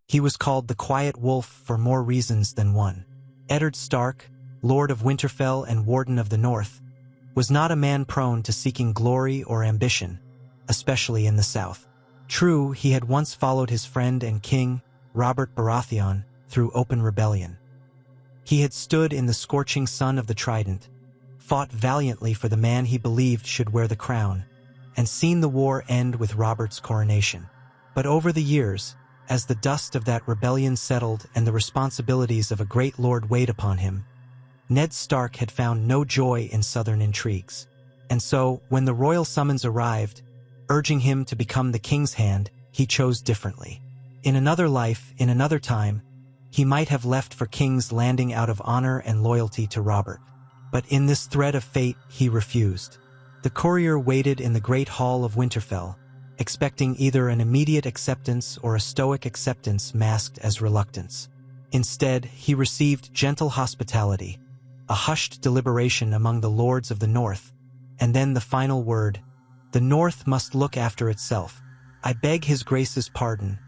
He was called the Quiet Wolf for more reasons than one. Eddard Stark, Lord of Winterfell and Warden of the North, was not a man prone to seeking glory or ambition, especially in the south. True, he had once followed his friend and king, Robert Baratheon, through open rebellion. He had stood in the scorching sun of the Trident, fought valiantly for the man he believed should wear the crown, and seen the war end with Robert's coronation. But over the years, as the dust of that rebellion settled and the responsibilities of a great lord weighed upon him, Ned Stark had found no joy in southern intrigues. And so, when the royal summons arrived, urging him to become the king's hand, he chose differently. In another life, in another time, he might have left for King's Landing out of honor and loyalty to Robert. But in this thread of fate, he refused. The courier waited in the great hall of Winterfell, expecting either an immediate acceptance or a stoic acceptance masked as reluctance. Instead, he received gentle hospitality, a hushed deliberation among the lords of the North, and then the final word: "The North must look after itself. I beg his grace's pardon,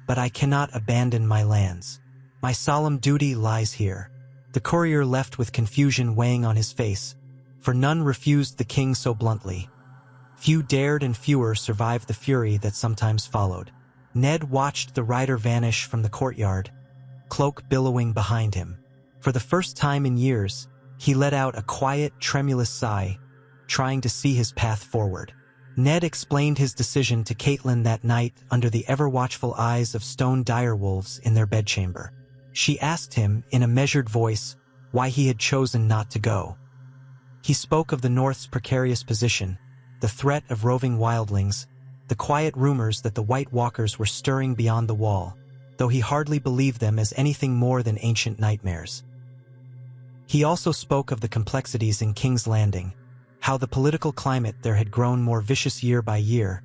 but I cannot abandon my lands. My solemn duty lies here." The courier left with confusion weighing on his face, for none refused the king so bluntly. Few dared and fewer survived the fury that sometimes followed. Ned watched the rider vanish from the courtyard, cloak billowing behind him. For the first time in years, he let out a quiet, tremulous sigh, trying to see his path forward. Ned explained his decision to Catelyn that night under the ever-watchful eyes of stone direwolves in their bedchamber. She asked him, in a measured voice, why he had chosen not to go. He spoke of the North's precarious position, the threat of roving wildlings, the quiet rumors that the White Walkers were stirring beyond the wall, though he hardly believed them as anything more than ancient nightmares. He also spoke of the complexities in King's Landing, how the political climate there had grown more vicious year by year,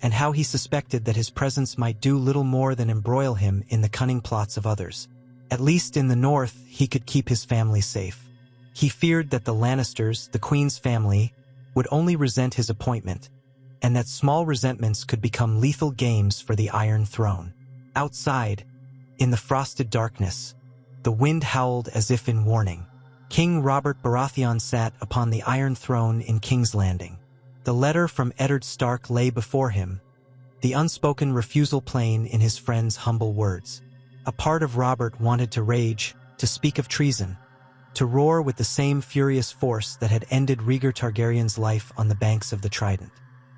and how he suspected that his presence might do little more than embroil him in the cunning plots of others. At least in the North, he could keep his family safe. He feared that the Lannisters, the Queen's family, would only resent his appointment, and that small resentments could become lethal games for the Iron Throne. Outside, in the frosted darkness, the wind howled as if in warning. King Robert Baratheon sat upon the Iron Throne in King's Landing. The letter from Eddard Stark lay before him, the unspoken refusal plain in his friend's humble words. A part of Robert wanted to rage, to speak of treason, to roar with the same furious force that had ended Rhaegar Targaryen's life on the banks of the Trident.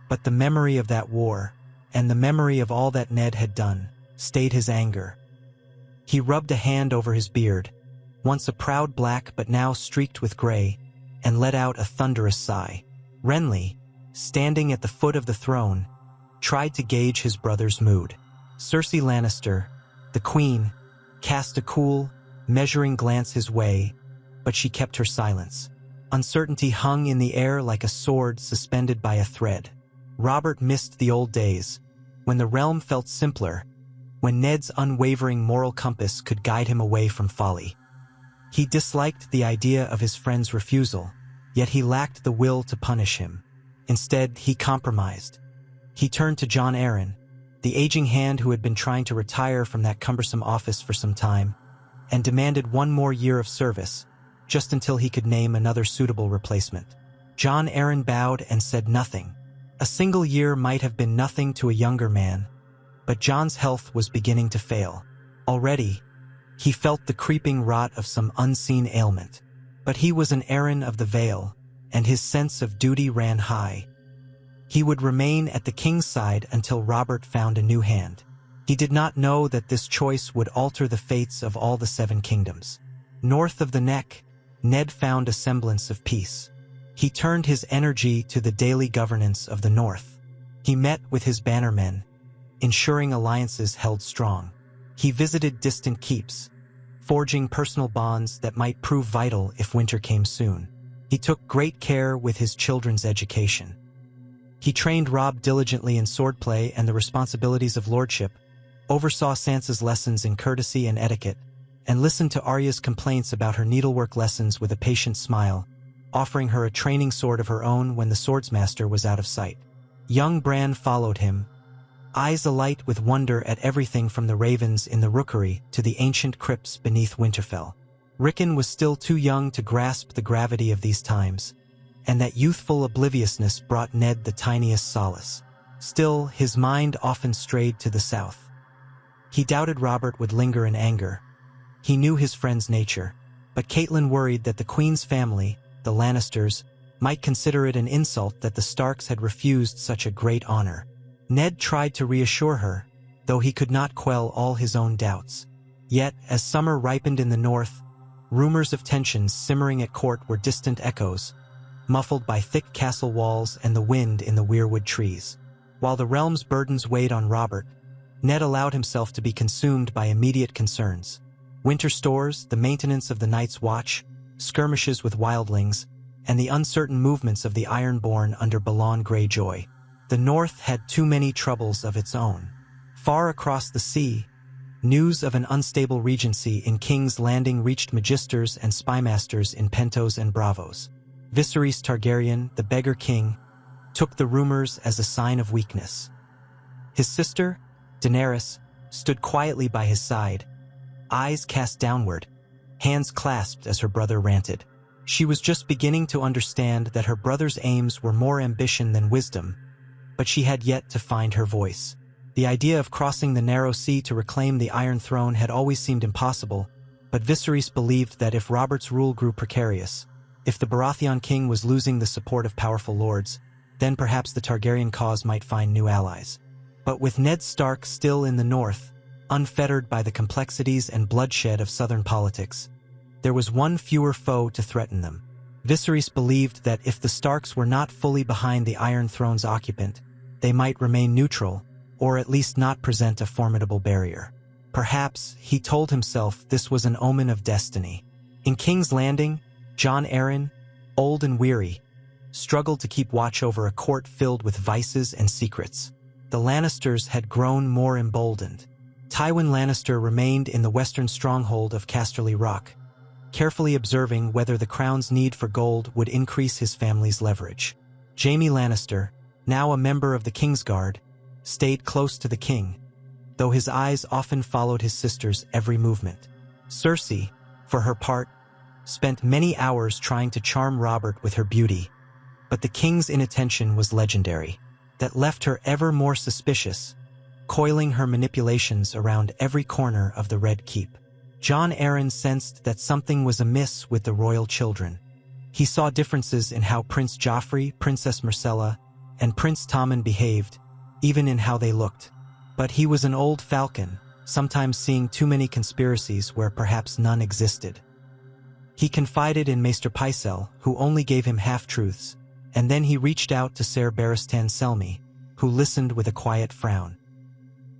But the memory of that war, and the memory of all that Ned had done, stayed his anger. He rubbed a hand over his beard, once a proud black but now streaked with gray, and let out a thunderous sigh. Renly, standing at the foot of the throne, tried to gauge his brother's mood. Cersei Lannister, the Queen, cast a cool, measuring glance his way, but she kept her silence. Uncertainty hung in the air like a sword suspended by a thread. Robert missed the old days, when the realm felt simpler, when Ned's unwavering moral compass could guide him away from folly. He disliked the idea of his friend's refusal, yet he lacked the will to punish him. Instead, he compromised. He turned to Jon Arryn, the aging hand who had been trying to retire from that cumbersome office for some time, and demanded one more year of service, just until he could name another suitable replacement. Jon Arryn bowed and said nothing. A single year might have been nothing to a younger man, but Jon's health was beginning to fail. Already, he felt the creeping rot of some unseen ailment. But he was an Arryn of the Vale, and his sense of duty ran high. He would remain at the king's side until Robert found a new hand. He did not know that this choice would alter the fates of all the Seven Kingdoms. North of the Neck, Ned found a semblance of peace. He turned his energy to the daily governance of the North. He met with his bannermen, ensuring alliances held strong. He visited distant keeps, forging personal bonds that might prove vital if winter came soon. He took great care with his children's education. He trained Robb diligently in swordplay and the responsibilities of lordship, oversaw Sansa's lessons in courtesy and etiquette, and listened to Arya's complaints about her needlework lessons with a patient smile, offering her a training sword of her own when the swordsmaster was out of sight. Young Bran followed him, eyes alight with wonder at everything from the ravens in the rookery to the ancient crypts beneath Winterfell. Rickon was still too young to grasp the gravity of these times, and that youthful obliviousness brought Ned the tiniest solace. Still, his mind often strayed to the south. He doubted Robert would linger in anger. He knew his friend's nature, but Catelyn worried that the Queen's family, the Lannisters, might consider it an insult that the Starks had refused such a great honor. Ned tried to reassure her, though he could not quell all his own doubts. Yet, as summer ripened in the north, rumors of tensions simmering at court were distant echoes, muffled by thick castle walls and the wind in the weirwood trees. While the realm's burdens weighed on Robert, Ned allowed himself to be consumed by immediate concerns. Winter stores, the maintenance of the Night's Watch, skirmishes with wildlings, and the uncertain movements of the Ironborn under Balon Greyjoy. The North had too many troubles of its own. Far across the sea, news of an unstable regency in King's Landing reached magisters and spymasters in Pentos and Bravos. Viserys Targaryen, the Beggar King, took the rumors as a sign of weakness. His sister, Daenerys, stood quietly by his side, eyes cast downward, hands clasped as her brother ranted. She was just beginning to understand that her brother's aims were more ambition than wisdom, but she had yet to find her voice. The idea of crossing the narrow sea to reclaim the Iron Throne had always seemed impossible, but Viserys believed that if Robert's rule grew precarious, if the Baratheon king was losing the support of powerful lords, then perhaps the Targaryen cause might find new allies. But with Ned Stark still in the north, unfettered by the complexities and bloodshed of southern politics, there was one fewer foe to threaten them. Viserys believed that if the Starks were not fully behind the Iron Throne's occupant, they might remain neutral, or at least not present a formidable barrier. Perhaps, he told himself, this was an omen of destiny. In King's Landing, Jon Arryn, old and weary, struggled to keep watch over a court filled with vices and secrets. The Lannisters had grown more emboldened. Tywin Lannister remained in the western stronghold of Casterly Rock, carefully observing whether the crown's need for gold would increase his family's leverage. Jaime Lannister, now a member of the Kingsguard, stayed close to the king, though his eyes often followed his sister's every movement. Cersei, for her part, spent many hours trying to charm Robert with her beauty, but the king's inattention was legendary. That left her ever more suspicious, coiling her manipulations around every corner of the Red Keep. Jon Arryn sensed that something was amiss with the royal children. He saw differences in how Prince Joffrey, Princess Myrcella, and Prince Tommen behaved, even in how they looked. But he was an old falcon, sometimes seeing too many conspiracies where perhaps none existed. He confided in Maester Pycelle, who only gave him half-truths, and then he reached out to Ser Barristan Selmy, who listened with a quiet frown.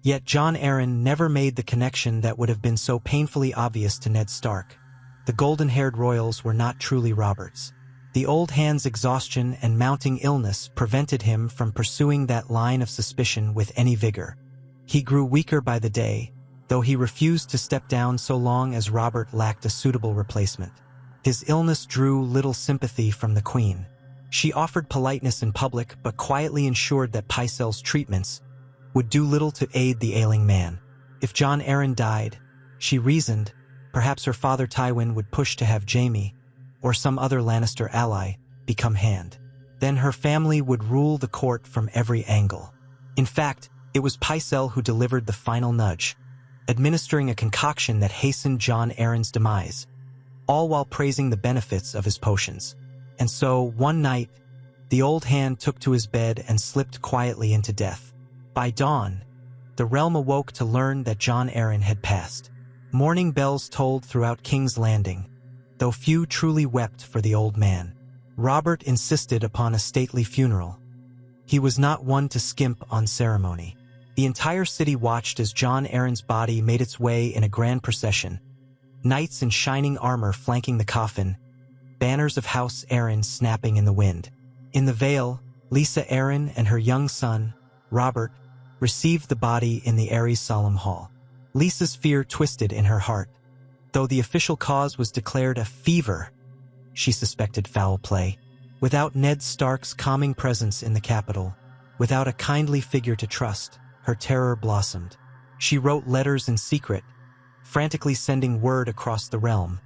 Yet Jon Arryn never made the connection that would have been so painfully obvious to Ned Stark. The golden-haired royals were not truly Robert's. The old hand's exhaustion and mounting illness prevented him from pursuing that line of suspicion with any vigor. He grew weaker by the day, though he refused to step down so long as Robert lacked a suitable replacement. His illness drew little sympathy from the Queen. She offered politeness in public but quietly ensured that Pycelle's treatments would do little to aid the ailing man. If Jon Arryn died, she reasoned, perhaps her father Tywin would push to have Jaimie, or some other Lannister ally, become hand. Then her family would rule the court from every angle. In fact, it was Pycelle who delivered the final nudge, administering a concoction that hastened Jon Arryn's demise, all while praising the benefits of his potions. And so, one night, the old hand took to his bed and slipped quietly into death. By dawn, the realm awoke to learn that Jon Arryn had passed. Morning bells tolled throughout King's Landing, though few truly wept for the old man. Robert insisted upon a stately funeral. He was not one to skimp on ceremony. The entire city watched as Jon Arryn's body made its way in a grand procession, knights in shining armor flanking the coffin, banners of House Arryn snapping in the wind. In the Vale, Lysa Arryn and her young son, Robert, received the body in the Ares Solemn Hall. Lysa's fear twisted in her heart. Though the official cause was declared a fever, she suspected foul play. Without Ned Stark's calming presence in the capital, without a kindly figure to trust, her terror blossomed. She wrote letters in secret, frantically sending word across the realm,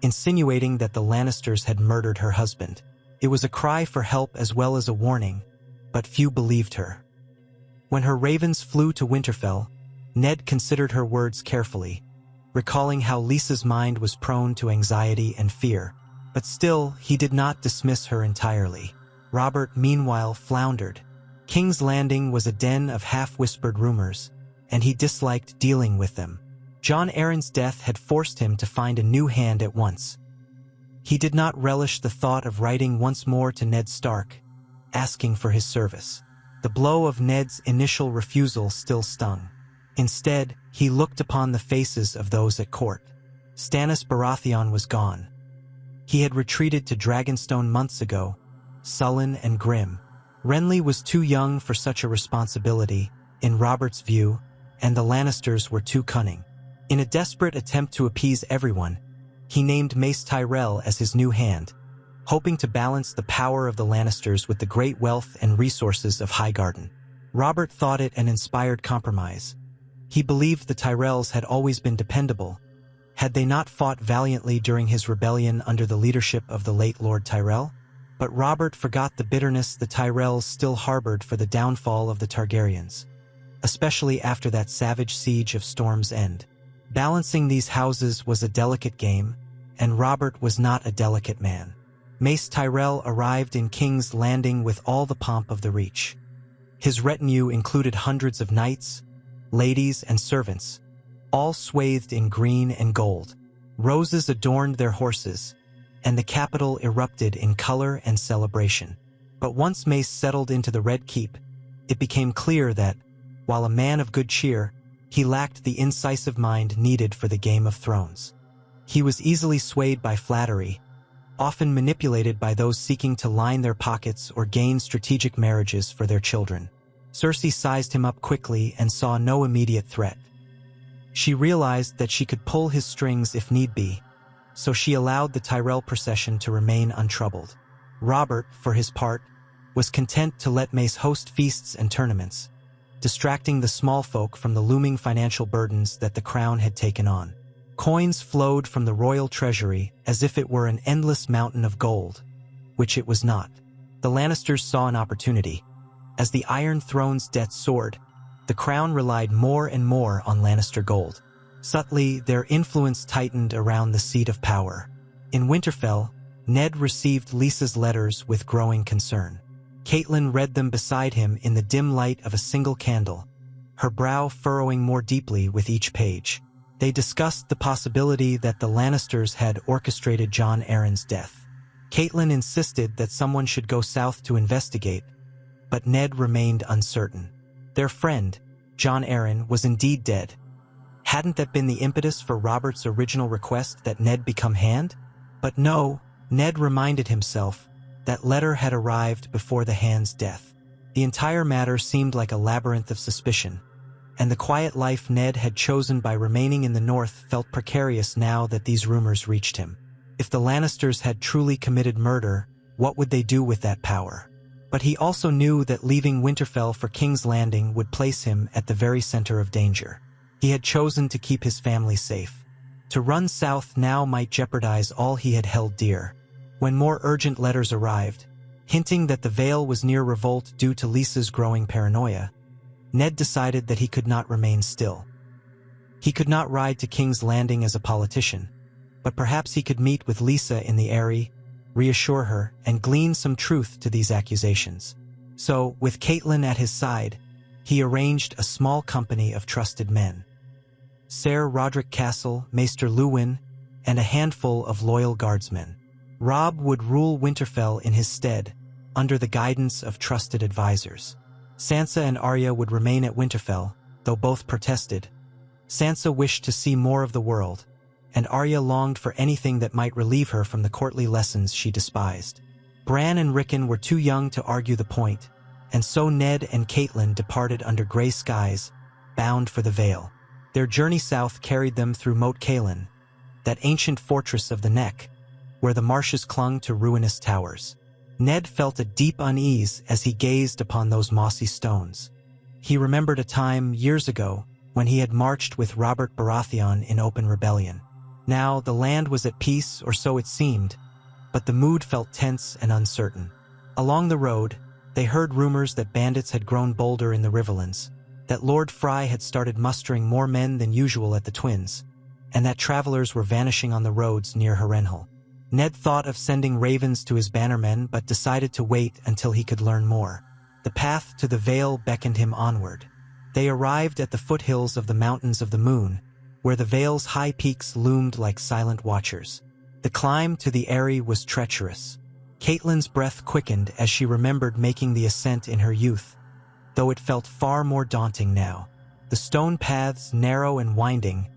insinuating that the Lannisters had murdered her husband. It was a cry for help as well as a warning, but few believed her. When her ravens flew to Winterfell, Ned considered her words carefully, recalling how Lysa's mind was prone to anxiety and fear. But still, he did not dismiss her entirely. Robert, meanwhile, floundered. King's Landing was a den of half-whispered rumors, and he disliked dealing with them. Jon Arryn's death had forced him to find a new hand at once. He did not relish the thought of writing once more to Ned Stark, asking for his service. The blow of Ned's initial refusal still stung. Instead, he looked upon the faces of those at court. Stannis Baratheon was gone. He had retreated to Dragonstone months ago, sullen and grim. Renly was too young for such a responsibility, in Robert's view, and the Lannisters were too cunning. In a desperate attempt to appease everyone, he named Mace Tyrell as his new hand, hoping to balance the power of the Lannisters with the great wealth and resources of Highgarden. Robert thought it an inspired compromise. He believed the Tyrells had always been dependable. Had they not fought valiantly during his rebellion under the leadership of the late Lord Tyrell? But Robert forgot the bitterness the Tyrells still harbored for the downfall of the Targaryens, especially after that savage siege of Storm's End. Balancing these houses was a delicate game, and Robert was not a delicate man. Mace Tyrell arrived in King's Landing with all the pomp of the Reach. His retinue included hundreds of knights, ladies, and servants, all swathed in green and gold. Roses adorned their horses, and the capital erupted in color and celebration. But once Mace settled into the Red Keep, it became clear that, while a man of good cheer, he lacked the incisive mind needed for the Game of Thrones. He was easily swayed by flattery, often manipulated by those seeking to line their pockets or gain strategic marriages for their children. Cersei sized him up quickly and saw no immediate threat. She realized that she could pull his strings if need be, so she allowed the Tyrell procession to remain untroubled. Robert, for his part, was content to let Mace host feasts and tournaments, distracting the small folk from the looming financial burdens that the crown had taken on. Coins flowed from the royal treasury as if it were an endless mountain of gold, which it was not. The Lannisters saw an opportunity. As the Iron Throne's debt soared, the crown relied more and more on Lannister gold. Subtly, their influence tightened around the seat of power. In Winterfell, Ned received Lysa's letters with growing concern. Catelyn read them beside him in the dim light of a single candle, her brow furrowing more deeply with each page. They discussed the possibility that the Lannisters had orchestrated Jon Arryn's death. Catelyn insisted that someone should go south to investigate, but Ned remained uncertain. Their friend, Jon Arryn, was indeed dead. Hadn't that been the impetus for Robert's original request that Ned become hand? But no, Ned reminded himself, that letter had arrived before the hand's death. The entire matter seemed like a labyrinth of suspicion, and the quiet life Ned had chosen by remaining in the north felt precarious now that these rumors reached him. If the Lannisters had truly committed murder, what would they do with that power? But he also knew that leaving Winterfell for King's Landing would place him at the very center of danger. He had chosen to keep his family safe. To run south now might jeopardize all he had held dear. When more urgent letters arrived, hinting that the Vale was near revolt due to Lysa's growing paranoia, Ned decided that he could not remain still. He could not ride to King's Landing as a politician, but perhaps he could meet with Lysa in the Eyrie, reassure her, and glean some truth to these accusations. So, with Catelyn at his side, he arranged a small company of trusted men. Ser Roderick Castle, Maester Luwin, and a handful of loyal guardsmen. Robb would rule Winterfell in his stead, under the guidance of trusted advisors. Sansa and Arya would remain at Winterfell, though both protested. Sansa wished to see more of the world, and Arya longed for anything that might relieve her from the courtly lessons she despised. Bran and Rickon were too young to argue the point, and so Ned and Catelyn departed under gray skies, bound for the Vale. Their journey south carried them through Moat Cailin, that ancient fortress of the Neck, where the marshes clung to ruinous towers. Ned felt a deep unease as he gazed upon those mossy stones. He remembered a time years ago when he had marched with Robert Baratheon in open rebellion. Now the land was at peace, or so it seemed, but the mood felt tense and uncertain. Along the road, they heard rumors that bandits had grown bolder in the Riverlands, that Lord Frey had started mustering more men than usual at the Twins, and that travelers were vanishing on the roads near Harrenhal. Ned thought of sending ravens to his bannermen, but decided to wait until he could learn more. The path to the Vale beckoned him onward. They arrived at the foothills of the Mountains of the Moon, where the Vale's high peaks loomed like silent watchers. The climb to the Eyrie was treacherous. Catelyn's breath quickened as she remembered making the ascent in her youth, though it felt far more daunting now. The stone paths, narrow and winding,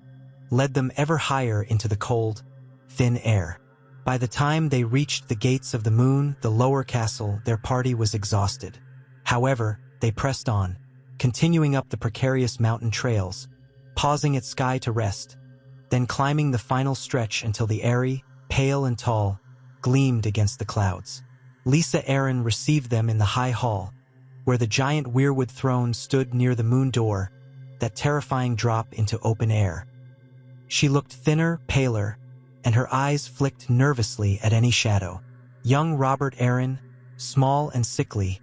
led them ever higher into the cold, thin air. By the time they reached the gates of the Moon, the lower castle, their party was exhausted. However, they pressed on, continuing up the precarious mountain trails, pausing at Skye to rest, then climbing the final stretch until the Eyrie, pale and tall, gleamed against the clouds. Lysa Arryn received them in the high hall, where the giant weirwood throne stood near the moon door, that terrifying drop into open air. She looked thinner, paler, and her eyes flicked nervously at any shadow. Young Robert Arryn, small and sickly,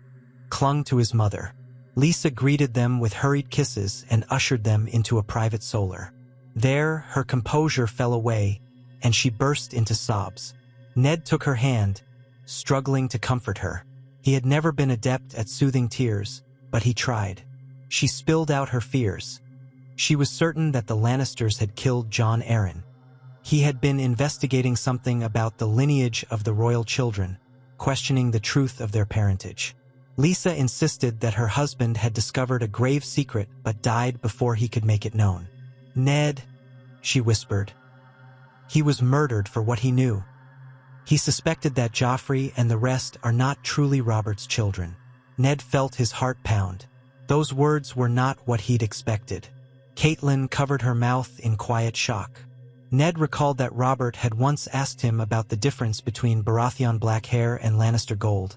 clung to his mother. Lysa greeted them with hurried kisses and ushered them into a private solar. There, her composure fell away, and she burst into sobs. Ned took her hand, struggling to comfort her. He had never been adept at soothing tears, but he tried. She spilled out her fears. She was certain that the Lannisters had killed Jon Arryn. He had been investigating something about the lineage of the royal children, questioning the truth of their parentage. Lysa insisted that her husband had discovered a grave secret but died before he could make it known. "Ned," she whispered. "He was murdered for what he knew. He suspected that Joffrey and the rest are not truly Robert's children." Ned felt his heart pound. Those words were not what he'd expected. Catelyn covered her mouth in quiet shock. Ned recalled that Robert had once asked him about the difference between Baratheon black hair and Lannister gold,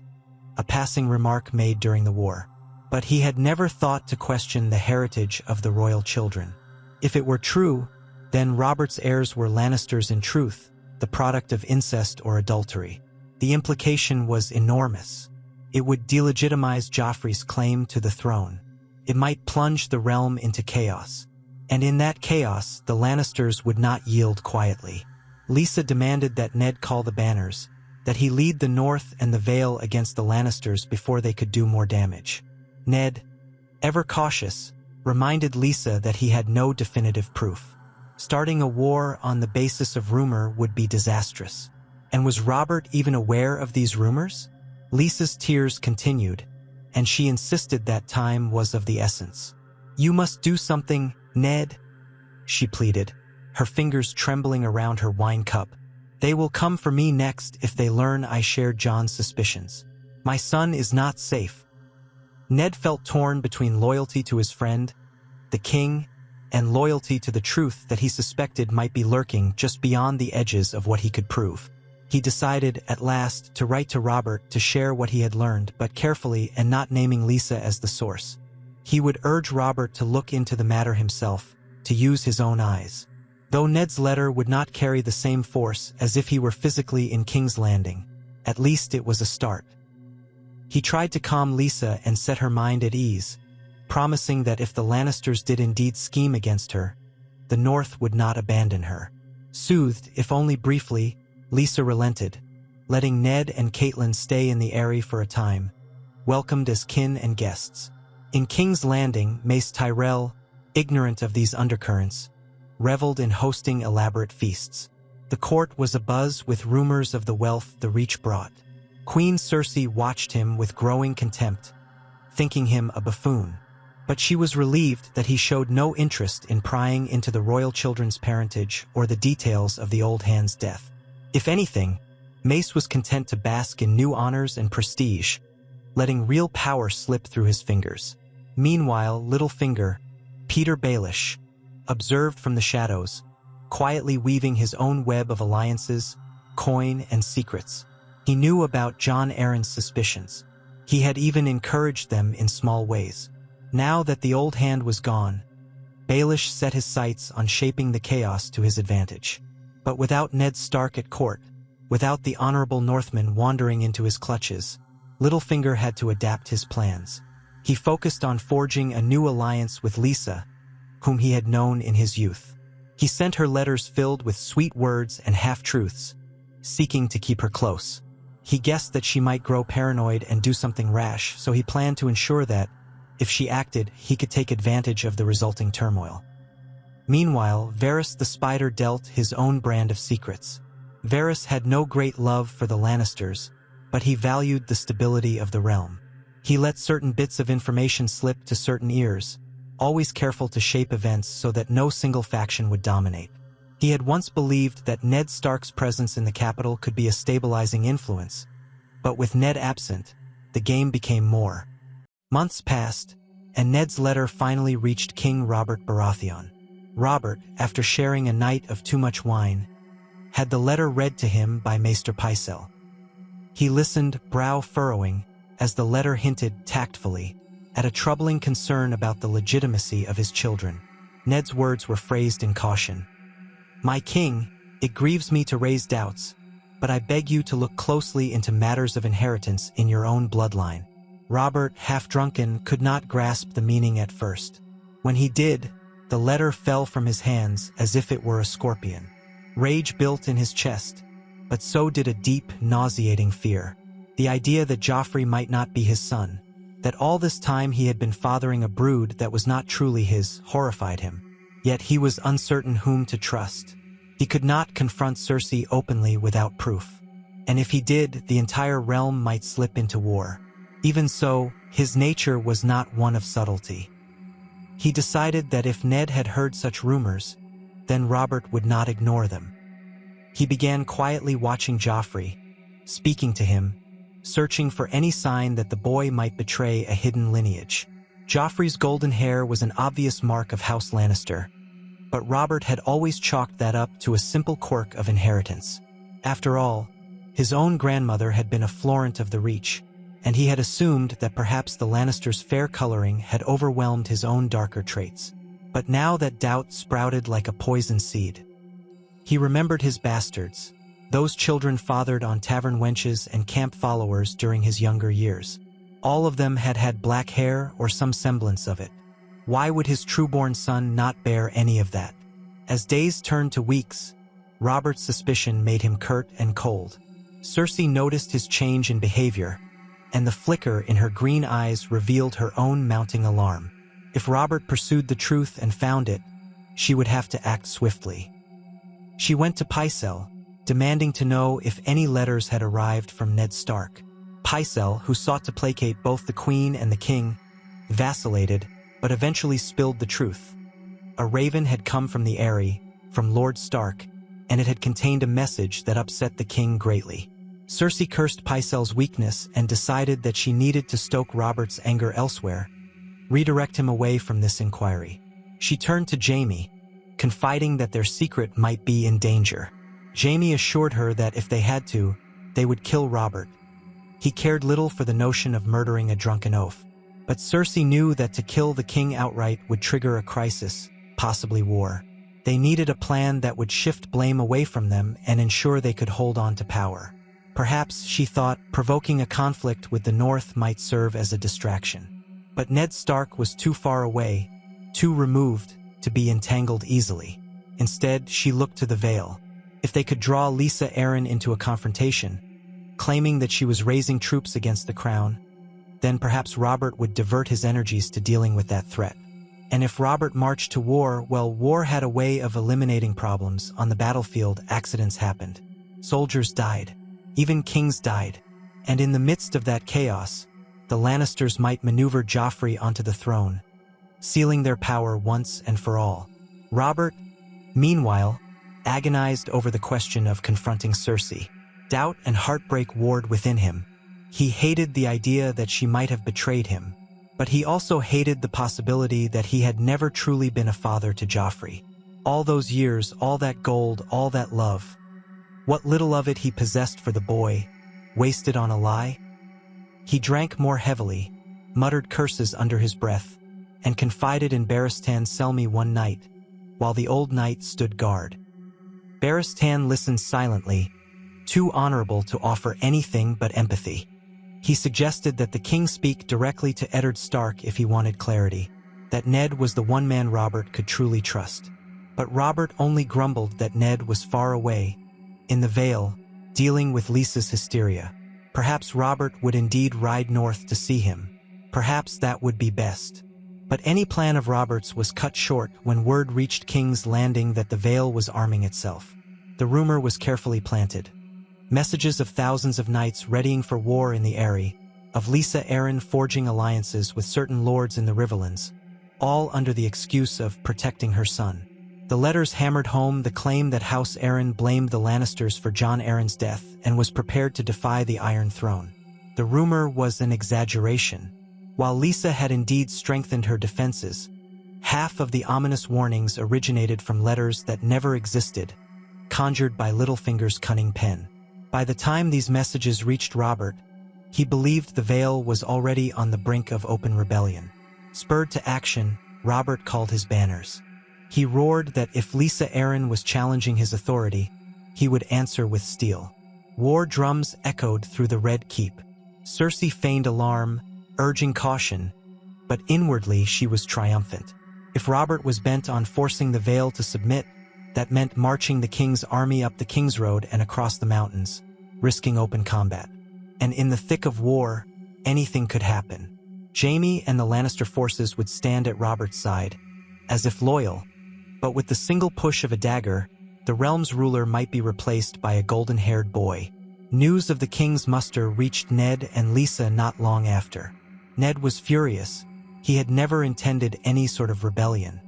a passing remark made during the war. But he had never thought to question the heritage of the royal children. If it were true, then Robert's heirs were Lannisters in truth, the product of incest or adultery. The implication was enormous. It would delegitimize Joffrey's claim to the throne. It might plunge the realm into chaos. And in that chaos, the Lannisters would not yield quietly. Lysa demanded that Ned call the banners, that he lead the North and the Vale against the Lannisters before they could do more damage. Ned, ever cautious, reminded Lysa that he had no definitive proof. Starting a war on the basis of rumor would be disastrous. And was Robert even aware of these rumors? Lysa's tears continued, and she insisted that time was of the essence. "You must do something, Ned," she pleaded, her fingers trembling around her wine cup. "They will come for me next if they learn I shared Jon's suspicions. My son is not safe." Ned felt torn between loyalty to his friend, the king, and loyalty to the truth that he suspected might be lurking just beyond the edges of what he could prove. He decided, at last, to write to Robert to share what he had learned, but carefully and not naming Lysa as the source. He would urge Robert to look into the matter himself, to use his own eyes. Though Ned's letter would not carry the same force as if he were physically in King's Landing, at least it was a start. He tried to calm Lysa and set her mind at ease, promising that if the Lannisters did indeed scheme against her, the North would not abandon her. Soothed, if only briefly, Lysa relented, letting Ned and Catelyn stay in the Eyrie for a time, welcomed as kin and guests. In King's Landing, Mace Tyrell, ignorant of these undercurrents, reveled in hosting elaborate feasts. The court was abuzz with rumors of the wealth the Reach brought. Queen Cersei watched him with growing contempt, thinking him a buffoon. But she was relieved that he showed no interest in prying into the royal children's parentage or the details of the old hand's death. If anything, Mace was content to bask in new honors and prestige, letting real power slip through his fingers. Meanwhile, Littlefinger, Peter Baelish, observed from the shadows, quietly weaving his own web of alliances, coin, and secrets. He knew about Jon Arryn's suspicions. He had even encouraged them in small ways. Now that the old hand was gone, Baelish set his sights on shaping the chaos to his advantage. But without Ned Stark at court, without the honorable Northman wandering into his clutches, Littlefinger had to adapt his plans. He focused on forging a new alliance with Lysa, whom he had known in his youth. He sent her letters filled with sweet words and half-truths, seeking to keep her close. He guessed that she might grow paranoid and do something rash, so he planned to ensure that, if she acted, he could take advantage of the resulting turmoil. Meanwhile, Varys the Spider dealt his own brand of secrets. Varys had no great love for the Lannisters, but he valued the stability of the realm. He let certain bits of information slip to certain ears, always careful to shape events so that no single faction would dominate. He had once believed that Ned Stark's presence in the capital could be a stabilizing influence, but with Ned absent, the game became more. Months passed, and Ned's letter finally reached King Robert Baratheon. Robert, after sharing a night of too much wine, had the letter read to him by Maester Pycelle. He listened, brow furrowing, as the letter hinted tactfully at a troubling concern about the legitimacy of his children. Ned's words were phrased in caution. "My king, it grieves me to raise doubts, but I beg you to look closely into matters of inheritance in your own bloodline." Robert, half-drunken, could not grasp the meaning at first. When he did, the letter fell from his hands as if it were a scorpion. Rage built in his chest, but so did a deep, nauseating fear. The idea that Joffrey might not be his son, that all this time he had been fathering a brood that was not truly his, horrified him. Yet he was uncertain whom to trust. He could not confront Cersei openly without proof. And if he did, the entire realm might slip into war. Even so, his nature was not one of subtlety. He decided that if Ned had heard such rumors, then Robert would not ignore them. He began quietly watching Joffrey, speaking to him, searching for any sign that the boy might betray a hidden lineage. Joffrey's golden hair was an obvious mark of House Lannister, but Robert had always chalked that up to a simple quirk of inheritance. After all, his own grandmother had been a Florent of the Reach, and he had assumed that perhaps the Lannisters' fair coloring had overwhelmed his own darker traits. But now that doubt sprouted like a poison seed. He remembered his bastards, those children fathered on tavern wenches and camp followers during his younger years. All of them had had black hair or some semblance of it. Why would his trueborn son not bear any of that? As days turned to weeks, Robert's suspicion made him curt and cold. Cersei noticed his change in behavior, and the flicker in her green eyes revealed her own mounting alarm. If Robert pursued the truth and found it, she would have to act swiftly. She went to Pycelle, demanding to know if any letters had arrived from Ned Stark. Pycelle, who sought to placate both the Queen and the King, vacillated, but eventually spilled the truth. A raven had come from the Eyrie, from Lord Stark, and it had contained a message that upset the King greatly. Cersei cursed Pycelle's weakness and decided that she needed to stoke Robert's anger elsewhere, redirect him away from this inquiry. She turned to Jaimie, confiding that their secret might be in danger. Jaimie assured her that if they had to, they would kill Robert. He cared little for the notion of murdering a drunken oaf, but Cersei knew that to kill the king outright would trigger a crisis, possibly war. They needed a plan that would shift blame away from them and ensure they could hold on to power. Perhaps, she thought, provoking a conflict with the North might serve as a distraction. But Ned Stark was too far away, too removed, to be entangled easily. Instead, she looked to the Vale. If they could draw Lysa Arryn into a confrontation, claiming that she was raising troops against the crown, then perhaps Robert would divert his energies to dealing with that threat. And if Robert marched to war, well, war had a way of eliminating problems. On the battlefield, accidents happened. Soldiers died. Even kings died. And in the midst of that chaos, the Lannisters might maneuver Joffrey onto the throne, sealing their power once and for all. Robert, meanwhile, agonized over the question of confronting Cersei. Doubt and heartbreak warred within him. He hated the idea that she might have betrayed him, but he also hated the possibility that he had never truly been a father to Joffrey. All those years, all that gold, all that love. What little of it he possessed for the boy, wasted on a lie? He drank more heavily, muttered curses under his breath, and confided in Barristan Selmy one night, while the old knight stood guard. Barristan listened silently, too honorable to offer anything but empathy. He suggested that the king speak directly to Eddard Stark if he wanted clarity, that Ned was the one man Robert could truly trust. But Robert only grumbled that Ned was far away, in the Vale, dealing with Lysa's hysteria. Perhaps Robert would indeed ride north to see him. Perhaps that would be best. But any plan of Robert's was cut short when word reached King's Landing that the Vale was arming itself. The rumor was carefully planted. Messages of thousands of knights readying for war in the Eyrie, of Lysa Arryn forging alliances with certain lords in the Riverlands, all under the excuse of protecting her son. The letters hammered home the claim that House Arryn blamed the Lannisters for Jon Arryn's death and was prepared to defy the Iron Throne. The rumor was an exaggeration. While Lysa had indeed strengthened her defenses, half of the ominous warnings originated from letters that never existed, conjured by Littlefinger's cunning pen. By the time these messages reached Robert, he believed the Vale was already on the brink of open rebellion. Spurred to action, Robert called his banners. He roared that if Lysa Arryn was challenging his authority, he would answer with steel. War drums echoed through the Red Keep. Cersei feigned alarm, urging caution, but inwardly she was triumphant. If Robert was bent on forcing the Vale to submit, that meant marching the king's army up the King's Road and across the mountains, risking open combat. And in the thick of war, anything could happen. Jaimie and the Lannister forces would stand at Robert's side, as if loyal, but with the single push of a dagger, the realm's ruler might be replaced by a golden-haired boy. News of the king's muster reached Ned and Lysa not long after. Ned was furious. He had never intended any sort of rebellion.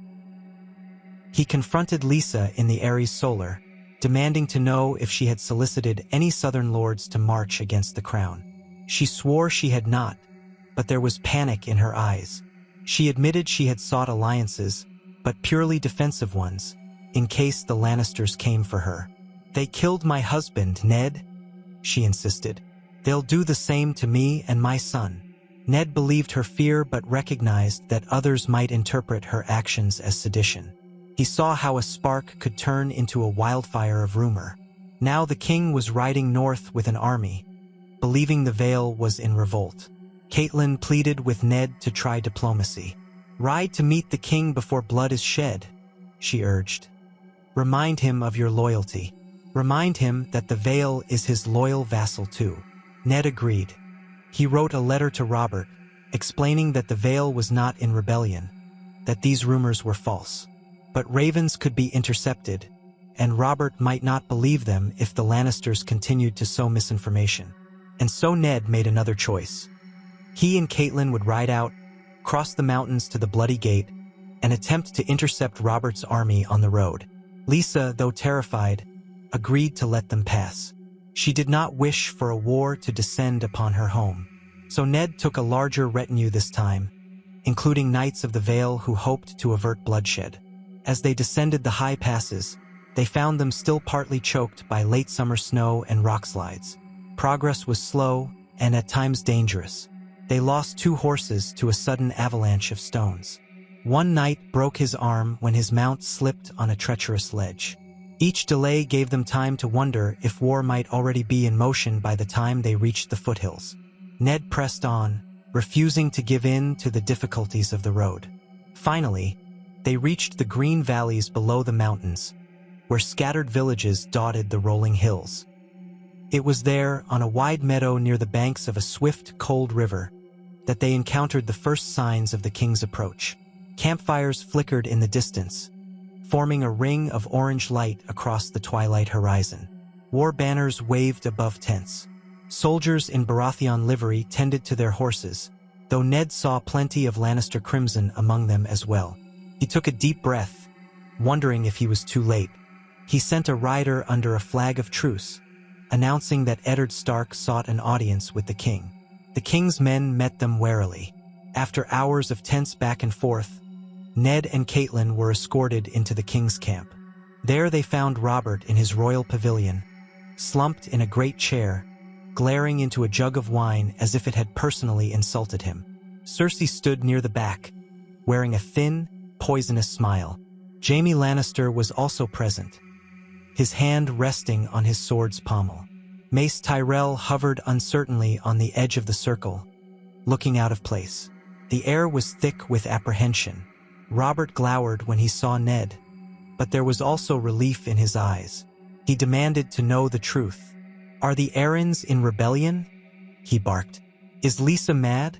He confronted Lysa in the Ares Solar, demanding to know if she had solicited any southern lords to march against the crown. She swore she had not, but there was panic in her eyes. She admitted she had sought alliances, but purely defensive ones, in case the Lannisters came for her. "They killed my husband, Ned," she insisted. "They'll do the same to me and my son." Ned believed her fear but recognized that others might interpret her actions as sedition. He saw how a spark could turn into a wildfire of rumor. Now the king was riding north with an army, believing the Vale was in revolt. Catelyn pleaded with Ned to try diplomacy. "Ride to meet the king before blood is shed," she urged. "Remind him of your loyalty. Remind him that the Vale is his loyal vassal too." Ned agreed. He wrote a letter to Robert, explaining that the Vale was not in rebellion, that these rumors were false. But ravens could be intercepted, and Robert might not believe them if the Lannisters continued to sow misinformation. And so Ned made another choice. He and Catelyn would ride out, cross the mountains to the Bloody Gate, and attempt to intercept Robert's army on the road. Lysa, though terrified, agreed to let them pass. She did not wish for a war to descend upon her home. So Ned took a larger retinue this time, including knights of the Vale who hoped to avert bloodshed. As they descended the high passes, they found them still partly choked by late summer snow and rock slides. Progress was slow and at times dangerous. They lost 2 horses to a sudden avalanche of stones. One knight broke his arm when his mount slipped on a treacherous ledge. Each delay gave them time to wonder if war might already be in motion by the time they reached the foothills. Ned pressed on, refusing to give in to the difficulties of the road. Finally, they reached the green valleys below the mountains, where scattered villages dotted the rolling hills. It was there, on a wide meadow near the banks of a swift, cold river, that they encountered the first signs of the king's approach. Campfires flickered in the distance, forming a ring of orange light across the twilight horizon. War banners waved above tents. Soldiers in Baratheon livery tended to their horses, though Ned saw plenty of Lannister crimson among them as well. He took a deep breath, wondering if he was too late. He sent a rider under a flag of truce, announcing that Eddard Stark sought an audience with the king. The king's men met them warily. After hours of tense back and forth, Ned and Catelyn were escorted into the king's camp. There they found Robert in his royal pavilion, slumped in a great chair, glaring into a jug of wine as if it had personally insulted him. Cersei stood near the back, wearing a thin, poisonous smile. Jaime Lannister was also present, his hand resting on his sword's pommel. Mace Tyrell hovered uncertainly on the edge of the circle, looking out of place. The air was thick with apprehension. Robert glowered when he saw Ned, but there was also relief in his eyes. He demanded to know the truth. "Are the Arryns in rebellion?" he barked. "Is Lysa mad?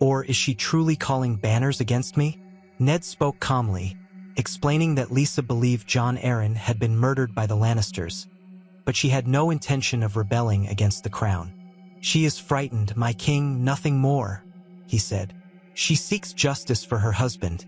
Or is she truly calling banners against me?" Ned spoke calmly, explaining that Lysa believed Jon Arryn had been murdered by the Lannisters, but she had no intention of rebelling against the crown. "She is frightened, my king, nothing more," he said. "She seeks justice for her husband,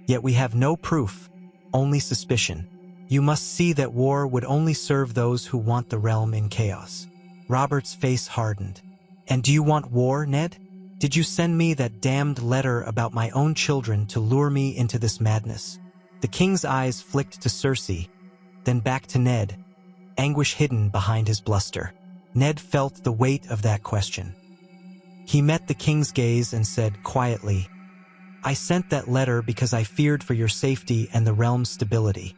yet we have no proof, only suspicion. You must see that war would only serve those who want the realm in chaos." Robert's face hardened. "And do you want war, Ned? Did you send me that damned letter about my own children to lure me into this madness?" The king's eyes flicked to Cersei, then back to Ned, anguish hidden behind his bluster. Ned felt the weight of that question. He met the king's gaze and said quietly, "I sent that letter because I feared for your safety and the realm's stability.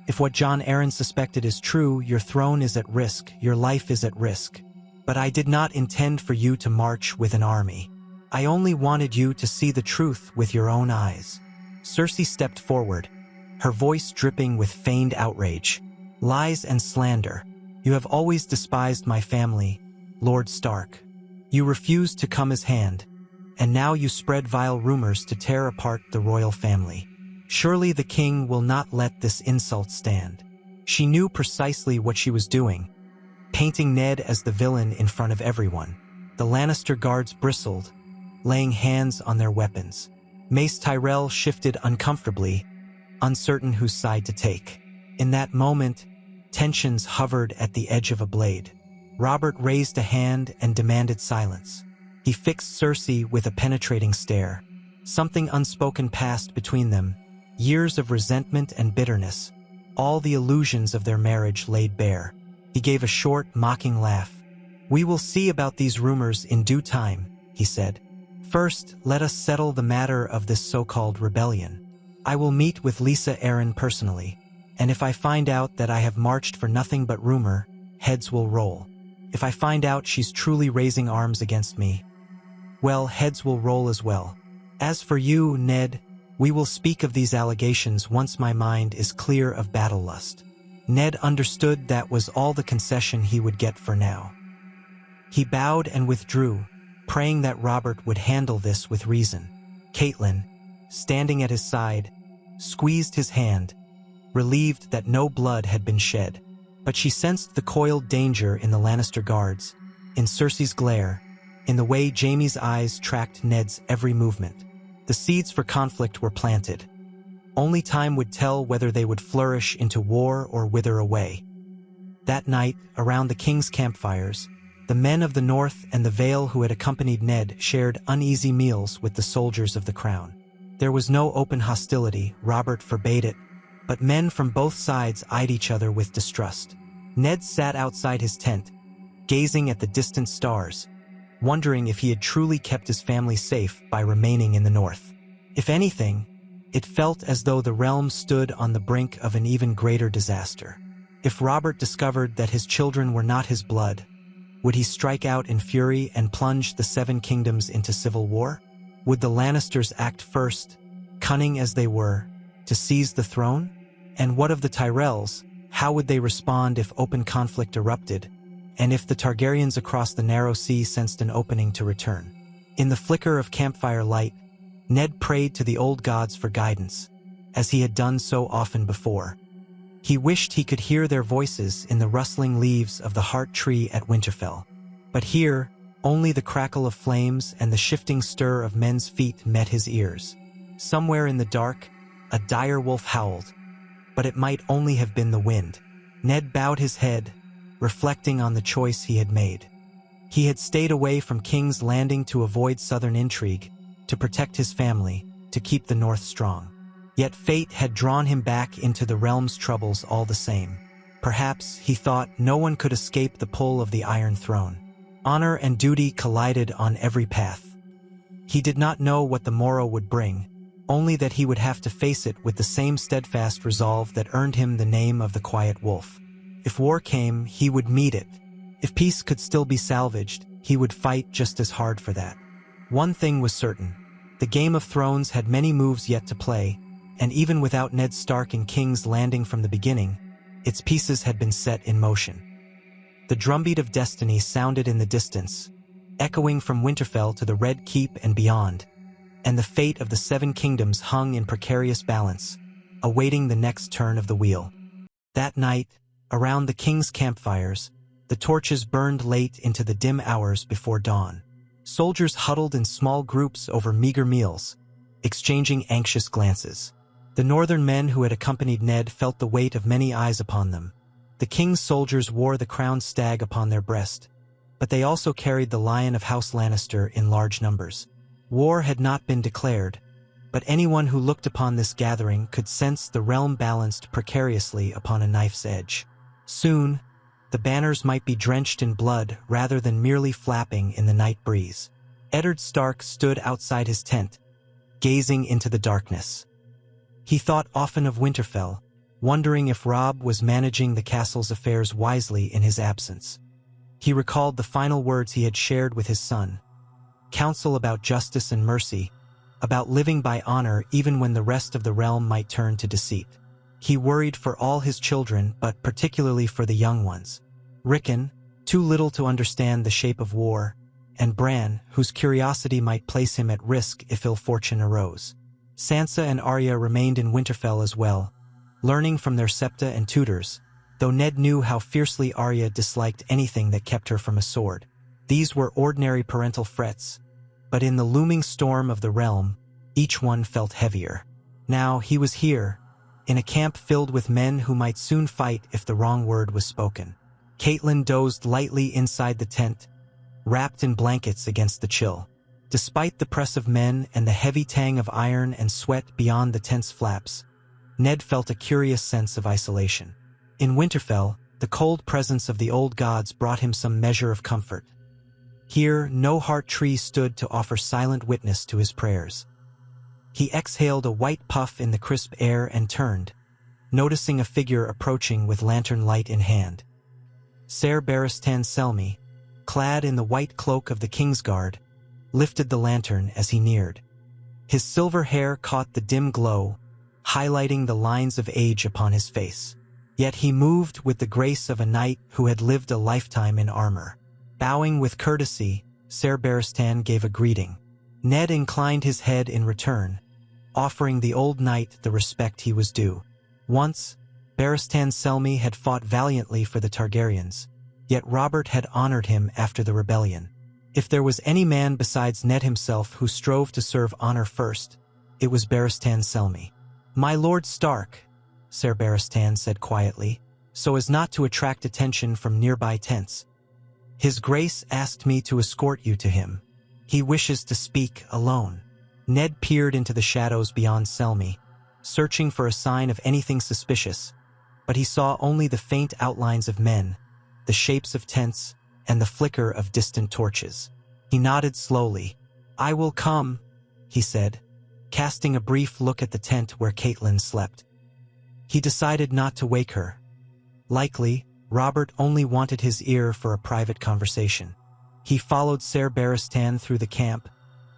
If what Jon Arryn suspected is true, your throne is at risk, your life is at risk. But I did not intend for you to march with an army. I only wanted you to see the truth with your own eyes." Cersei stepped forward, her voice dripping with feigned outrage. "Lies and slander. You have always despised my family, Lord Stark. You refused to come as hand, and now you spread vile rumors to tear apart the royal family. Surely the king will not let this insult stand." She knew precisely what she was doing, painting Ned as the villain in front of everyone. The Lannister guards bristled, laying hands on their weapons. Mace Tyrell shifted uncomfortably, uncertain whose side to take. In that moment, tensions hovered at the edge of a blade. Robert raised a hand and demanded silence. He fixed Cersei with a penetrating stare. Something unspoken passed between them, years of resentment and bitterness, all the illusions of their marriage laid bare. He gave a short, mocking laugh. "We will see about these rumors in due time," he said. "First, let us settle the matter of this so-called rebellion. I will meet with Lysa Arryn personally, and if I find out that I have marched for nothing but rumor, heads will roll. If I find out she's truly raising arms against me, well, heads will roll as well. As for you, Ned, we will speak of these allegations once my mind is clear of battle lust." Ned understood that was all the concession he would get for now. He bowed and withdrew, praying that Robert would handle this with reason. Catelyn, standing at his side, squeezed his hand, relieved that no blood had been shed. But she sensed the coiled danger in the Lannister guards, in Cersei's glare, in the way Jaimie's eyes tracked Ned's every movement. The seeds for conflict were planted. Only time would tell whether they would flourish into war or wither away. That night, around the king's campfires, the men of the North and the Vale who had accompanied Ned shared uneasy meals with the soldiers of the crown. There was no open hostility, Robert forbade it, but men from both sides eyed each other with distrust. Ned sat outside his tent, gazing at the distant stars, wondering if he had truly kept his family safe by remaining in the North. If anything, it felt as though the realm stood on the brink of an even greater disaster. If Robert discovered that his children were not his blood, would he strike out in fury and plunge the Seven Kingdoms into civil war? Would the Lannisters act first, cunning as they were, to seize the throne? And what of the Tyrells? How would they respond if open conflict erupted, and if the Targaryens across the narrow sea sensed an opening to return? In the flicker of campfire light, Ned prayed to the old gods for guidance, as he had done so often before. He wished he could hear their voices in the rustling leaves of the heart tree at Winterfell. But here, only the crackle of flames and the shifting stir of men's feet met his ears. Somewhere in the dark, a dire wolf howled, but it might only have been the wind. Ned bowed his head, reflecting on the choice he had made. He had stayed away from King's Landing to avoid southern intrigue, to protect his family, to keep the North strong. Yet fate had drawn him back into the realm's troubles all the same. Perhaps, he thought, no one could escape the pull of the Iron Throne. Honor and duty collided on every path. He did not know what the morrow would bring, only that he would have to face it with the same steadfast resolve that earned him the name of the Quiet Wolf. If war came, he would meet it. If peace could still be salvaged, he would fight just as hard for that. One thing was certain. The Game of Thrones had many moves yet to play, and even without Ned Stark and King's Landing from the beginning, its pieces had been set in motion. The drumbeat of destiny sounded in the distance, echoing from Winterfell to the Red Keep and beyond, and the fate of the Seven Kingdoms hung in precarious balance, awaiting the next turn of the wheel. That night, around the king's campfires, the torches burned late into the dim hours before dawn. Soldiers huddled in small groups over meager meals, exchanging anxious glances. The northern men who had accompanied Ned felt the weight of many eyes upon them. The king's soldiers wore the crowned stag upon their breast, but they also carried the lion of House Lannister in large numbers. War had not been declared, but anyone who looked upon this gathering could sense the realm balanced precariously upon a knife's edge. Soon, the banners might be drenched in blood rather than merely flapping in the night breeze. Eddard Stark stood outside his tent, gazing into the darkness. He thought often of Winterfell, wondering if Robb was managing the castle's affairs wisely in his absence. He recalled the final words he had shared with his son. Counsel about justice and mercy, about living by honor even when the rest of the realm might turn to deceit. He worried for all his children, but particularly for the young ones. Rickon, too little to understand the shape of war, and Bran, whose curiosity might place him at risk if ill fortune arose. Sansa and Arya remained in Winterfell as well, learning from their septa and tutors, though Ned knew how fiercely Arya disliked anything that kept her from a sword. These were ordinary parental frets, but in the looming storm of the realm, each one felt heavier. Now he was here, in a camp filled with men who might soon fight if the wrong word was spoken. Catelyn dozed lightly inside the tent, wrapped in blankets against the chill. Despite the press of men and the heavy tang of iron and sweat beyond the tent's flaps, Ned felt a curious sense of isolation. In Winterfell, the cold presence of the old gods brought him some measure of comfort. Here, no heart tree stood to offer silent witness to his prayers. He exhaled a white puff in the crisp air and turned, noticing a figure approaching with lantern light in hand. Ser Barristan Selmy, clad in the white cloak of the Kingsguard, lifted the lantern as he neared. His silver hair caught the dim glow, highlighting the lines of age upon his face. Yet he moved with the grace of a knight who had lived a lifetime in armor. Bowing with courtesy, Ser Barristan gave a greeting. Ned inclined his head in return, offering the old knight the respect he was due. Once, Barristan Selmy had fought valiantly for the Targaryens, yet Robert had honored him after the rebellion. If there was any man besides Ned himself who strove to serve honor first, it was Barristan Selmy. "My Lord Stark," Ser Barristan said quietly, so as not to attract attention from nearby tents. "His Grace asked me to escort you to him. He wishes to speak alone." Ned peered into the shadows beyond Selmy, searching for a sign of anything suspicious, but he saw only the faint outlines of men, the shapes of tents, and the flicker of distant torches. He nodded slowly. "I will come," he said, casting a brief look at the tent where Catelyn slept. He decided not to wake her. Likely, Robert only wanted his ear for a private conversation. He followed Ser Barristan through the camp,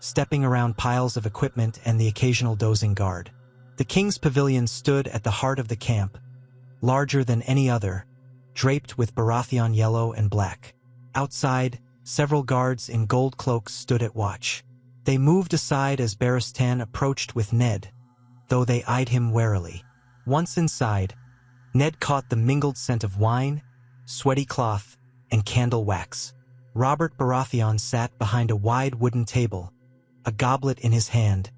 stepping around piles of equipment and the occasional dozing guard. The king's pavilion stood at the heart of the camp, larger than any other, draped with Baratheon yellow and black. Outside, several guards in gold cloaks stood at watch. They moved aside as Barristan approached with Ned, though they eyed him warily. Once inside, Ned caught the mingled scent of wine, sweaty cloth, and candle wax. Robert Baratheon sat behind a wide wooden table, a goblet in his hand,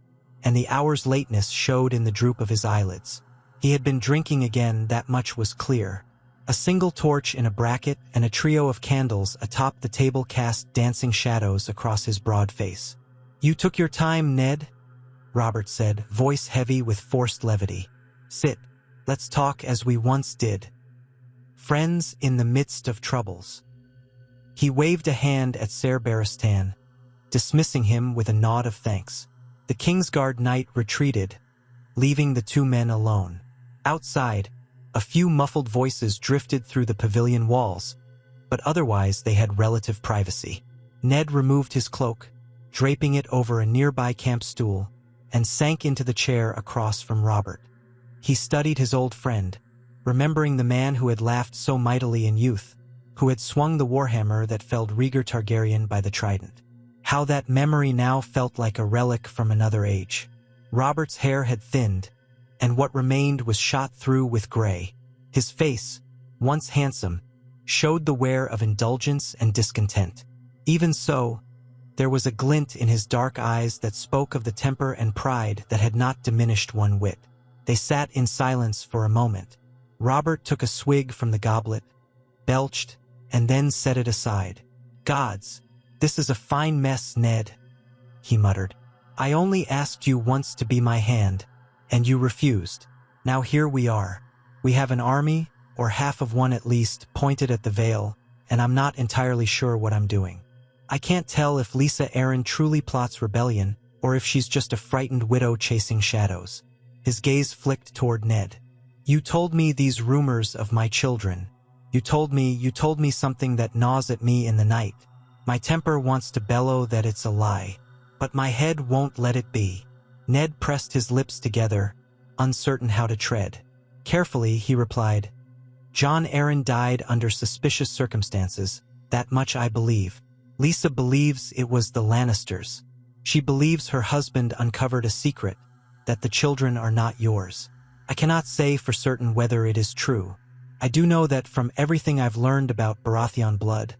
and the hour's lateness showed in the droop of his eyelids. He had been drinking again, that much was clear. A single torch in a bracket and a trio of candles atop the table cast dancing shadows across his broad face. "You took your time, Ned," Robert said, voice heavy with forced levity. "Sit, let's talk as we once did. Friends in the midst of troubles." He waved a hand at Ser Barristan, dismissing him with a nod of thanks. The Kingsguard knight retreated, leaving the two men alone. Outside, a few muffled voices drifted through the pavilion walls, but otherwise they had relative privacy. Ned removed his cloak, draping it over a nearby camp stool, and sank into the chair across from Robert. He studied his old friend, remembering the man who had laughed so mightily in youth, who had swung the warhammer that felled Rhaegar Targaryen by the trident. How that memory now felt like a relic from another age. Robert's hair had thinned, and what remained was shot through with gray. His face, once handsome, showed the wear of indulgence and discontent. Even so, there was a glint in his dark eyes that spoke of the temper and pride that had not diminished one whit. They sat in silence for a moment. Robert took a swig from the goblet, belched, and then set it aside. "Gods, this is a fine mess, Ned," he muttered. "I only asked you once to be my hand, and you refused. Now here we are. We have an army, or half of one at least, pointed at the Vale, and I'm not entirely sure what I'm doing. I can't tell if Lysa Arryn truly plots rebellion, or if she's just a frightened widow chasing shadows." His gaze flicked toward Ned. "You told me these rumors of my children. You told me something that gnaws at me in the night. My temper wants to bellow that it's a lie, but my head won't let it be." Ned pressed his lips together, uncertain how to tread. Carefully, he replied, "Jon Arryn died under suspicious circumstances, that much I believe. Lysa believes it was the Lannisters. She believes her husband uncovered a secret, that the children are not yours. I cannot say for certain whether it is true. I do know that from everything I've learned about Baratheon blood,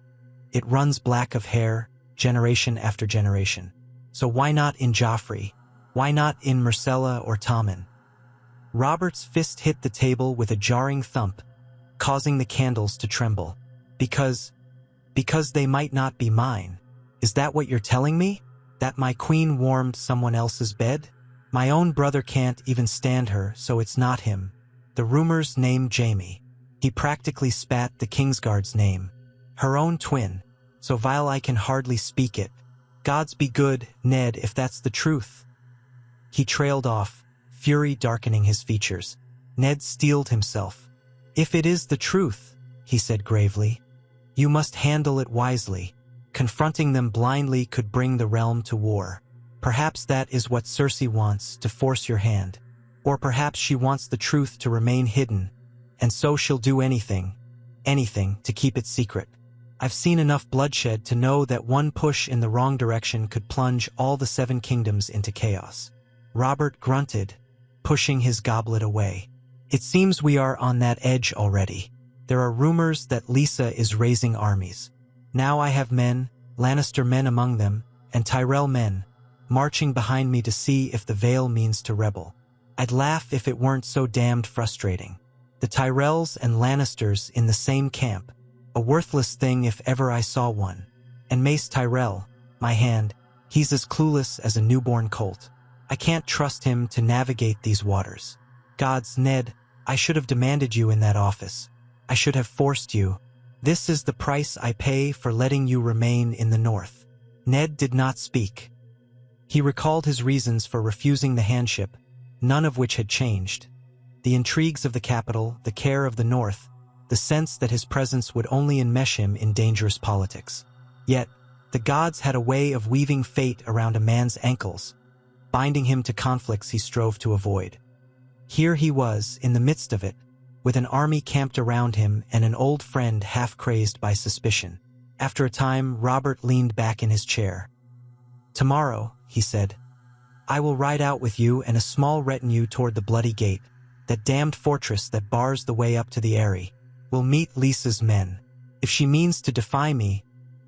it runs black of hair, generation after generation. So why not in Joffrey? Why not in Myrcella or Tommen?" Robert's fist hit the table with a jarring thump, causing the candles to tremble. Because they might not be mine. Is that what you're telling me? That my queen warmed someone else's bed? My own brother can't even stand her, so it's not him. The rumors name Jaimie. He practically spat the Kingsguard's name. Her own twin, so vile I can hardly speak it. Gods be good, Ned, if that's the truth. He trailed off, fury darkening his features. Ned steeled himself. "If it is the truth," he said gravely, "you must handle it wisely. Confronting them blindly could bring the realm to war. Perhaps that is what Cersei wants, to force your hand. Or perhaps she wants the truth to remain hidden, and so she'll do anything to keep it secret. I've seen enough bloodshed to know that one push in the wrong direction could plunge all the Seven Kingdoms into chaos." Robert grunted, pushing his goblet away. "It seems we are on that edge already. There are rumors that Lysa is raising armies. Now I have men, Lannister men among them, and Tyrell men, marching behind me to see if the Vale means to rebel. I'd laugh if it weren't so damned frustrating. The Tyrells and Lannisters in the same camp, a worthless thing if ever I saw one. And Mace Tyrell, my hand, he's as clueless as a newborn colt. I can't trust him to navigate these waters. Gods, Ned, I should have demanded you in that office. I should have forced you. This is the price I pay for letting you remain in the north." Ned did not speak. He recalled his reasons for refusing the handship, none of which had changed. The intrigues of the capital, the care of the north, the sense that his presence would only enmesh him in dangerous politics. Yet, the gods had a way of weaving fate around a man's ankles, binding him to conflicts he strove to avoid. Here he was, in the midst of it, with an army camped around him and an old friend half-crazed by suspicion. After a time, Robert leaned back in his chair. "Tomorrow," he said, "I will ride out with you and a small retinue toward the Bloody Gate, that damned fortress that bars the way up to the Eyrie. We'll meet Lysa's men. If she means to defy me,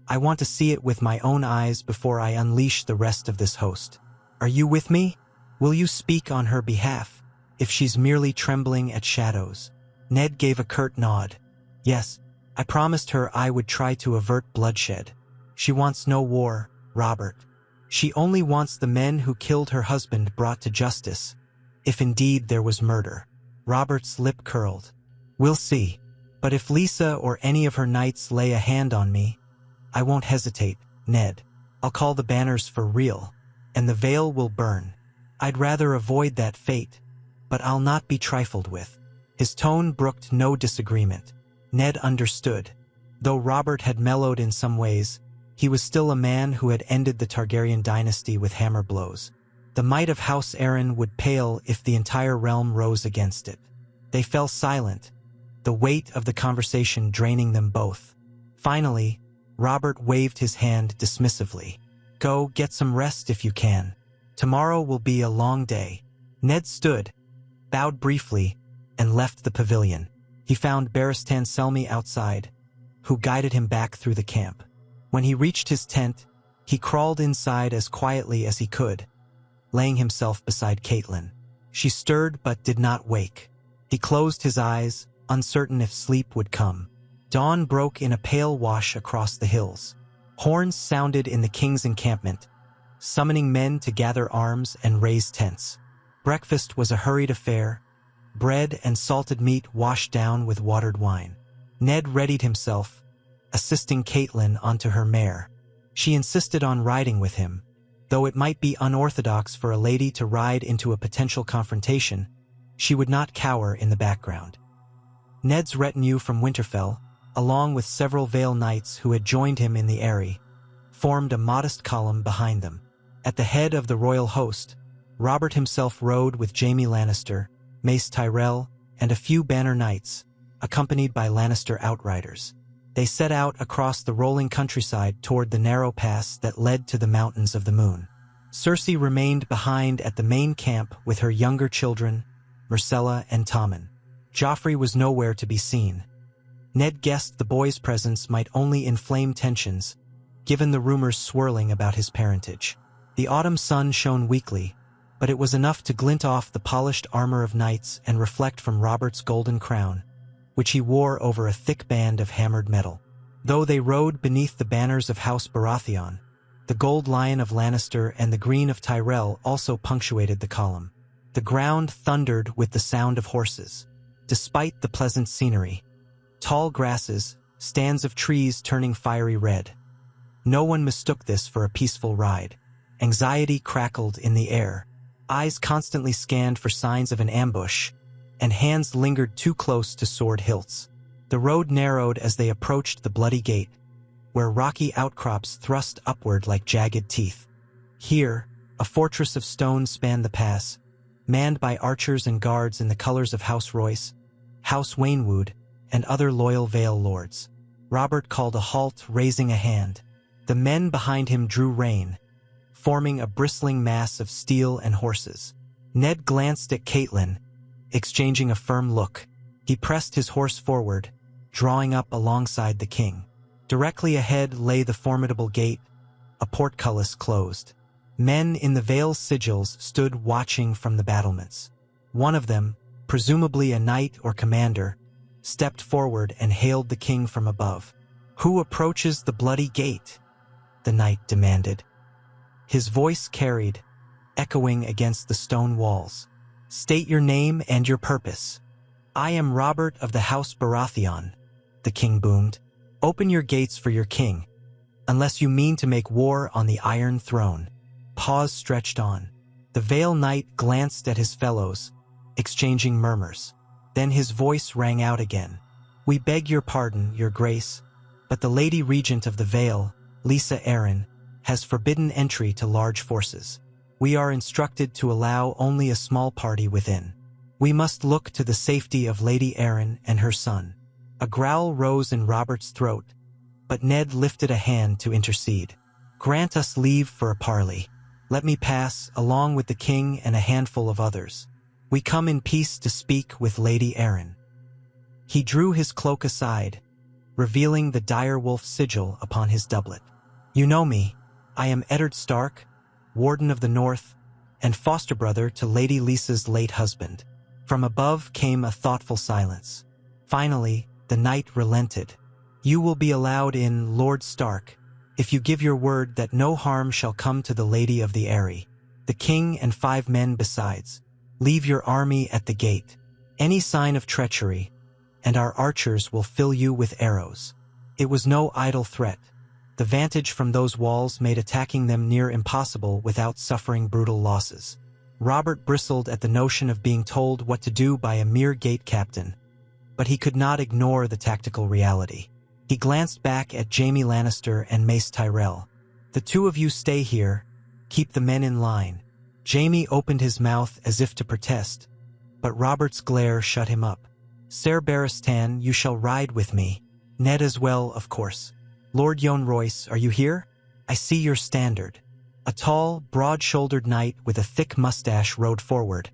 I want to see it with my own eyes before I unleash the rest of this host. Are you with me? Will you speak on her behalf, if she's merely trembling at shadows?" Ned gave a curt nod. "Yes, I promised her I would try to avert bloodshed. She wants no war, Robert. She only wants the men who killed her husband brought to justice, if indeed there was murder." Robert's lip curled. "We'll see. But if Lysa or any of her knights lay a hand on me, I won't hesitate, Ned. I'll call the banners for real. and the Vale will burn. I'd rather avoid that fate, but I'll not be trifled with." His tone brooked no disagreement. Ned understood. Though Robert had mellowed in some ways, he was still a man who had ended the Targaryen dynasty with hammer blows. The might of House Arryn would pale if the entire realm rose against it. They fell silent, the weight of the conversation draining them both. Finally, Robert waved his hand dismissively. "Go get some rest if you can. Tomorrow will be a long day." Ned stood, bowed briefly, and left the pavilion. He found Barristan Selmy outside, who guided him back through the camp. When he reached his tent, he crawled inside as quietly as he could, laying himself beside Catelyn. She stirred but did not wake. He closed his eyes, uncertain if sleep would come. Dawn broke in a pale wash across the hills. Horns sounded in the king's encampment, summoning men to gather arms and raise tents. Breakfast was a hurried affair, bread and salted meat washed down with watered wine. Ned readied himself, assisting Catelyn onto her mare. She insisted on riding with him. Though it might be unorthodox for a lady to ride into a potential confrontation, she would not cower in the background. Ned's retinue from Winterfell, along with several Vale knights who had joined him in the Eyrie, formed a modest column behind them. At the head of the royal host, Robert himself rode with Jaime Lannister, Mace Tyrell, and a few banner knights, accompanied by Lannister outriders. They set out across the rolling countryside toward the narrow pass that led to the Mountains of the Moon. Cersei remained behind at the main camp with her younger children, Myrcella and Tommen. Joffrey was nowhere to be seen. Ned guessed the boy's presence might only inflame tensions, given the rumors swirling about his parentage. The autumn sun shone weakly, but it was enough to glint off the polished armor of knights and reflect from Robert's golden crown, which he wore over a thick band of hammered metal. Though they rode beneath the banners of House Baratheon, the gold lion of Lannister and the green of Tyrell also punctuated the column. The ground thundered with the sound of horses. Despite the pleasant scenery, tall grasses, stands of trees turning fiery red, no one mistook this for a peaceful ride. Anxiety crackled in the air. Eyes constantly scanned for signs of an ambush, and hands lingered too close to sword hilts. The road narrowed as they approached the bloody gate, where rocky outcrops thrust upward like jagged teeth. Here, a fortress of stone spanned the pass, manned by archers and guards in the colors of House Royce, House Waynwood, and other loyal Vale lords. Robert called a halt, raising a hand. The men behind him drew rein, forming a bristling mass of steel and horses. Ned glanced at Catelyn, exchanging a firm look. He pressed his horse forward, drawing up alongside the king. Directly ahead lay the formidable gate, a portcullis closed. Men in the Vale's sigils stood watching from the battlements. One of them, presumably a knight or commander, stepped forward and hailed the king from above. "Who approaches the bloody gate?" the knight demanded. His voice carried, echoing against the stone walls. "State your name and your purpose." "I am Robert of the House Baratheon," the king boomed. "Open your gates for your king, unless you mean to make war on the Iron Throne." Pause stretched on. The Vale Knight glanced at his fellows, exchanging murmurs. Then his voice rang out again. "We beg your pardon, your grace, but the Lady Regent of the Vale, Lysa Arryn, has forbidden entry to large forces. We are instructed to allow only a small party within. We must look to the safety of Lady Arryn and her son." A growl rose in Robert's throat, but Ned lifted a hand to intercede. "Grant us leave for a parley. Let me pass, along with the king and a handful of others. We come in peace to speak with Lady Arryn." He drew his cloak aside, revealing the direwolf sigil upon his doublet. "You know me. I am Eddard Stark, Warden of the North, and foster brother to Lady Lysa's late husband." From above came a thoughtful silence. Finally, the knight relented. "You will be allowed in, Lord Stark, if you give your word that no harm shall come to the Lady of the Eyrie, the king and 5 men besides. Leave your army at the gate. Any sign of treachery, and our archers will fill you with arrows." It was no idle threat. The vantage from those walls made attacking them near impossible without suffering brutal losses. Robert bristled at the notion of being told what to do by a mere gate captain, but he could not ignore the tactical reality. He glanced back at Jaime Lannister and Mace Tyrell. "The two of you stay here. Keep the men in line." Jaime opened his mouth as if to protest, but Robert's glare shut him up. "Ser Barristan, you shall ride with me. Ned as well, of course. Lord Jon Royce, are you here? I see your standard." A tall, broad-shouldered knight with a thick mustache rode forward,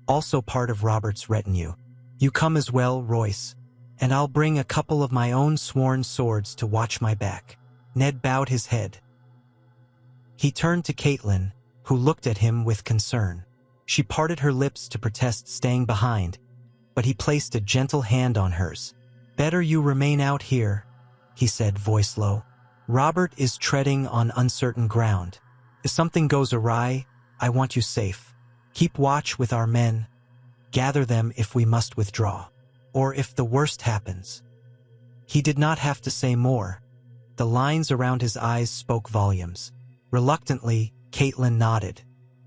also part of Robert's retinue. "You come as well, Royce, and I'll bring a couple of my own sworn swords to watch my back." Ned bowed his head. He turned to Catelyn, who looked at him with concern. She parted her lips to protest staying behind, but he placed a gentle hand on hers. "Better you remain out here," he said, voice low. "Robert is treading on uncertain ground. If something goes awry, I want you safe. Keep watch with our men. Gather them if we must withdraw, or if the worst happens." He did not have to say more. The lines around his eyes spoke volumes. Reluctantly, Catelyn nodded.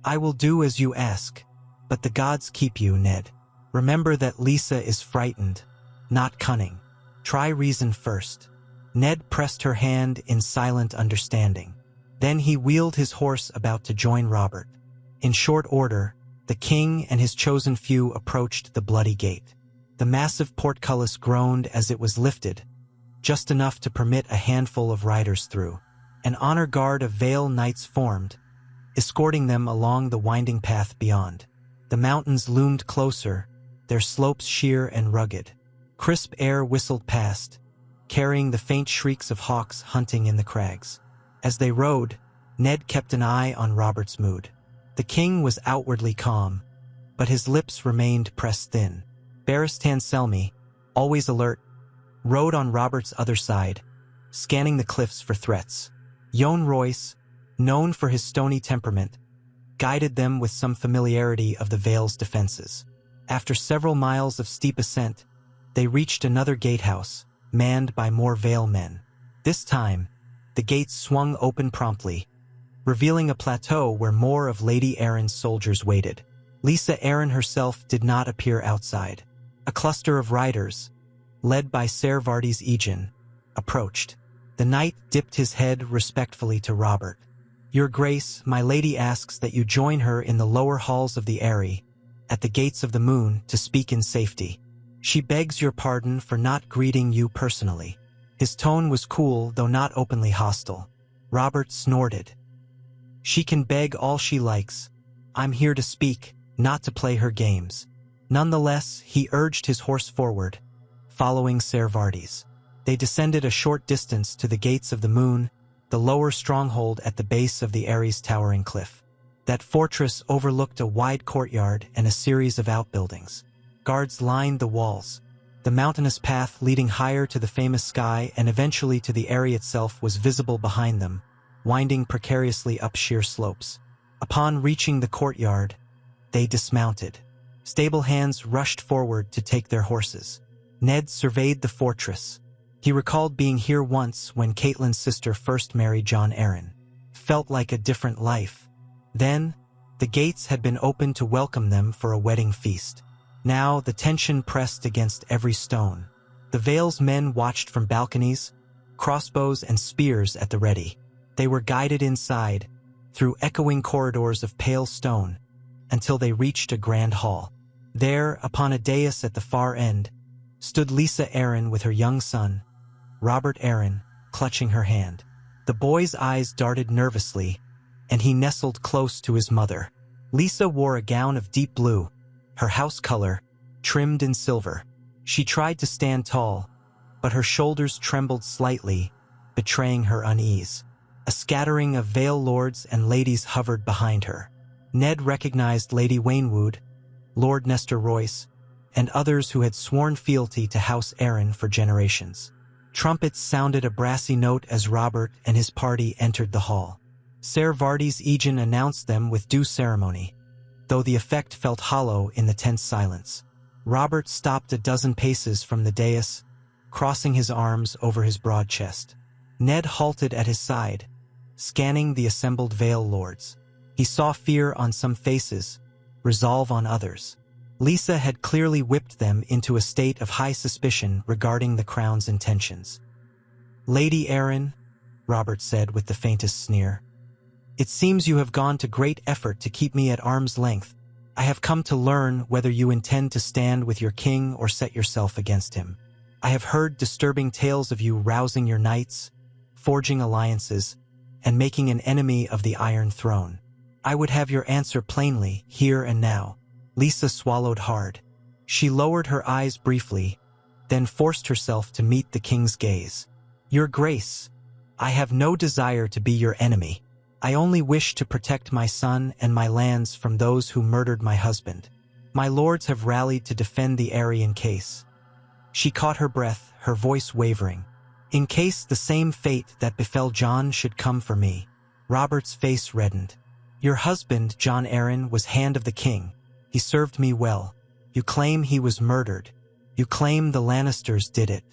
"I will do as you ask, but the gods keep you, Ned. Remember that Lysa is frightened, not cunning. Try reason first." Ned pressed her hand in silent understanding. Then he wheeled his horse about to join Robert. In short order, the king and his chosen few approached the bloody gate. The massive portcullis groaned as it was lifted, just enough to permit a handful of riders through. An honor guard of Vale knights formed, escorting them along the winding path beyond. The mountains loomed closer, their slopes sheer and rugged. Crisp air whistled past, carrying the faint shrieks of hawks hunting in the crags. As they rode, Ned kept an eye on Robert's mood. The king was outwardly calm, but his lips remained pressed thin. Barristan Selmy, always alert, rode on Robert's other side, scanning the cliffs for threats. Jon Royce, known for his stony temperament, guided them with some familiarity of the Vale's defenses. After several miles of steep ascent, they reached another gatehouse, manned by more Vale men. This time, the gates swung open promptly, revealing a plateau where more of Lady Arryn's soldiers waited. Lysa Arryn herself did not appear outside. A cluster of riders, led by Ser Vardys Egen, approached. The knight dipped his head respectfully to Robert. "Your Grace, my lady asks that you join her in the lower halls of the Eyrie, at the gates of the moon, to speak in safety. She begs your pardon for not greeting you personally." His tone was cool, though not openly hostile. Robert snorted. "She can beg all she likes. I'm here to speak, not to play her games." Nonetheless, he urged his horse forward, following Ser Vardys. They descended a short distance to the gates of the moon, the lower stronghold at the base of the Eyrie's towering cliff. That fortress overlooked a wide courtyard and a series of outbuildings. Guards lined the walls. The mountainous path leading higher to the famous sky and eventually to the Eyrie itself was visible behind them, winding precariously up sheer slopes. Upon reaching the courtyard, they dismounted. Stable hands rushed forward to take their horses. Ned surveyed the fortress. He recalled being here once when Catelyn's sister first married Jon Arryn. Felt like a different life. Then, the gates had been opened to welcome them for a wedding feast. Now, the tension pressed against every stone. The Vale's men watched from balconies, crossbows and spears at the ready. They were guided inside, through echoing corridors of pale stone, until they reached a grand hall. There, upon a dais at the far end, stood Lysa Arryn with her young son, Robert Arryn, clutching her hand. The boy's eyes darted nervously, and he nestled close to his mother. Lysa wore a gown of deep blue, her house color, trimmed in silver. She tried to stand tall, but her shoulders trembled slightly, betraying her unease. A scattering of Vale lords and ladies hovered behind her. Ned recognized Lady Waynwood, Lord Nestor Royce, and others who had sworn fealty to House Arryn for generations. Trumpets sounded a brassy note as Robert and his party entered the hall. Ser Vardys Egen announced them with due ceremony, though the effect felt hollow in the tense silence. Robert stopped a dozen paces from the dais, crossing his arms over his broad chest. Ned halted at his side, scanning the assembled Vale lords. He saw fear on some faces, resolve on others. Lysa had clearly whipped them into a state of high suspicion regarding the crown's intentions. "Lady Arryn," Robert said with the faintest sneer, "it seems you have gone to great effort to keep me at arm's length. I have come to learn whether you intend to stand with your king or set yourself against him. I have heard disturbing tales of you rousing your knights, forging alliances, and making an enemy of the Iron Throne. I would have your answer plainly, here and now." Lysa swallowed hard. She lowered her eyes briefly, then forced herself to meet the king's gaze. "Your Grace, I have no desire to be your enemy. I only wish to protect my son and my lands from those who murdered my husband. My lords have rallied to defend the Arryn case." She caught her breath, her voice wavering. "In case the same fate that befell Jon should come for me." Robert's face reddened. "Your husband, Jon Arryn, was Hand of the King. He served me well. You claim he was murdered. You claim the Lannisters did it.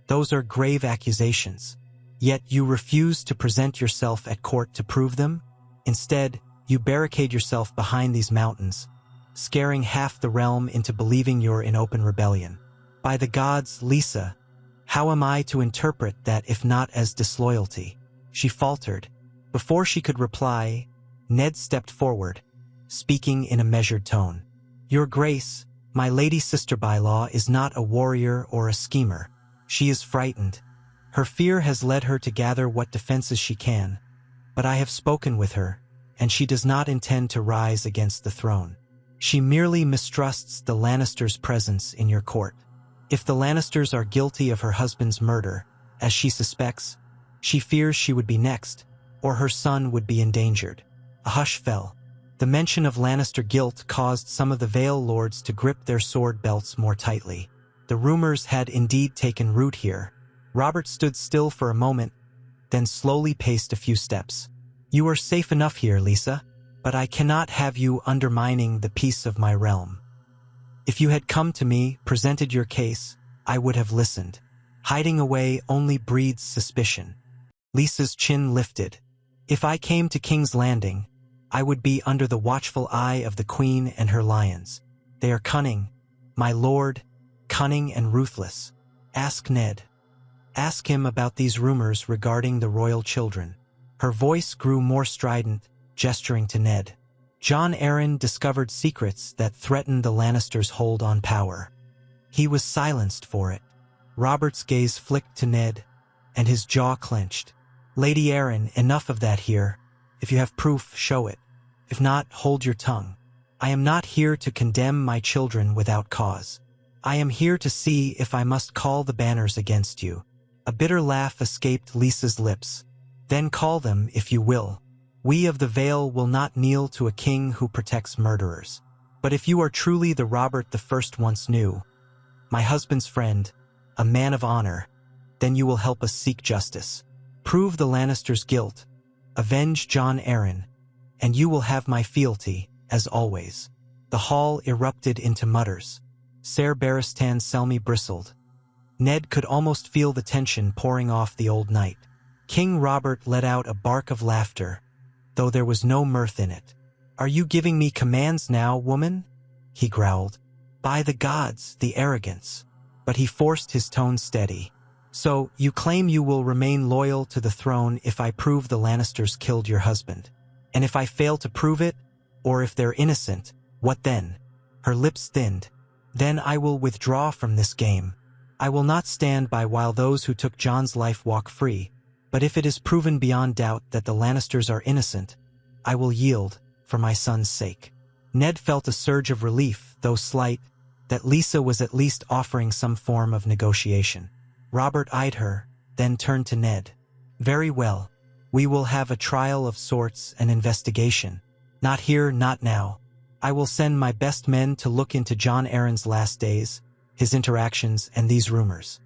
Those are grave accusations. Yet you refuse to present yourself at court to prove them? Instead, you barricade yourself behind these mountains, scaring half the realm into believing you're in open rebellion. By the gods, Lysa, how am I to interpret that if not as disloyalty?" She faltered. Before she could reply, Ned stepped forward, speaking in a measured tone. "Your Grace, my lady sister-by-law is not a warrior or a schemer. She is frightened. Her fear has led her to gather what defenses she can, but I have spoken with her, and she does not intend to rise against the throne. She merely mistrusts the Lannisters' presence in your court. If the Lannisters are guilty of her husband's murder, as she suspects, she fears she would be next, or her son would be endangered." A hush fell. The mention of Lannister guilt caused some of the Vale lords to grip their sword belts more tightly. The rumors had indeed taken root here. Robert stood still for a moment, then slowly paced a few steps. "You are safe enough here, Lysa, but I cannot have you undermining the peace of my realm. If you had come to me, presented your case, I would have listened. Hiding away only breeds suspicion." Lysa's chin lifted. "If I came to King's Landing, I would be under the watchful eye of the Queen and her lions. They are cunning, my lord, cunning and ruthless. Ask Ned. Ask him about these rumors regarding the royal children." Her voice grew more strident, gesturing to Ned. "Jon Arryn discovered secrets that threatened the Lannisters' hold on power. He was silenced for it." Robert's gaze flicked to Ned, and his jaw clenched. "Lady Arryn, enough of that here. If you have proof, show it. If not, hold your tongue. I am not here to condemn my children without cause. I am here to see if I must call the banners against you." A bitter laugh escaped Lysa's lips. "Then call them, if you will. We of the Vale will not kneel to a king who protects murderers. But if you are truly the Robert the First once knew, my husband's friend, a man of honor, then you will help us seek justice. Prove the Lannisters' guilt, avenge Jon Arryn, and you will have my fealty, as always." The hall erupted into mutters. Ser Barristan Selmy bristled. Ned could almost feel the tension pouring off the old knight. King Robert let out a bark of laughter, though there was no mirth in it. "Are you giving me commands now, woman?" he growled. "By the gods, the arrogance." But he forced his tone steady. "So, you claim you will remain loyal to the throne if I prove the Lannisters killed your husband. And if I fail to prove it, or if they're innocent, what then?" Her lips thinned. "Then I will withdraw from this game. I will not stand by while those who took Jon's life walk free. But if it is proven beyond doubt that the Lannisters are innocent, I will yield, for my son's sake." Ned felt a surge of relief, though slight, that Lysa was at least offering some form of negotiation. Robert eyed her, then turned to Ned. "Very well. We will have a trial of sorts, an investigation. Not here, not now. I will send my best men to look into Jon Arryn's last days, his interactions, and these rumors.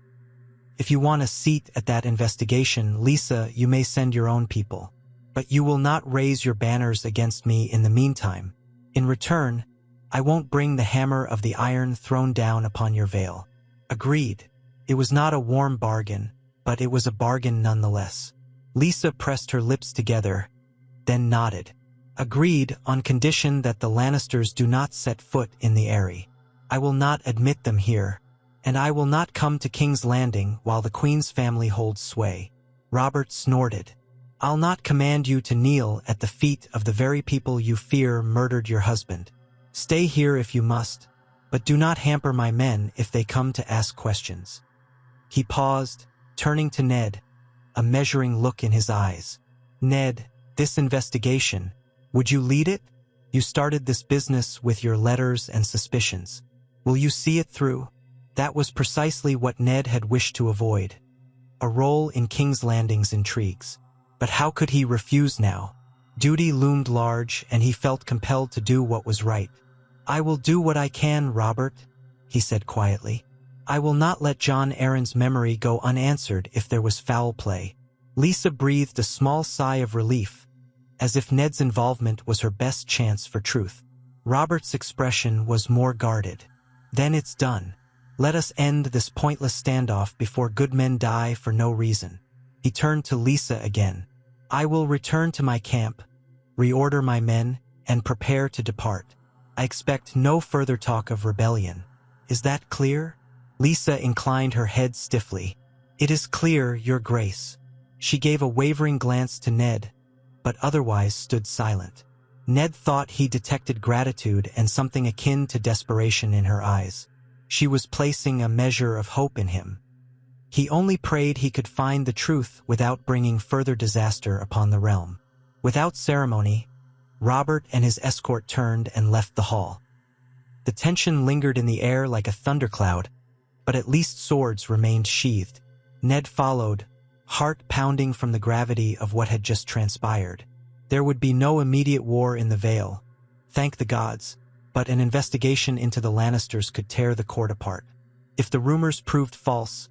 If you want a seat at that investigation, Lysa, you may send your own people. But you will not raise your banners against me in the meantime. In return, I won't bring the hammer of the Iron Throne down upon your Vale." Agreed. It was not a warm bargain, but it was a bargain nonetheless. Lysa pressed her lips together, then nodded. Agreed, on condition that the Lannisters do not set foot in the Eyrie. I will not admit them here, and I will not come to King's Landing while the Queen's family holds sway. Robert snorted. I'll not command you to kneel at the feet of the very people you fear murdered your husband. Stay here if you must, but do not hamper my men if they come to ask questions. He paused, turning to Ned, a measuring look in his eyes. Ned, this investigation, would you lead it? You started this business with your letters and suspicions. Will you see it through? That was precisely what Ned had wished to avoid. A role in King's Landing's intrigues. But how could he refuse now? Duty loomed large, and he felt compelled to do what was right. I will do what I can, Robert, he said quietly. I will not let Jon Arryn's memory go unanswered if there was foul play. Lysa breathed a small sigh of relief, as if Ned's involvement was her best chance for truth. Robert's expression was more guarded. Then it's done. Let us end this pointless standoff before good men die for no reason. He turned to Lysa again. I will return to my camp, reorder my men, and prepare to depart. I expect no further talk of rebellion. Is that clear? Lysa inclined her head stiffly. It is clear, Your Grace. She gave a wavering glance to Ned, but otherwise stood silent. Ned thought he detected gratitude and something akin to desperation in her eyes. She was placing a measure of hope in him. He only prayed he could find the truth without bringing further disaster upon the realm. Without ceremony, Robert and his escort turned and left the hall. The tension lingered in the air like a thundercloud, but at least swords remained sheathed. Ned followed, heart pounding from the gravity of what had just transpired. There would be no immediate war in the Vale, thank the gods, but an investigation into the Lannisters could tear the court apart. If the rumors proved false,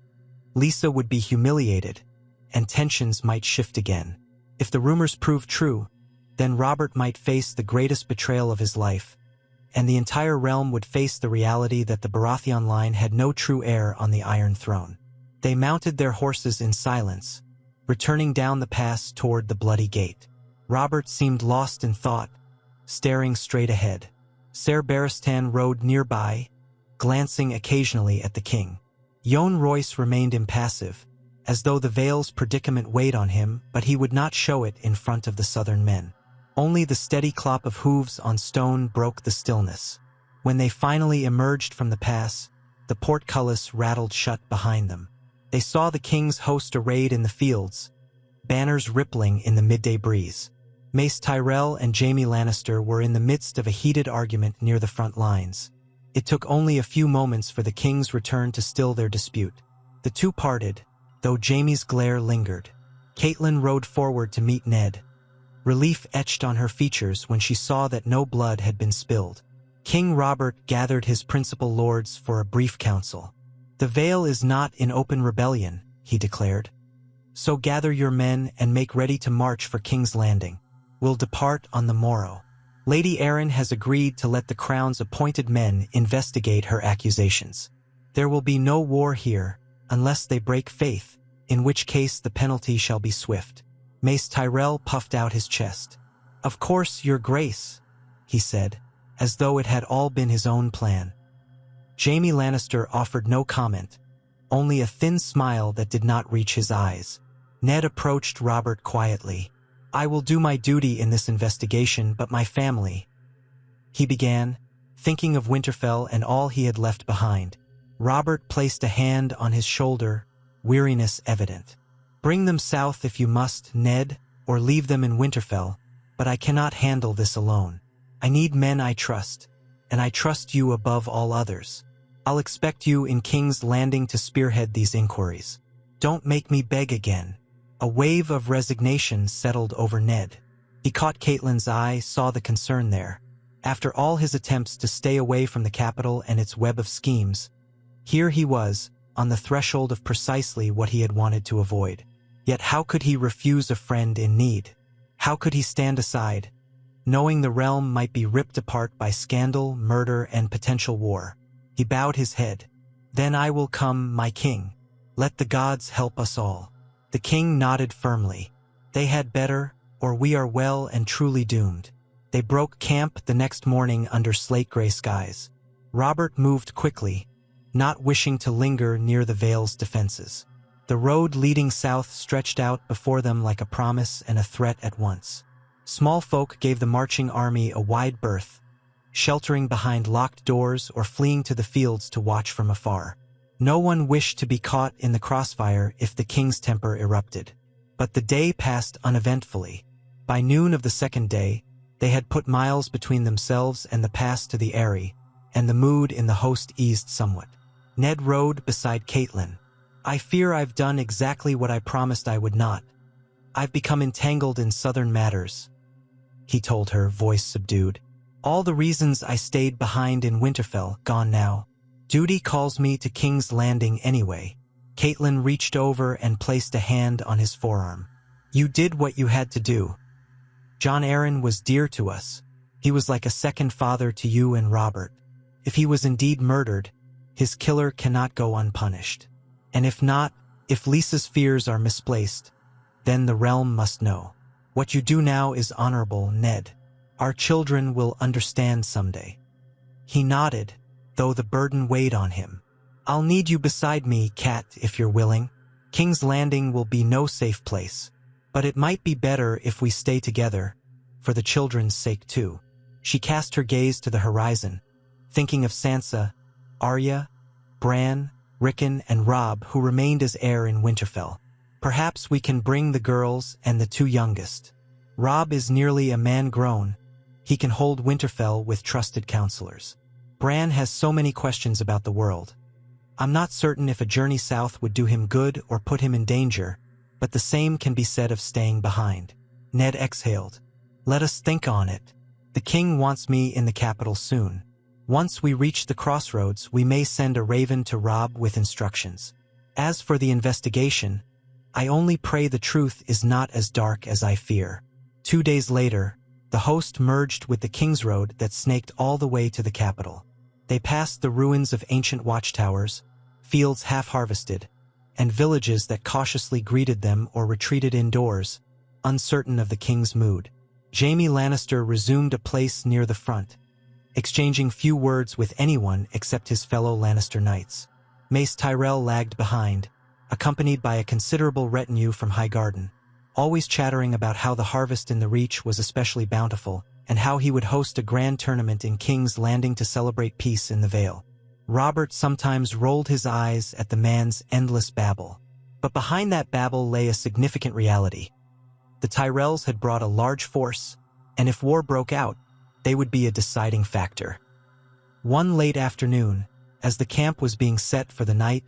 Lysa would be humiliated, and tensions might shift again. If the rumors proved true, then Robert might face the greatest betrayal of his life, and the entire realm would face the reality that the Baratheon line had no true heir on the Iron Throne. They mounted their horses in silence, returning down the pass toward the Bloody Gate. Robert seemed lost in thought, staring straight ahead. Ser Barristan rode nearby, glancing occasionally at the king. Jon Royce remained impassive, as though the Vale's predicament weighed on him, but he would not show it in front of the southern men. Only the steady clop of hooves on stone broke the stillness. When they finally emerged from the pass, the portcullis rattled shut behind them. They saw the king's host arrayed in the fields, banners rippling in the midday breeze. Mace Tyrell and Jaimie Lannister were in the midst of a heated argument near the front lines. It took only a few moments for the king's return to still their dispute. The two parted, though Jaimie's glare lingered. Catelyn rode forward to meet Ned. Relief etched on her features when she saw that no blood had been spilled. King Robert gathered his principal lords for a brief council. The Vale is not in open rebellion, he declared. So gather your men and make ready to march for King's Landing. We'll depart on the morrow. Lady Arryn has agreed to let the Crown's appointed men investigate her accusations. There will be no war here, unless they break faith, in which case the penalty shall be swift. Mace Tyrell puffed out his chest. Of course, Your Grace, he said, as though it had all been his own plan. Jaimie Lannister offered no comment, only a thin smile that did not reach his eyes. Ned approached Robert quietly. I will do my duty in this investigation, but my family, he began, thinking of Winterfell and all he had left behind. Robert placed a hand on his shoulder, weariness evident. Bring them south if you must, Ned, or leave them in Winterfell, but I cannot handle this alone. I need men I trust, and I trust you above all others. I'll expect you in King's Landing to spearhead these inquiries. Don't make me beg again. A wave of resignation settled over Ned. He caught Catelyn's eye, saw the concern there. After all his attempts to stay away from the capital and its web of schemes, here he was, on the threshold of precisely what he had wanted to avoid. Yet how could he refuse a friend in need? How could he stand aside, knowing the realm might be ripped apart by scandal, murder, and potential war? He bowed his head. Then I will come, my king. Let the gods help us all. The king nodded firmly. They had better, or we are well and truly doomed. They broke camp the next morning under slate-gray skies. Robert moved quickly, not wishing to linger near the Vale's defenses. The road leading south stretched out before them like a promise and a threat at once. Small folk gave the marching army a wide berth, sheltering behind locked doors or fleeing to the fields to watch from afar. No one wished to be caught in the crossfire if the king's temper erupted. But the day passed uneventfully. By noon of the second day, they had put miles between themselves and the pass to the Eyrie, and the mood in the host eased somewhat. Ned rode beside Catelyn. I fear I've done exactly what I promised I would not. I've become entangled in southern matters, he told her, voice subdued. All the reasons I stayed behind in Winterfell, gone now. Duty calls me to King's Landing anyway. Catelyn reached over and placed a hand on his forearm. You did what you had to do. Jon Arryn was dear to us. He was like a second father to you and Robert. If he was indeed murdered, his killer cannot go unpunished. And if not, if Lysa's fears are misplaced, then the realm must know. What you do now is honorable, Ned. Our children will understand someday. He nodded, though the burden weighed on him. I'll need you beside me, Cat, if you're willing. King's Landing will be no safe place. But it might be better if we stay together, for the children's sake too. She cast her gaze to the horizon, thinking of Sansa, Arya, Bran, Rickon, and Robb, who remained as heir in Winterfell. Perhaps we can bring the girls and the two youngest. Robb is nearly a man grown. He can hold Winterfell with trusted counselors. Bran has so many questions about the world. I'm not certain if a journey south would do him good or put him in danger, but the same can be said of staying behind. Ned exhaled. Let us think on it. The king wants me in the capital soon. Once we reach the crossroads, we may send a raven to Robb with instructions. As for the investigation, I only pray the truth is not as dark as I fear. 2 days later, the host merged with the King's Road that snaked all the way to the capital. They passed the ruins of ancient watchtowers, fields half-harvested, and villages that cautiously greeted them or retreated indoors, uncertain of the king's mood. Jaime Lannister resumed a place near the front, exchanging few words with anyone except his fellow Lannister knights. Mace Tyrell lagged behind, accompanied by a considerable retinue from Highgarden, always chattering about how the harvest in the Reach was especially bountiful, and how he would host a grand tournament in King's Landing to celebrate peace in the Vale. Robert sometimes rolled his eyes at the man's endless babble. But behind that babble lay a significant reality. The Tyrells had brought a large force, and if war broke out, they would be a deciding factor. One late afternoon, as the camp was being set for the night,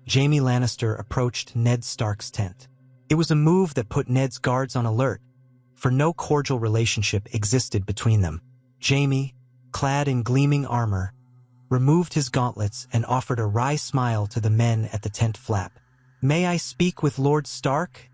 Jaime Lannister approached Ned Stark's tent. It was a move that put Ned's guards on alert, for no cordial relationship existed between them. Jaime, clad in gleaming armor, removed his gauntlets and offered a wry smile to the men at the tent flap. "May I speak with Lord Stark?"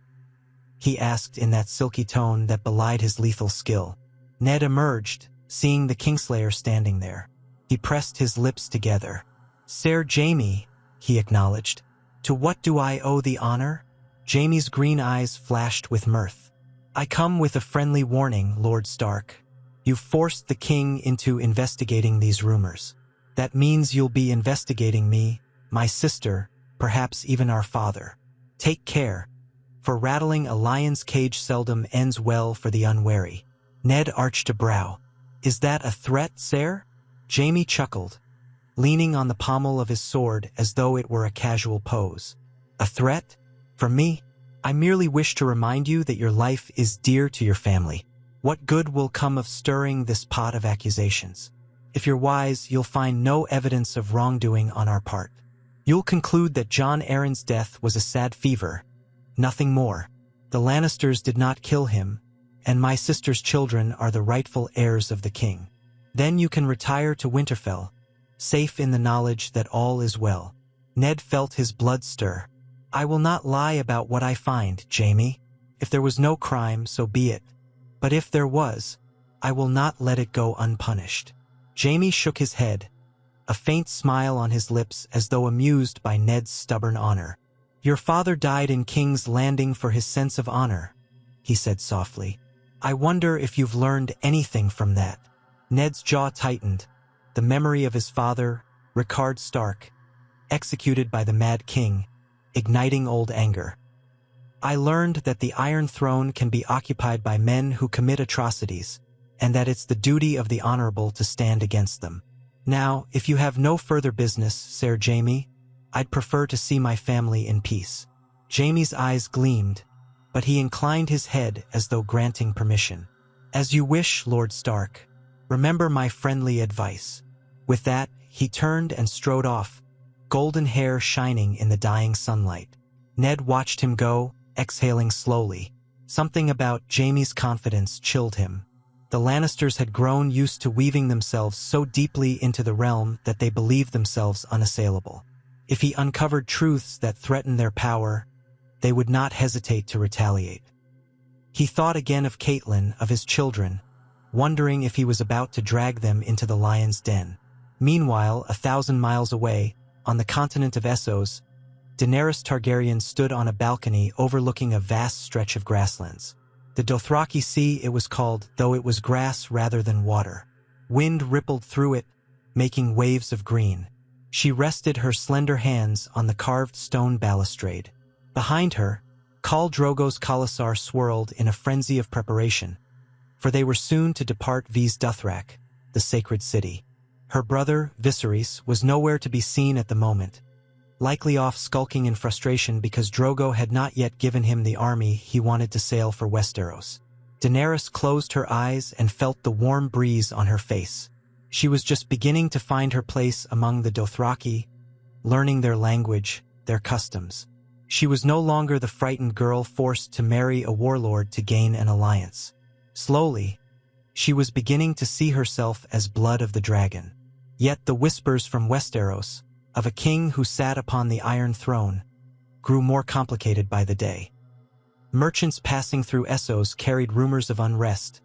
he asked in that silky tone that belied his lethal skill. Ned emerged, seeing the Kingslayer standing there. He pressed his lips together. "Sir Jaime," he acknowledged. "To what do I owe the honor?" Jaime's green eyes flashed with mirth. "I come with a friendly warning, Lord Stark. You've forced the king into investigating these rumors. That means you'll be investigating me, my sister, perhaps even our father. Take care, for rattling a lion's cage seldom ends well for the unwary." Ned arched a brow. "Is that a threat, sir?" Jaime chuckled, leaning on the pommel of his sword as though it were a casual pose. "A threat? From me? I merely wish to remind you that your life is dear to your family. What good will come of stirring this pot of accusations? If you're wise, you'll find no evidence of wrongdoing on our part. You'll conclude that Jon Arryn's death was a sad fever, nothing more. The Lannisters did not kill him, and my sister's children are the rightful heirs of the king. Then you can retire to Winterfell, safe in the knowledge that all is well." Ned felt his blood stir. "I will not lie about what I find, Jaime. If there was no crime, so be it. But if there was, I will not let it go unpunished." Jaime shook his head, a faint smile on his lips as though amused by Ned's stubborn honor. "Your father died in King's Landing for his sense of honor," he said softly. "I wonder if you've learned anything from that." Ned's jaw tightened. The memory of his father, Rickard Stark, executed by the Mad King, igniting old anger. "I learned that the Iron Throne can be occupied by men who commit atrocities, and that it's the duty of the honorable to stand against them. Now, if you have no further business, Sir Jaimie, I'd prefer to see my family in peace." Jaimie's eyes gleamed, but he inclined his head as though granting permission. "As you wish, Lord Stark. Remember my friendly advice." With that, he turned and strode off, golden hair shining in the dying sunlight. Ned watched him go, exhaling slowly. Something about Jaimie's confidence chilled him. The Lannisters had grown used to weaving themselves so deeply into the realm that they believed themselves unassailable. If he uncovered truths that threatened their power, they would not hesitate to retaliate. He thought again of Catelyn, of his children, wondering if he was about to drag them into the lion's den. Meanwhile, 1,000 miles away, on the continent of Essos, Daenerys Targaryen stood on a balcony overlooking a vast stretch of grasslands. The Dothraki Sea, it was called, though it was grass rather than water. Wind rippled through it, making waves of green. She rested her slender hands on the carved stone balustrade. Behind her, Khal Drogo's Khalasar swirled in a frenzy of preparation, for they were soon to depart Vis Dothrak, the sacred city. Her brother, Viserys, was nowhere to be seen at the moment, likely off skulking in frustration because Drogo had not yet given him the army he wanted to sail for Westeros. Daenerys closed her eyes and felt the warm breeze on her face. She was just beginning to find her place among the Dothraki, learning their language, their customs. She was no longer the frightened girl forced to marry a warlord to gain an alliance. Slowly, she was beginning to see herself as blood of the dragon. Yet the whispers from Westeros, of a king who sat upon the Iron Throne, grew more complicated by the day. Merchants passing through Essos carried rumors of unrest,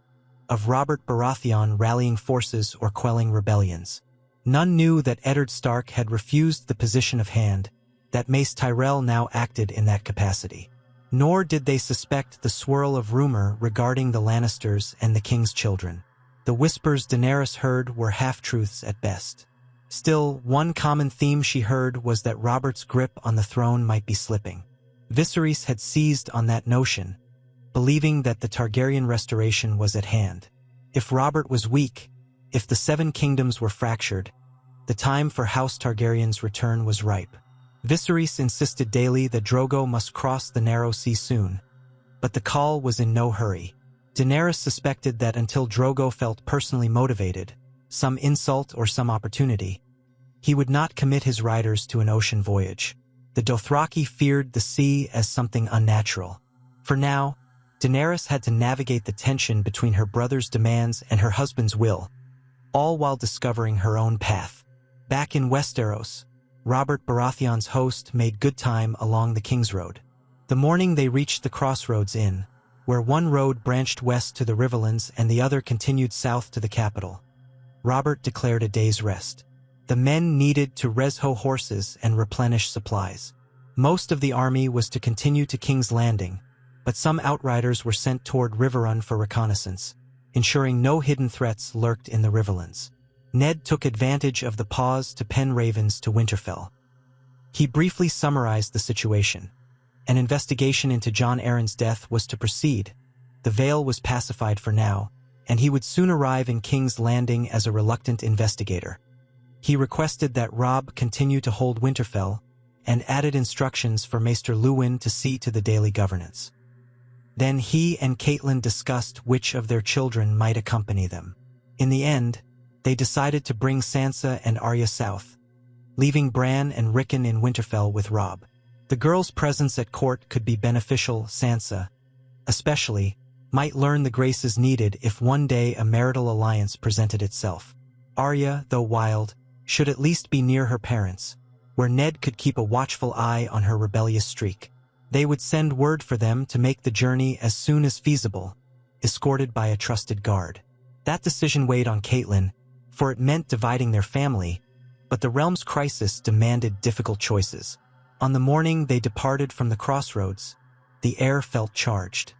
of Robert Baratheon rallying forces or quelling rebellions. None knew that Eddard Stark had refused the position of hand, that Mace Tyrell now acted in that capacity. Nor did they suspect the swirl of rumor regarding the Lannisters and the king's children. The whispers Daenerys heard were half-truths at best. Still, one common theme she heard was that Robert's grip on the throne might be slipping. Viserys had seized on that notion, believing that the Targaryen restoration was at hand. If Robert was weak, if the Seven Kingdoms were fractured, the time for House Targaryen's return was ripe. Viserys insisted daily that Drogo must cross the narrow sea soon, but the call was in no hurry. Daenerys suspected that until Drogo felt personally motivated, some insult or some opportunity, he would not commit his riders to an ocean voyage. The Dothraki feared the sea as something unnatural. For now, Daenerys had to navigate the tension between her brother's demands and her husband's will, all while discovering her own path. Back in Westeros, Robert Baratheon's host made good time along the King's Road. The morning they reached the Crossroads Inn, where one road branched west to the Riverlands and the other continued south to the capital, Robert declared a day's rest. The men needed to reshoe horses and replenish supplies. Most of the army was to continue to King's Landing, but some outriders were sent toward Riverrun for reconnaissance, ensuring no hidden threats lurked in the Riverlands. Ned took advantage of the pause to pen ravens to Winterfell. He briefly summarized the situation. An investigation into Jon Arryn's death was to proceed. The Vale was pacified for now, and he would soon arrive in King's Landing as a reluctant investigator. He requested that Robb continue to hold Winterfell, and added instructions for Maester Luwin to see to the daily governance. Then he and Catelyn discussed which of their children might accompany them. In the end, they decided to bring Sansa and Arya south, leaving Bran and Rickon in Winterfell with Robb. The girl's presence at court could be beneficial. Sansa, especially, might learn the graces needed if one day a marital alliance presented itself. Arya, though wild, should at least be near her parents, where Ned could keep a watchful eye on her rebellious streak. They would send word for them to make the journey as soon as feasible, escorted by a trusted guard. That decision weighed on Catelyn, for it meant dividing their family, but the realm's crisis demanded difficult choices. On the morning they departed from the crossroads, the air felt charged.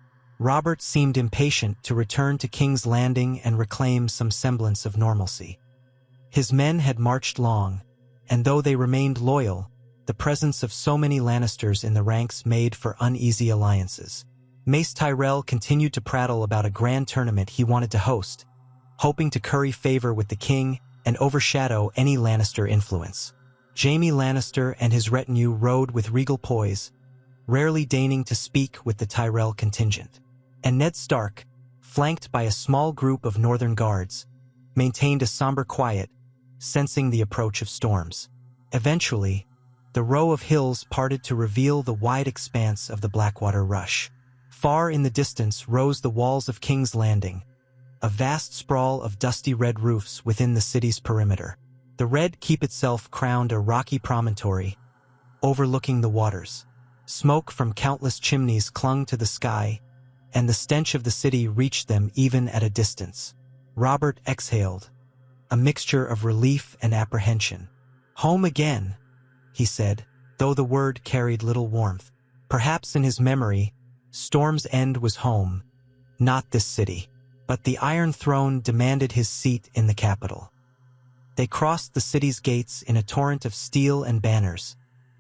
Robert seemed impatient to return to King's Landing and reclaim some semblance of normalcy. His men had marched long, and though they remained loyal, the presence of so many Lannisters in the ranks made for uneasy alliances. Mace Tyrell continued to prattle about a grand tournament he wanted to host, hoping to curry favor with the king and overshadow any Lannister influence. Jaime Lannister and his retinue rode with regal poise, rarely deigning to speak with the Tyrell contingent. And Ned Stark, flanked by a small group of northern guards, maintained a somber quiet, sensing the approach of storms. Eventually, the row of hills parted to reveal the wide expanse of the Blackwater Rush. Far in the distance rose the walls of King's Landing, a vast sprawl of dusty red roofs within the city's perimeter. The Red Keep itself crowned a rocky promontory, overlooking the waters. Smoke from countless chimneys clung to the sky, and the stench of the city reached them even at a distance. Robert exhaled, a mixture of relief and apprehension. "Home again," he said, though the word carried little warmth. Perhaps in his memory, Storm's End was home, not this city. But the Iron Throne demanded his seat in the capital. They crossed the city's gates in a torrent of steel and banners,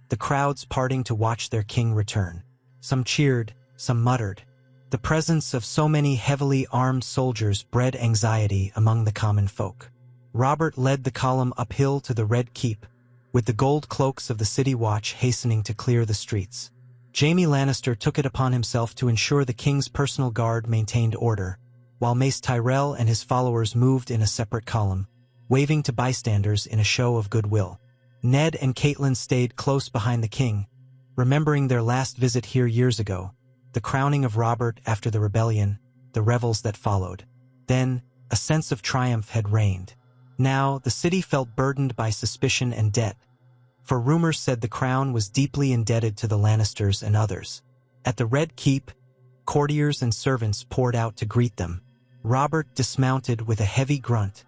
the crowds parting to watch their king return. Some cheered, some muttered. The presence of so many heavily armed soldiers bred anxiety among the common folk. Robert led the column uphill to the Red Keep, with the gold cloaks of the City Watch hastening to clear the streets. Jaime Lannister took it upon himself to ensure the king's personal guard maintained order, while Mace Tyrell and his followers moved in a separate column, waving to bystanders in a show of goodwill. Ned and Catelyn stayed close behind the king, remembering their last visit here years ago, the crowning of Robert after the rebellion, the revels that followed. Then, a sense of triumph had reigned. Now, the city felt burdened by suspicion and debt, for rumors said the crown was deeply indebted to the Lannisters and others. At the Red Keep, courtiers and servants poured out to greet them. Robert dismounted with a heavy grunt,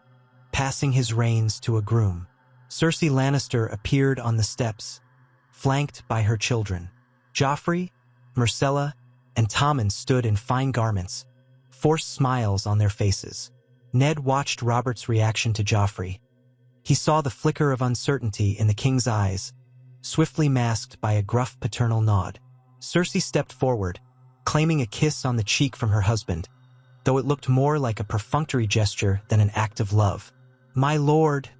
passing his reins to a groom. Cersei Lannister appeared on the steps, flanked by her children. Joffrey, Myrcella, and Tommen stood in fine garments, forced smiles on their faces. Ned watched Robert's reaction to Joffrey. He saw the flicker of uncertainty in the king's eyes, swiftly masked by a gruff paternal nod. Cersei stepped forward, claiming a kiss on the cheek from her husband, though it looked more like a perfunctory gesture than an act of love. "My lord,"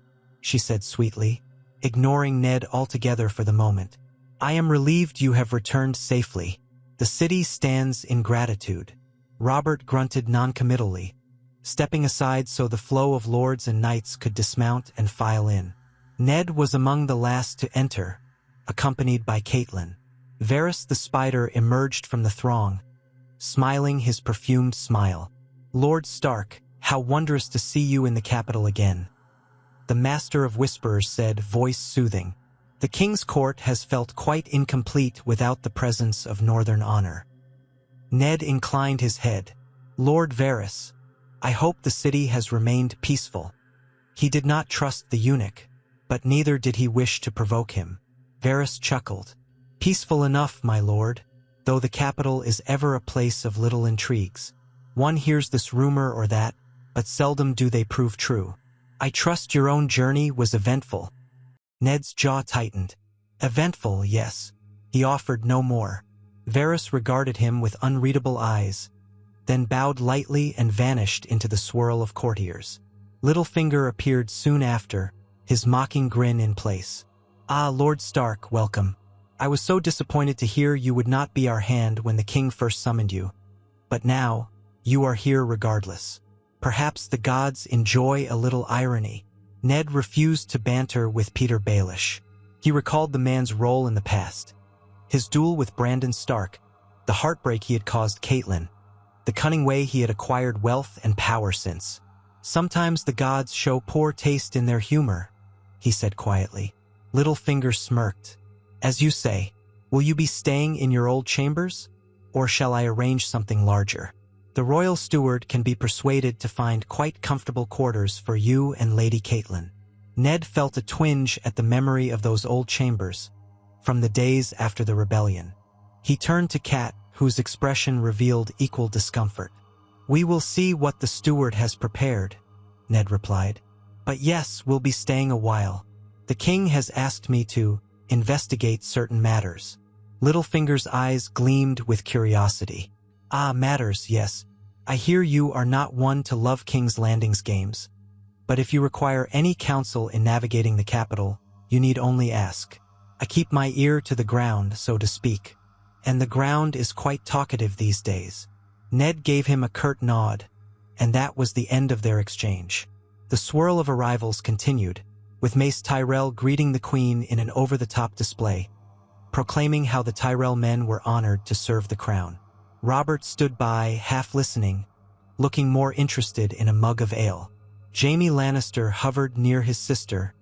she said sweetly, ignoring Ned altogether for the moment. "I am relieved you have returned safely. The city stands in gratitude." Robert grunted noncommittally, stepping aside so the flow of lords and knights could dismount and file in. Ned was among the last to enter, accompanied by Catelyn. Varys the Spider emerged from the throng, smiling his perfumed smile. "Lord Stark, how wondrous to see you in the capital again," the Master of Whisperers said, voice soothing. "The king's court has felt quite incomplete without the presence of northern honor." Ned inclined his head. "Lord Varys, I hope the city has remained peaceful." He did not trust the eunuch, but neither did he wish to provoke him. Varys chuckled. "Peaceful enough, my lord, though the capital is ever a place of little intrigues. One hears this rumor or that, but seldom do they prove true. I trust your own journey was eventful." Ned's jaw tightened. "Eventful, yes." He offered no more. Varys regarded him with unreadable eyes, then bowed lightly and vanished into the swirl of courtiers. Littlefinger appeared soon after, his mocking grin in place. "Ah, Lord Stark, welcome. I was so disappointed to hear you would not be our hand when the king first summoned you. But now, you are here regardless. Perhaps the gods enjoy a little irony." Ned refused to banter with Peter Baelish. He recalled the man's role in the past. His duel with Brandon Stark, the heartbreak he had caused Catelyn, the cunning way he had acquired wealth and power since. "Sometimes the gods show poor taste in their humor," he said quietly. Littlefinger smirked. "As you say, will you be staying in your old chambers? Or shall I arrange something larger? The royal steward can be persuaded to find quite comfortable quarters for you and Lady Catelyn." Ned felt a twinge at the memory of those old chambers, from the days after the rebellion. He turned to Cat, whose expression revealed equal discomfort. "We will see what the steward has prepared," Ned replied. "But yes, we'll be staying a while. The king has asked me to investigate certain matters." Littlefinger's eyes gleamed with curiosity. "Ah, matters, yes. I hear you are not one to love King's Landing's games. But if you require any counsel in navigating the capital, you need only ask. I keep my ear to the ground, so to speak. And the ground is quite talkative these days." Ned gave him a curt nod, and that was the end of their exchange. The swirl of arrivals continued, with Mace Tyrell greeting the Queen in an over-the-top display, proclaiming how the Tyrell men were honored to serve the crown. Robert stood by, half listening, looking more interested in a mug of ale. Jaime Lannister hovered near his sister,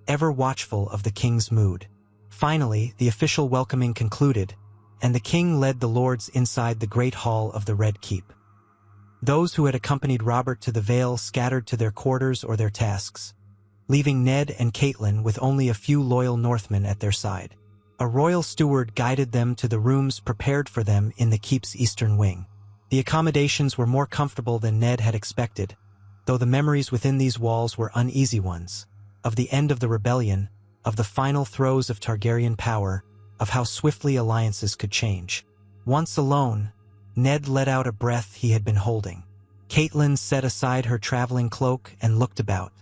ever watchful of the king's mood. Finally, the official welcoming concluded, and the king led the lords inside the great hall of the Red Keep. Those who had accompanied Robert to the Vale scattered to their quarters or their tasks, leaving Ned and Catelyn with only a few loyal Northmen at their side. A royal steward guided them to the rooms prepared for them in the keep's eastern wing. The accommodations were more comfortable than Ned had expected, though the memories within these walls were uneasy ones, of the end of the rebellion, of the final throes of Targaryen power, of how swiftly alliances could change. Once alone, Ned let out a breath he had been holding. Catelyn set aside her traveling cloak and looked about.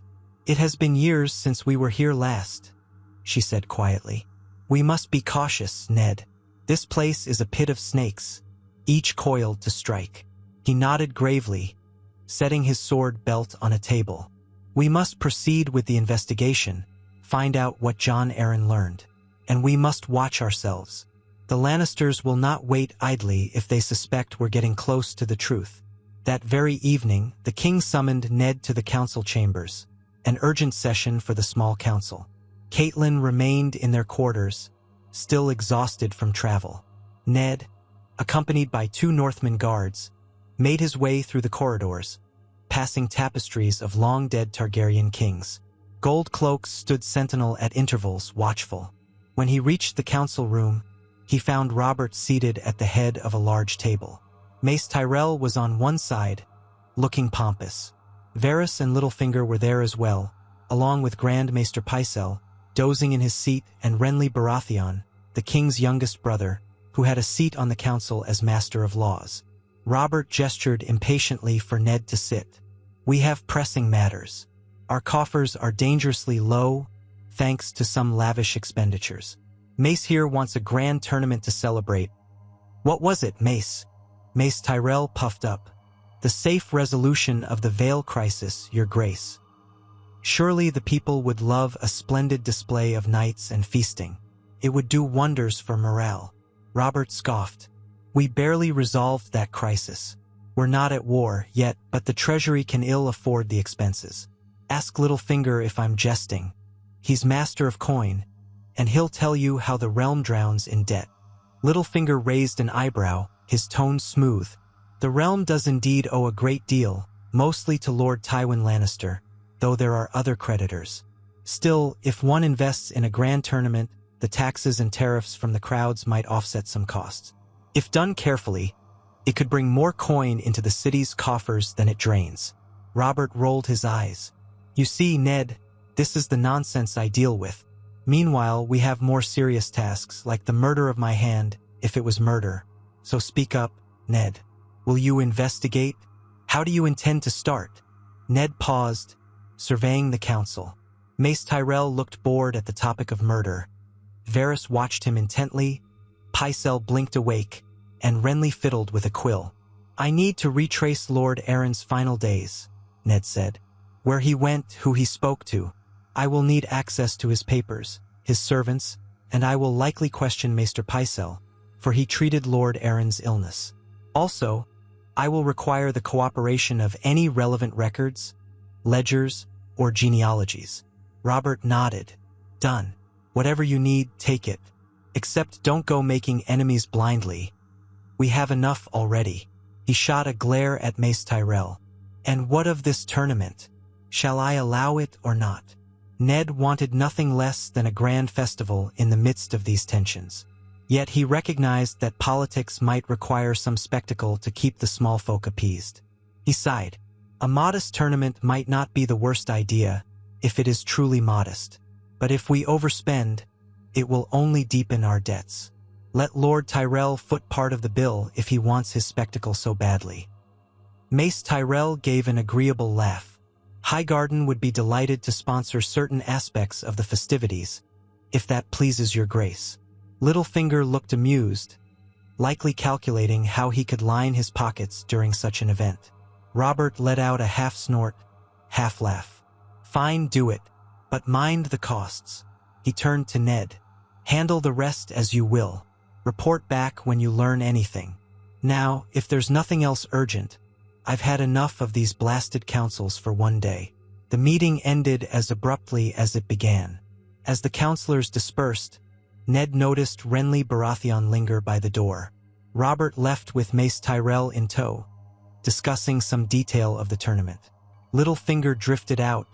"It has been years since we were here last," she said quietly. "We must be cautious, Ned. This place is a pit of snakes, each coiled to strike." He nodded gravely, setting his sword belt on a table. "We must proceed with the investigation, find out what Jon Arryn learned. And we must watch ourselves. The Lannisters will not wait idly if they suspect we're getting close to the truth." That very evening, the king summoned Ned to the council chambers, an urgent session for the small council. Catelyn remained in their quarters, still exhausted from travel. Ned, accompanied by 2 Northman guards, made his way through the corridors, passing tapestries of long-dead Targaryen kings. Gold cloaks stood sentinel at intervals, watchful. When he reached the council room, he found Robert seated at the head of a large table. Mace Tyrell was on one side, looking pompous. Varys and Littlefinger were there as well, along with Grand Maester Pycelle, dozing in his seat, and Renly Baratheon, the king's youngest brother, who had a seat on the council as Master of Laws. Robert gestured impatiently for Ned to sit. "We have pressing matters. Our coffers are dangerously low, thanks to some lavish expenditures. Mace here wants a grand tournament to celebrate." "What was it, Mace?" Mace Tyrell puffed up. "The safe resolution of the Vale crisis, Your Grace. Surely the people would love a splendid display of knights and feasting. It would do wonders for morale." Robert scoffed. "We barely resolved that crisis. We're not at war yet, but the treasury can ill afford the expenses. Ask Littlefinger if I'm jesting. He's master of coin, and he'll tell you how the realm drowns in debt." Littlefinger raised an eyebrow, his tone smooth. "The realm does indeed owe a great deal, mostly to Lord Tywin Lannister, though there are other creditors. Still, if one invests in a grand tournament, the taxes and tariffs from the crowds might offset some costs. If done carefully, it could bring more coin into the city's coffers than it drains." Robert rolled his eyes. "You see, Ned, this is the nonsense I deal with. Meanwhile, we have more serious tasks, like the murder of my hand, if it was murder. So speak up, Ned. Will you investigate? How do you intend to start?" Ned paused, surveying the council. Mace Tyrell looked bored at the topic of murder. Varys watched him intently, Pycelle blinked awake, and Renly fiddled with a quill. "I need to retrace Lord Arryn's final days," Ned said. "Where he went, who he spoke to. I will need access to his papers, his servants, and I will likely question Maester Pycelle, for he treated Lord Arryn's illness. Also, I will require the cooperation of any relevant records, ledgers, or genealogies." Robert nodded. "Done. Whatever you need, take it. Except don't go making enemies blindly. We have enough already." He shot a glare at Mace Tyrell. "And what of this tournament? Shall I allow it or not?" Ned wanted nothing less than a grand festival in the midst of these tensions. Yet he recognized that politics might require some spectacle to keep the small folk appeased. He sighed. A modest tournament might not be the worst idea if it is truly modest. But if we overspend, it will only deepen our debts. Let Lord Tyrell foot part of the bill if he wants his spectacle so badly. Mace Tyrell gave an agreeable laugh. Highgarden would be delighted to sponsor certain aspects of the festivities, if that pleases your grace. Littlefinger looked amused, likely calculating how he could line his pockets during such an event. Robert let out a half snort, half laugh. Fine, do it, but mind the costs. He turned to Ned. Handle the rest as you will. Report back when you learn anything. Now, if there's nothing else urgent, I've had enough of these blasted councils for one day. The meeting ended as abruptly as it began. As the counselors dispersed, Ned noticed Renly Baratheon linger by the door. Robert left with Mace Tyrell in tow, discussing some detail of the tournament. Littlefinger drifted out,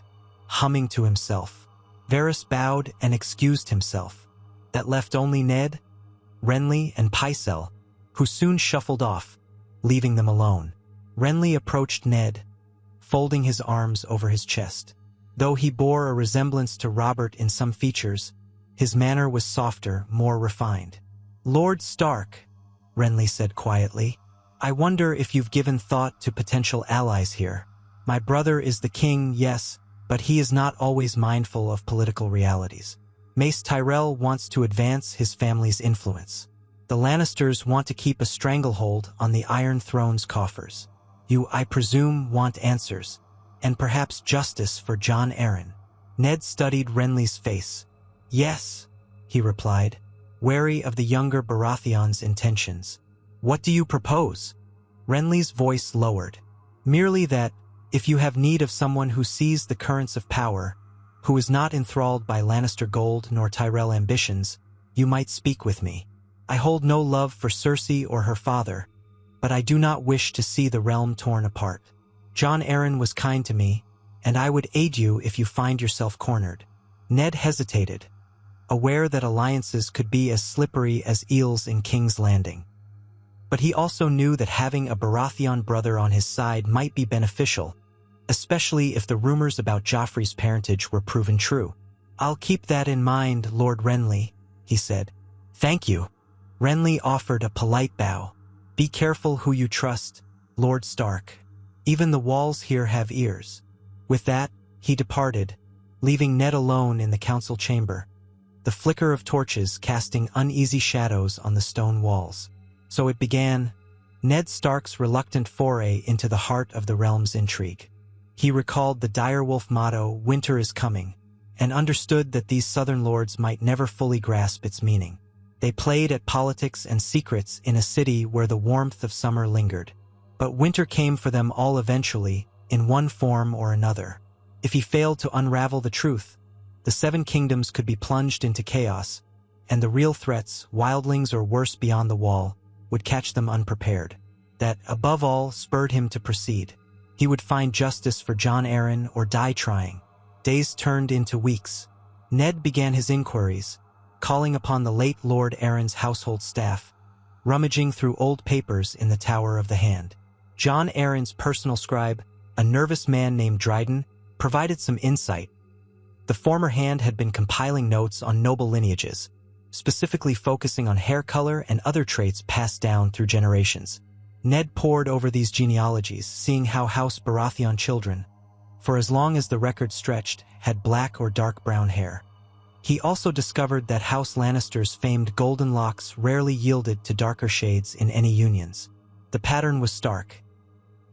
humming to himself. Varys bowed and excused himself. That left only Ned, Renly, and Pycelle, who soon shuffled off, leaving them alone. Renly approached Ned, folding his arms over his chest. Though he bore a resemblance to Robert in some features, his manner was softer, more refined. Lord Stark, Renly said quietly, I wonder if you've given thought to potential allies here. My brother is the king, yes, but he is not always mindful of political realities. Mace Tyrell wants to advance his family's influence. The Lannisters want to keep a stranglehold on the Iron Throne's coffers. You, I presume, want answers, and perhaps justice for Jon Arryn. Ned studied Renly's face. Yes, he replied, wary of the younger Baratheon's intentions. What do you propose? Renly's voice lowered. Merely that, if you have need of someone who sees the currents of power, who is not enthralled by Lannister gold nor Tyrell ambitions, you might speak with me. I hold no love for Cersei or her father, but I do not wish to see the realm torn apart. Jon Arryn was kind to me, and I would aid you if you find yourself cornered. Ned hesitated, aware that alliances could be as slippery as eels in King's Landing. But he also knew that having a Baratheon brother on his side might be beneficial, especially if the rumors about Joffrey's parentage were proven true. I'll keep that in mind, Lord Renly, he said. Thank you. Renly offered a polite bow. Be careful who you trust, Lord Stark. Even the walls here have ears. With that, he departed, leaving Ned alone in the council chamber, the flicker of torches casting uneasy shadows on the stone walls. So it began, Ned Stark's reluctant foray into the heart of the realm's intrigue. He recalled the direwolf motto, "Winter is coming," and understood that these southern lords might never fully grasp its meaning. They played at politics and secrets in a city where the warmth of summer lingered. But winter came for them all eventually, in one form or another. If he failed to unravel the truth, the Seven Kingdoms could be plunged into chaos, and the real threats, wildlings or worse beyond the wall, would catch them unprepared. That, above all, spurred him to proceed. He would find justice for Jon Arryn or die trying. Days turned into weeks. Ned began his inquiries, calling upon the late Lord Arryn's household staff, rummaging through old papers in the Tower of the Hand. Jon Arryn's personal scribe, a nervous man named Dryden, provided some insight. The former hand had been compiling notes on noble lineages, specifically focusing on hair color and other traits passed down through generations. Ned pored over these genealogies, seeing how House Baratheon children, for as long as the record stretched, had black or dark brown hair. He also discovered that House Lannister's famed golden locks rarely yielded to darker shades in any unions. The pattern was stark.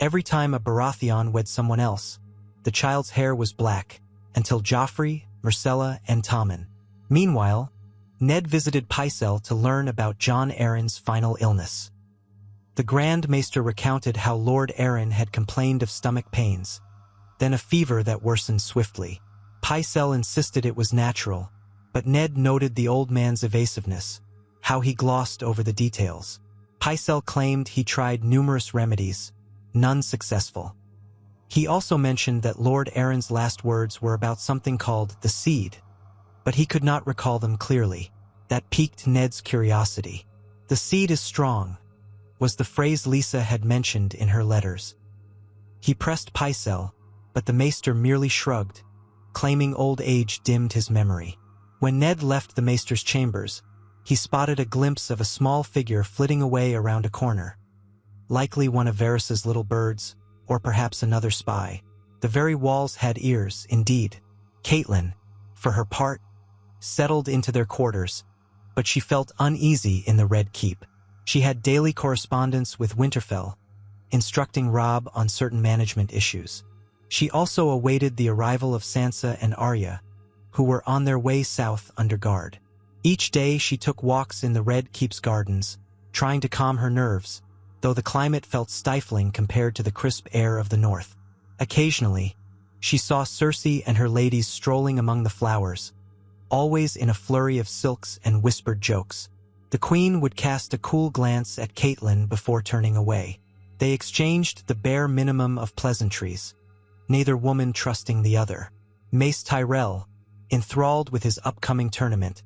Every time a Baratheon wed someone else, the child's hair was black, until Joffrey, Myrcella, and Tommen. Meanwhile, Ned visited Pycelle to learn about Jon Arryn's final illness. The Grand Maester recounted how Lord Arryn had complained of stomach pains, then a fever that worsened swiftly. Pycelle insisted it was natural, but Ned noted the old man's evasiveness, how he glossed over the details. Pycelle claimed he tried numerous remedies, none successful. He also mentioned that Lord Arryn's last words were about something called the seed, but he could not recall them clearly. that piqued Ned's curiosity. "The seed is strong," was the phrase Lysa had mentioned in her letters. He pressed Pycelle, but the maester merely shrugged, claiming old age dimmed his memory. When Ned left the maester's chambers, he spotted a glimpse of a small figure flitting away around a corner. Likely one of Varys's little birds, or perhaps another spy. The very walls had ears, indeed. Catelyn, for her part, settled into their quarters, but she felt uneasy in the Red Keep. She had daily correspondence with Winterfell, instructing Robb on certain management issues. She also awaited the arrival of Sansa and Arya, who were on their way south under guard. Each day she took walks in the Red Keep's gardens, trying to calm her nerves, though the climate felt stifling compared to the crisp air of the north. Occasionally, she saw Cersei and her ladies strolling among the flowers, always in a flurry of silks and whispered jokes. The queen would cast a cool glance at Catelyn before turning away. They exchanged the bare minimum of pleasantries, neither woman trusting the other. Mace Tyrell, enthralled with his upcoming tournament,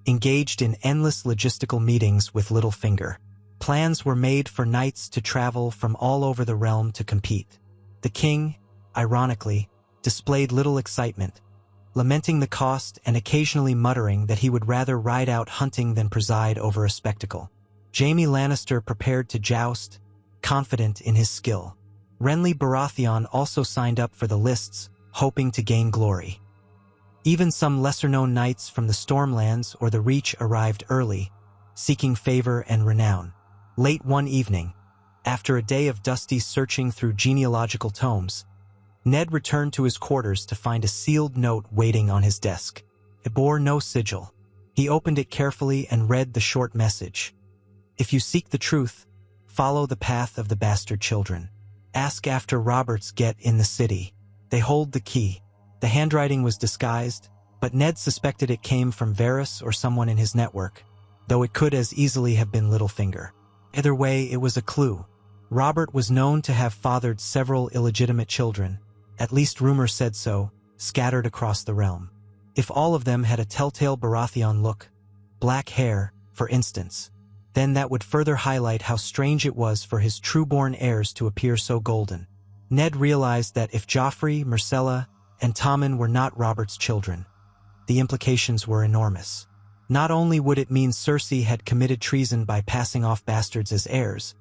engaged in endless logistical meetings with Littlefinger. Plans were made for knights to travel from all over the realm to compete. The king, ironically, displayed little excitement, lamenting the cost and occasionally muttering that he would rather ride out hunting than preside over a spectacle. Jaime Lannister prepared to joust, confident in his skill. Renly Baratheon also signed up for the lists, hoping to gain glory. Even some lesser-known knights from the Stormlands or the Reach arrived early, seeking favor and renown. Late one evening, after a day of dusty searching through genealogical tomes, Ned returned to his quarters to find a sealed note waiting on his desk. It bore no sigil. He opened it carefully and read the short message. "If you seek the truth, follow the path of the bastard children. Ask after Robert's get in the city. They hold the key." The handwriting was disguised, but Ned suspected it came from Varys or someone in his network, though it could as easily have been Littlefinger. Either way, it was a clue. Robert was known to have fathered several illegitimate children, at least rumor said so, scattered across the realm. If all of them had a telltale Baratheon look, black hair, for instance, then that would further highlight how strange it was for his true-born heirs to appear so golden. Ned realized that if Joffrey, Myrcella, and Tommen were not Robert's children, the implications were enormous. Not only would it mean Cersei had committed treason by passing off bastards as heirs,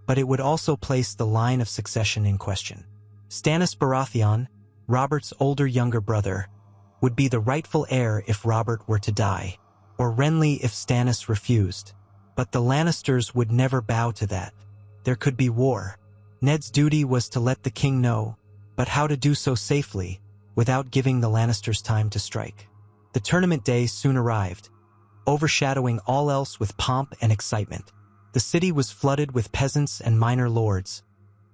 but it would also place the line of succession in question. Stannis Baratheon, Robert's older younger brother, would be the rightful heir if Robert were to die, or Renly if Stannis refused. But the Lannisters would never bow to that. There could be war. Ned's duty was to let the king know, but how to do so safely, without giving the Lannisters time to strike. The tournament day soon arrived, overshadowing all else with pomp and excitement. The city was flooded with peasants and minor lords,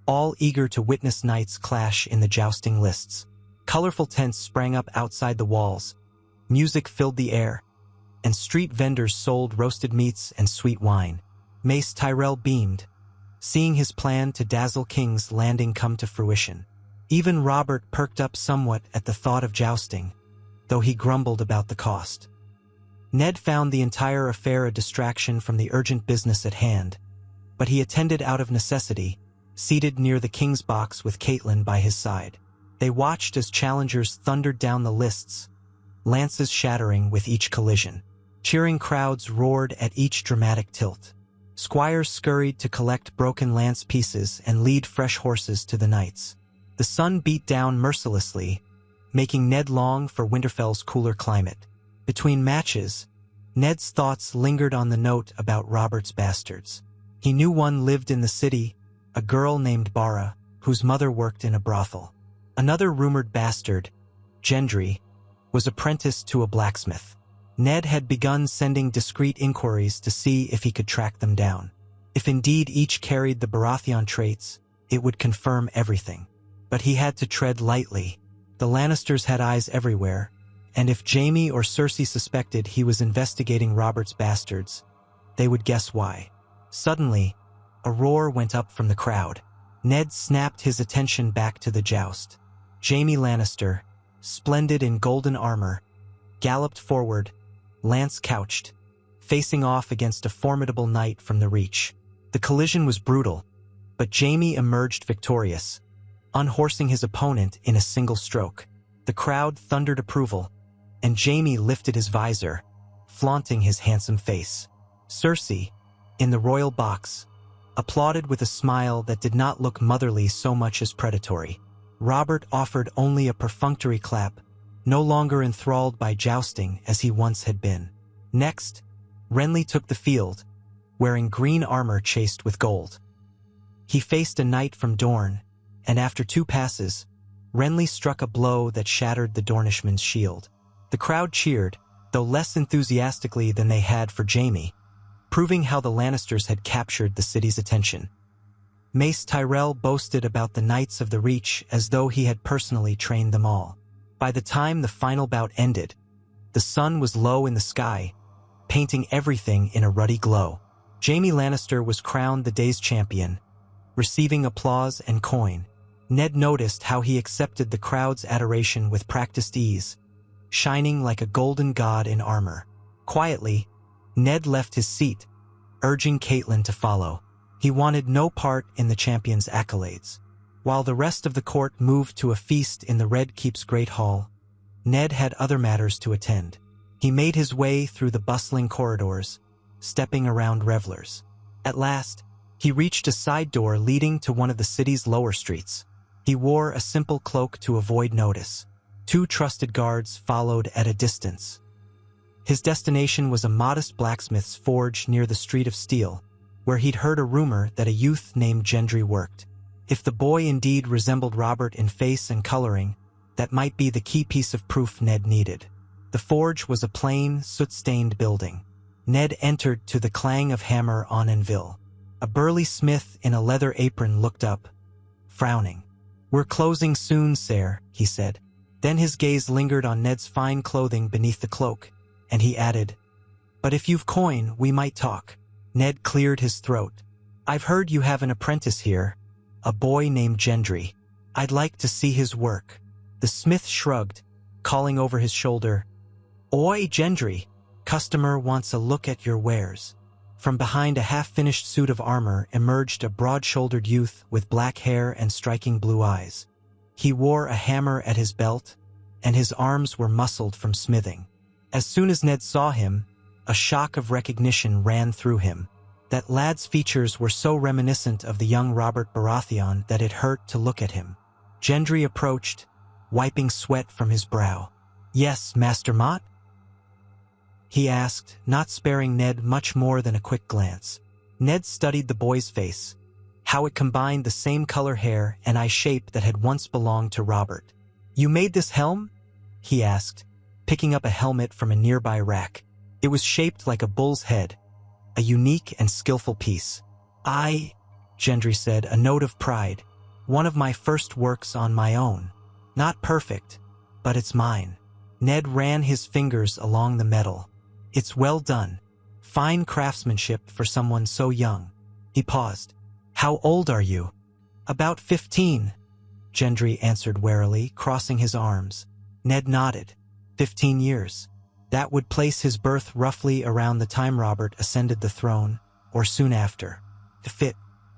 all eager to witness knights clash in the jousting lists. Colorful tents sprang up outside the walls, music filled the air, and street vendors sold roasted meats and sweet wine. Mace Tyrell beamed, seeing his plan to dazzle King's Landing come to fruition. Even Robert perked up somewhat at the thought of jousting, though he grumbled about the cost. Ned found the entire affair a distraction from the urgent business at hand, but he attended out of necessity, seated near the king's box with Catelyn by his side. They watched as challengers thundered down the lists, lances shattering with each collision. Cheering crowds roared at each dramatic tilt. Squires scurried to collect broken lance pieces and lead fresh horses to the knights. The sun beat down mercilessly, making Ned long for Winterfell's cooler climate. Between matches, Ned's thoughts lingered on the note about Robert's bastards. He knew one lived in the city, a girl named Bara, whose mother worked in a brothel. Another rumored bastard, Gendry, was apprenticed to a blacksmith. Ned had begun sending discreet inquiries to see if he could track them down. If indeed each carried the Baratheon traits, it would confirm everything. But he had to tread lightly. The Lannisters had eyes everywhere, and if Jaimie or Cersei suspected he was investigating Robert's bastards, they would guess why. Suddenly, a roar went up from the crowd. Ned snapped his attention back to the joust. Jaime Lannister, splendid in golden armor, galloped forward, lance couched, facing off against a formidable knight from the Reach. The collision was brutal, but Jaimie emerged victorious, unhorsing his opponent in a single stroke. The crowd thundered approval, and Jaimie lifted his visor, flaunting his handsome face. Cersei, in the royal box, applauded with a smile that did not look motherly so much as predatory. Robert offered only a perfunctory clap, no longer enthralled by jousting as he once had been. Next, Renly took the field, wearing green armor chased with gold. He faced a knight from Dorne, and after 2 passes, Renly struck a blow that shattered the Dornishman's shield. The crowd cheered, though less enthusiastically than they had for Jaimie, proving how the Lannisters had captured the city's attention. Mace Tyrell boasted about the Knights of the Reach as though he had personally trained them all. By the time the final bout ended, the sun was low in the sky, painting everything in a ruddy glow. Jaime Lannister was crowned the day's champion, receiving applause and coin. Ned noticed how he accepted the crowd's adoration with practiced ease, shining like a golden god in armor. Quietly, Ned left his seat, urging Catelyn to follow. He wanted no part in the champion's accolades. While the rest of the court moved to a feast in the Red Keep's Great Hall, Ned had other matters to attend. He made his way through the bustling corridors, stepping around revelers. At last, he reached a side door leading to one of the city's lower streets. He wore a simple cloak to avoid notice. 2 trusted guards followed at a distance. His destination was a modest blacksmith's forge near the Street of Steel, where he'd heard a rumor that a youth named Gendry worked. If the boy indeed resembled Robert in face and coloring, that might be the key piece of proof Ned needed. The forge was a plain, soot-stained building. Ned entered to the clang of hammer on anvil. A burly smith in a leather apron looked up, frowning. "We're closing soon, sir," he said. Then his gaze lingered on Ned's fine clothing beneath the cloak, and he added, "But if you've coin, we might talk." Ned cleared his throat. "I've heard you have an apprentice here, a boy named Gendry. I'd like to see his work." The smith shrugged, calling over his shoulder, "Oi, Gendry, customer wants a look at your wares." From behind a half-finished suit of armor emerged a broad-shouldered youth with black hair and striking blue eyes. He wore a hammer at his belt, and his arms were muscled from smithing. As soon as Ned saw him, a shock of recognition ran through him. That lad's features were so reminiscent of the young Robert Baratheon that it hurt to look at him. Gendry approached, wiping sweat from his brow. "Yes, Master Mott?" he asked, not sparing Ned much more than a quick glance. Ned studied the boy's face, how it combined the same color hair and eye shape that had once belonged to Robert. "You made this helm?" he asked, picking up a helmet from a nearby rack. It was shaped like a bull's head, a unique and skillful piece. "I," Gendry said, a note of pride, "one of my first works on my own. Not perfect, but it's mine." Ned ran his fingers along the metal. "It's well done. Fine craftsmanship for someone so young." He paused. "How old are you?" "About 15, Gendry answered warily, crossing his arms. Ned nodded. 15 years. That would place his birth roughly around the time Robert ascended the throne, or soon after.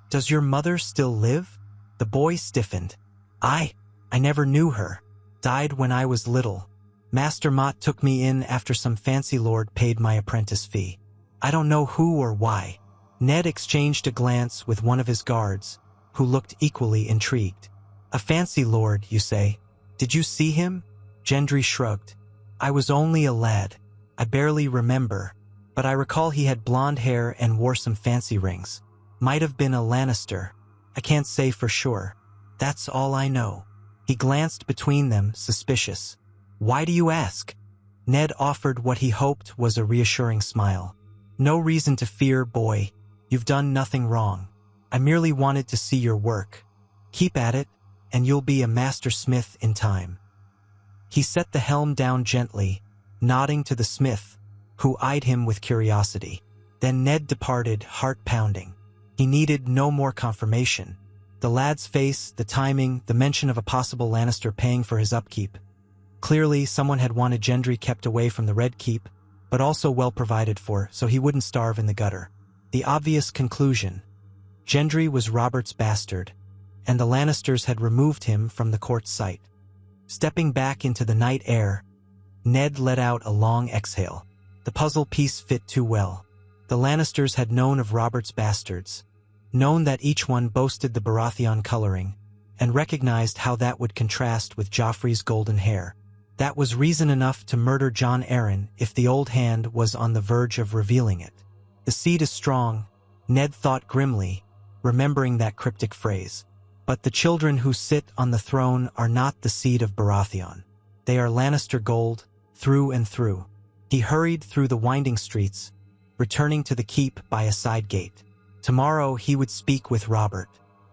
Does your mother still live?" The boy stiffened. I never knew her. Died when I was little. Master Mott took me in after some fancy lord paid my apprentice fee. I don't know who or why." Ned exchanged a glance with one of his guards, who looked equally intrigued. "A fancy lord, you say? Did you see him?" Gendry shrugged. "I was only a lad. I barely remember, but I recall he had blonde hair and wore some fancy rings. Might have been a Lannister. I can't say for sure. That's all I know." He glanced between them, suspicious. "Why do you ask?" Ned offered what he hoped was a reassuring smile. "No reason to fear, boy. You've done nothing wrong. I merely wanted to see your work. Keep at it, and you'll be a master smith in time." He set the helm down gently, nodding to the smith, who eyed him with curiosity. Then Ned departed, heart pounding. He needed no more confirmation. The lad's face, the timing, the mention of a possible Lannister paying for his upkeep. Clearly, someone had wanted Gendry kept away from the Red Keep, but also well provided for, so he wouldn't starve in the gutter. The obvious conclusion: Gendry was Robert's bastard, and the Lannisters had removed him from the court's sight. Stepping back into the night air, Ned let out a long exhale. The puzzle piece fit too well. The Lannisters had known of Robert's bastards, known that each one boasted the Baratheon coloring, and recognized how that would contrast with Joffrey's golden hair. That was reason enough to murder Jon Arryn if the old hand was on the verge of revealing it. The seed is strong, Ned thought grimly, remembering that cryptic phrase. But the children who sit on the throne are not the seed of Baratheon. They are Lannister gold, through and through. He hurried through the winding streets, returning to the keep by a side gate. Tomorrow he would speak with Robert.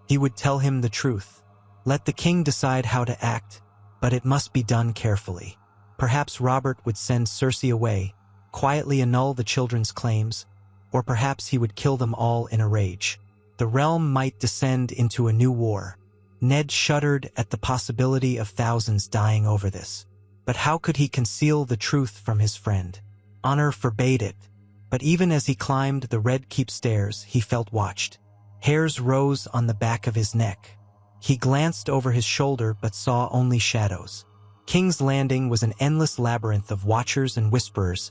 He would tell him the truth. Let the king decide how to act, but it must be done carefully. Perhaps Robert would send Cersei away, quietly annul the children's claims, or perhaps he would kill them all in a rage. The realm might descend into a new war. Ned shuddered at the possibility of thousands dying over this. But how could he conceal the truth from his friend? Honor forbade it. But even as he climbed the Red Keep stairs, he felt watched. Hairs rose on the back of his neck. He glanced over his shoulder but saw only shadows. King's Landing was an endless labyrinth of watchers and whisperers,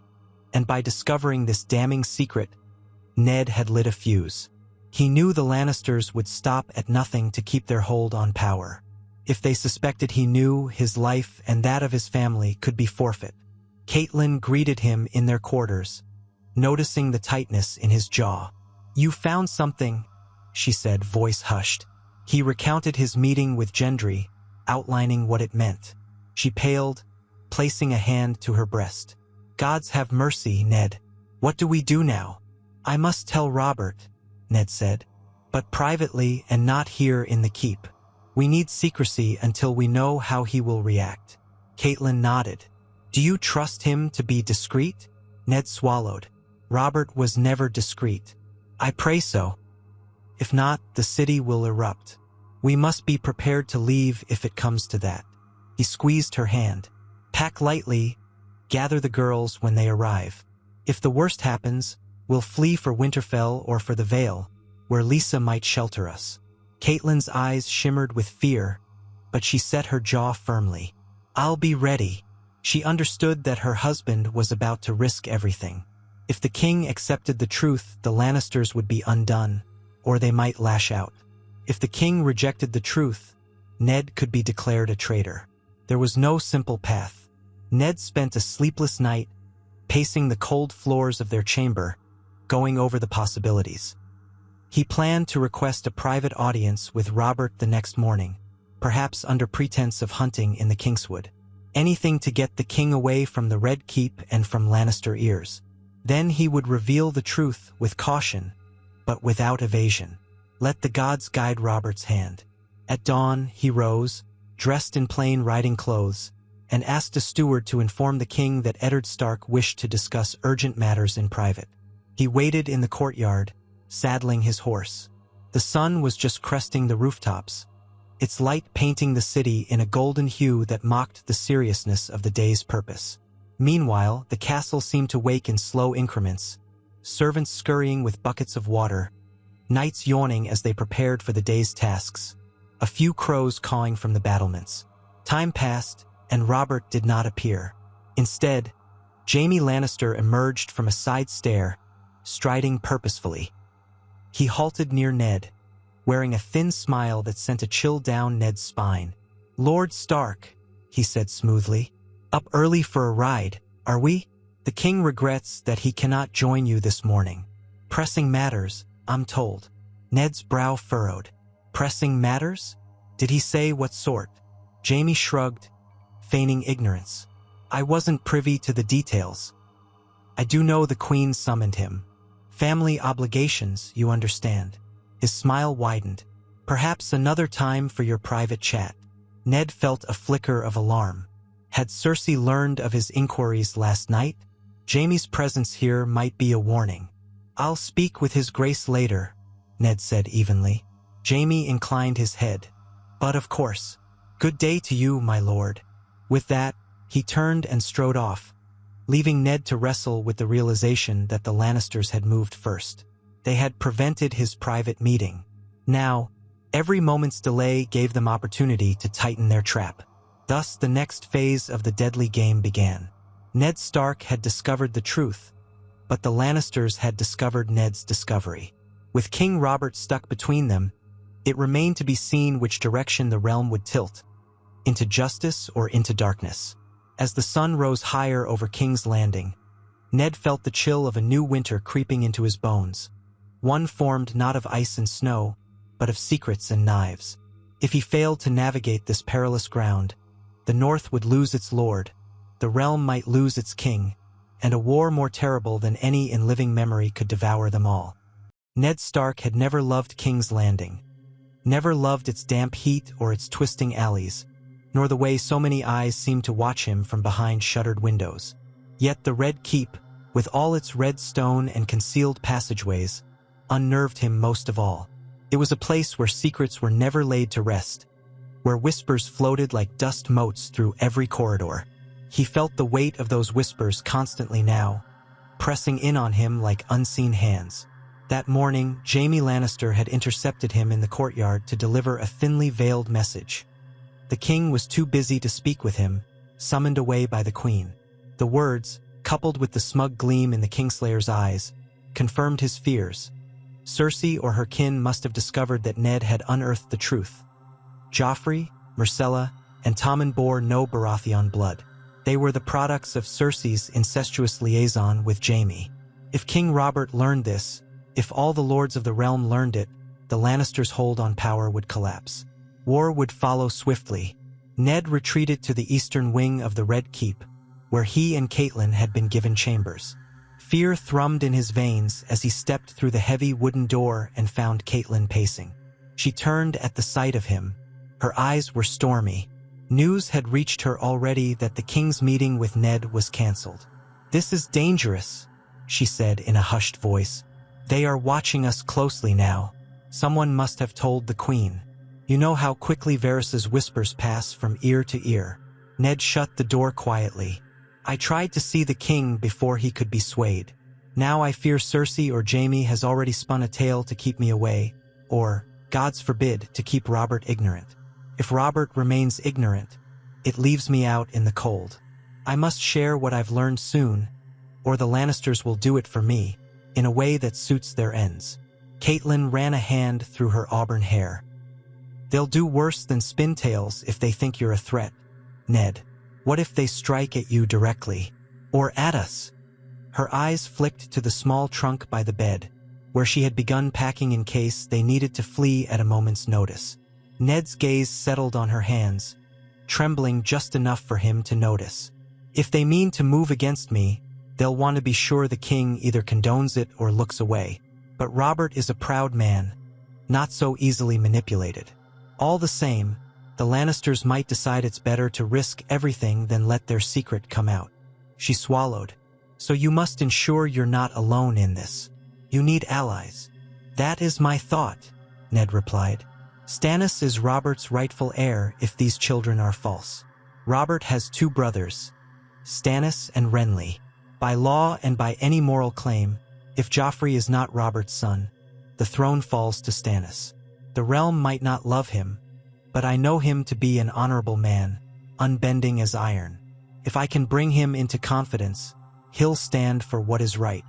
and by discovering this damning secret, Ned had lit a fuse. He knew the Lannisters would stop at nothing to keep their hold on power. If they suspected he knew, his life and that of his family could be forfeit. Catelyn greeted him in their quarters, noticing the tightness in his jaw. "You found something," she said, voice hushed. He recounted his meeting with Gendry, outlining what it meant. She paled, placing a hand to her breast. "Gods have mercy, Ned. What do we do now?" "I must tell Robert," Ned said, "but privately and not here in the keep. We need secrecy until we know how he will react." Catelyn nodded. "Do you trust him to be discreet?" Ned swallowed. "Robert was never discreet." "I pray so. If not, the city will erupt. We must be prepared to leave if it comes to that." He squeezed her hand. "Pack lightly. Gather the girls when they arrive. If the worst happens, we'll flee for Winterfell or for the Vale, where Lysa might shelter us." Catelyn's eyes shimmered with fear, but she set her jaw firmly. "I'll be ready." She understood that her husband was about to risk everything. If the king accepted the truth, the Lannisters would be undone, or they might lash out. If the king rejected the truth, Ned could be declared a traitor. There was no simple path. Ned spent a sleepless night, pacing the cold floors of their chamber, going over the possibilities. He planned to request a private audience with Robert the next morning, perhaps under pretense of hunting in the Kingswood. Anything to get the king away from the Red Keep and from Lannister ears. Then he would reveal the truth with caution, but without evasion. Let the gods guide Robert's hand. At dawn, he rose, dressed in plain riding clothes, and asked a steward to inform the king that Eddard Stark wished to discuss urgent matters in private. He waited in the courtyard, saddling his horse. The sun was just cresting the rooftops, its light painting the city in a golden hue that mocked the seriousness of the day's purpose. Meanwhile, the castle seemed to wake in slow increments, servants scurrying with buckets of water, knights yawning as they prepared for the day's tasks, a few crows cawing from the battlements. Time passed, and Robert did not appear. Instead, Jaime Lannister emerged from a side stair, striding purposefully. He halted near Ned, wearing a thin smile that sent a chill down Ned's spine. "Lord Stark," he said smoothly, "up early for a ride, are we? The king regrets that he cannot join you this morning. Pressing matters, I'm told." Ned's brow furrowed. Pressing matters? Did he say what sort? Jaime shrugged, feigning ignorance. "I wasn't privy to the details. I do know the queen summoned him. Family obligations, you understand." His smile widened. "Perhaps another time for your private chat." Ned felt a flicker of alarm. Had Cersei learned of his inquiries last night? Jaime's presence here might be a warning. "I'll speak with his grace later," Ned said evenly. Jaime inclined his head. "But of course. Good day to you, my lord." With that, he turned and strode off, leaving Ned to wrestle with the realization that the Lannisters had moved first. They had prevented his private meeting. Now, every moment's delay gave them opportunity to tighten their trap. Thus, the next phase of the deadly game began. Ned Stark had discovered the truth, but the Lannisters had discovered Ned's discovery. With King Robert stuck between them, it remained to be seen which direction the realm would tilt, into justice or into darkness. As the sun rose higher over King's Landing, Ned felt the chill of a new winter creeping into his bones, one formed not of ice and snow, but of secrets and knives. If he failed to navigate this perilous ground, the North would lose its lord, the realm might lose its king, and a war more terrible than any in living memory could devour them all. Ned Stark had never loved King's Landing, never loved its damp heat or its twisting alleys, nor the way so many eyes seemed to watch him from behind shuttered windows. Yet the Red Keep, with all its red stone and concealed passageways, unnerved him most of all. It was a place where secrets were never laid to rest, where whispers floated like dust motes through every corridor. He felt the weight of those whispers constantly now, pressing in on him like unseen hands. That morning, Jaimie Lannister had intercepted him in the courtyard to deliver a thinly veiled message. The king was too busy to speak with him, summoned away by the queen. The words, coupled with the smug gleam in the Kingslayer's eyes, confirmed his fears. Cersei or her kin must have discovered that Ned had unearthed the truth. Joffrey, Myrcella, and Tommen bore no Baratheon blood. They were the products of Cersei's incestuous liaison with Jaimie. If King Robert learned this, if all the lords of the realm learned it, the Lannisters' hold on power would collapse. War would follow swiftly. Ned retreated to the eastern wing of the Red Keep, where he and Catelyn had been given chambers. Fear thrummed in his veins as he stepped through the heavy wooden door and found Catelyn pacing. She turned at the sight of him. Her eyes were stormy. News had reached her already that the king's meeting with Ned was cancelled. "This is dangerous," she said in a hushed voice. "They are watching us closely now. Someone must have told the queen." You know how quickly Varys's whispers pass from ear to ear. Ned shut the door quietly. "I tried to see the king before he could be swayed. Now I fear Cersei or Jaimie has already spun a tale to keep me away, or, gods forbid, to keep Robert ignorant. If Robert remains ignorant, it leaves me out in the cold. I must share what I've learned soon, or the Lannisters will do it for me, in a way that suits their ends." Catelyn ran a hand through her auburn hair. "They'll do worse than spin tales if they think you're a threat, Ned. What if they strike at you directly? Or at us?" Her eyes flicked to the small trunk by the bed, where she had begun packing in case they needed to flee at a moment's notice. Ned's gaze settled on her hands, trembling just enough for him to notice. "If they mean to move against me, they'll want to be sure the king either condones it or looks away. But Robert is a proud man, not so easily manipulated. All the same, the Lannisters might decide it's better to risk everything than let their secret come out." She swallowed. "So you must ensure you're not alone in this. You need allies." "That is my thought," Ned replied. "Stannis is Robert's rightful heir if these children are false. Robert has two brothers, Stannis and Renly. By law and by any moral claim, if Joffrey is not Robert's son, the throne falls to Stannis. The realm might not love him, but I know him to be an honorable man, unbending as iron. If I can bring him into confidence, he'll stand for what is right.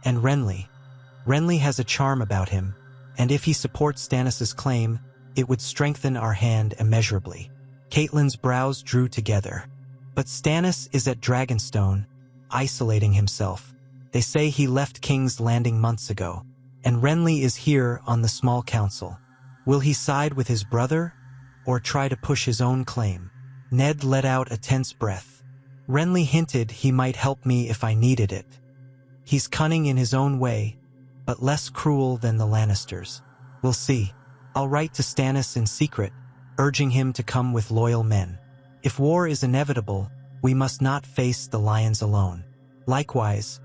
And Renly has a charm about him, and if he supports Stannis's claim, it would strengthen our hand immeasurably." Catelyn's brows drew together. "But Stannis is at Dragonstone, isolating himself. They say he left King's Landing months ago, and Renly is here on the small council. Will he side with his brother, or try to push his own claim?" Ned let out a tense breath. "Renly hinted he might help me if I needed it. He's cunning in his own way, but less cruel than the Lannisters. We'll see. I'll write to Stannis in secret, urging him to come with loyal men. If war is inevitable, we must not face the lions alone. Likewise,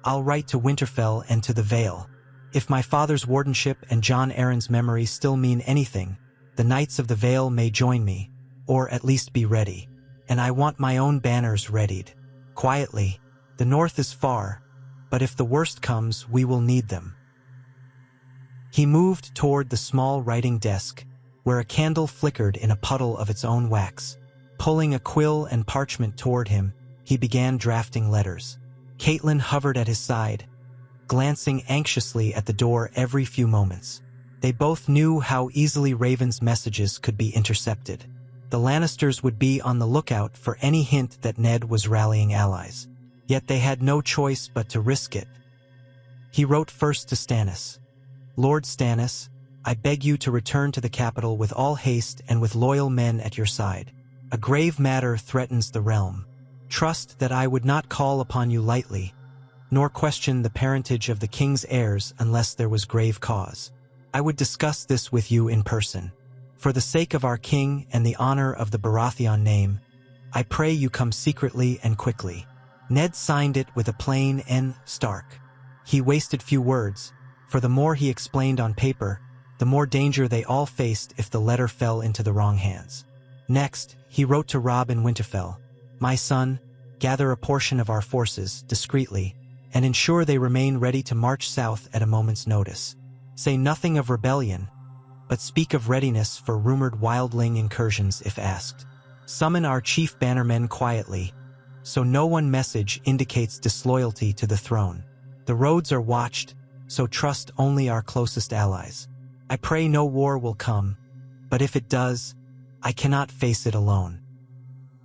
I'll write to Winterfell and to the Vale. If my father's wardenship and Jon Arryn's memory still mean anything, the Knights of the Vale may join me, or at least be ready. And I want my own banners readied." Quietly, The north is far, but if the worst comes, we will need them." He moved toward the small writing desk, where a candle flickered in a puddle of its own wax. Pulling a quill and parchment toward him, he began drafting letters. Catelyn hovered at his side, glancing anxiously at the door every few moments. They both knew how easily Raven's messages could be intercepted. The Lannisters would be on the lookout for any hint that Ned was rallying allies. Yet they had no choice but to risk it. He wrote first to Stannis. "Lord Stannis, I beg you to return to the capital with all haste and with loyal men at your side. A grave matter threatens the realm. Trust that I would not call upon you lightly, nor question the parentage of the king's heirs unless there was grave cause. I would discuss this with you in person. For the sake of our king and the honor of the Baratheon name, I pray you come secretly and quickly." Ned signed it with a plain N. Stark. He wasted few words, for the more he explained on paper, the more danger they all faced if the letter fell into the wrong hands. Next, he wrote to Robb in Winterfell, "My son, gather a portion of our forces discreetly, and ensure they remain ready to march south at a moment's notice. Say nothing of rebellion, but speak of readiness for rumored wildling incursions if asked. Summon our chief bannermen quietly, so no one message indicates disloyalty to the throne. The roads are watched, so trust only our closest allies. I pray no war will come, but if it does, I cannot face it alone."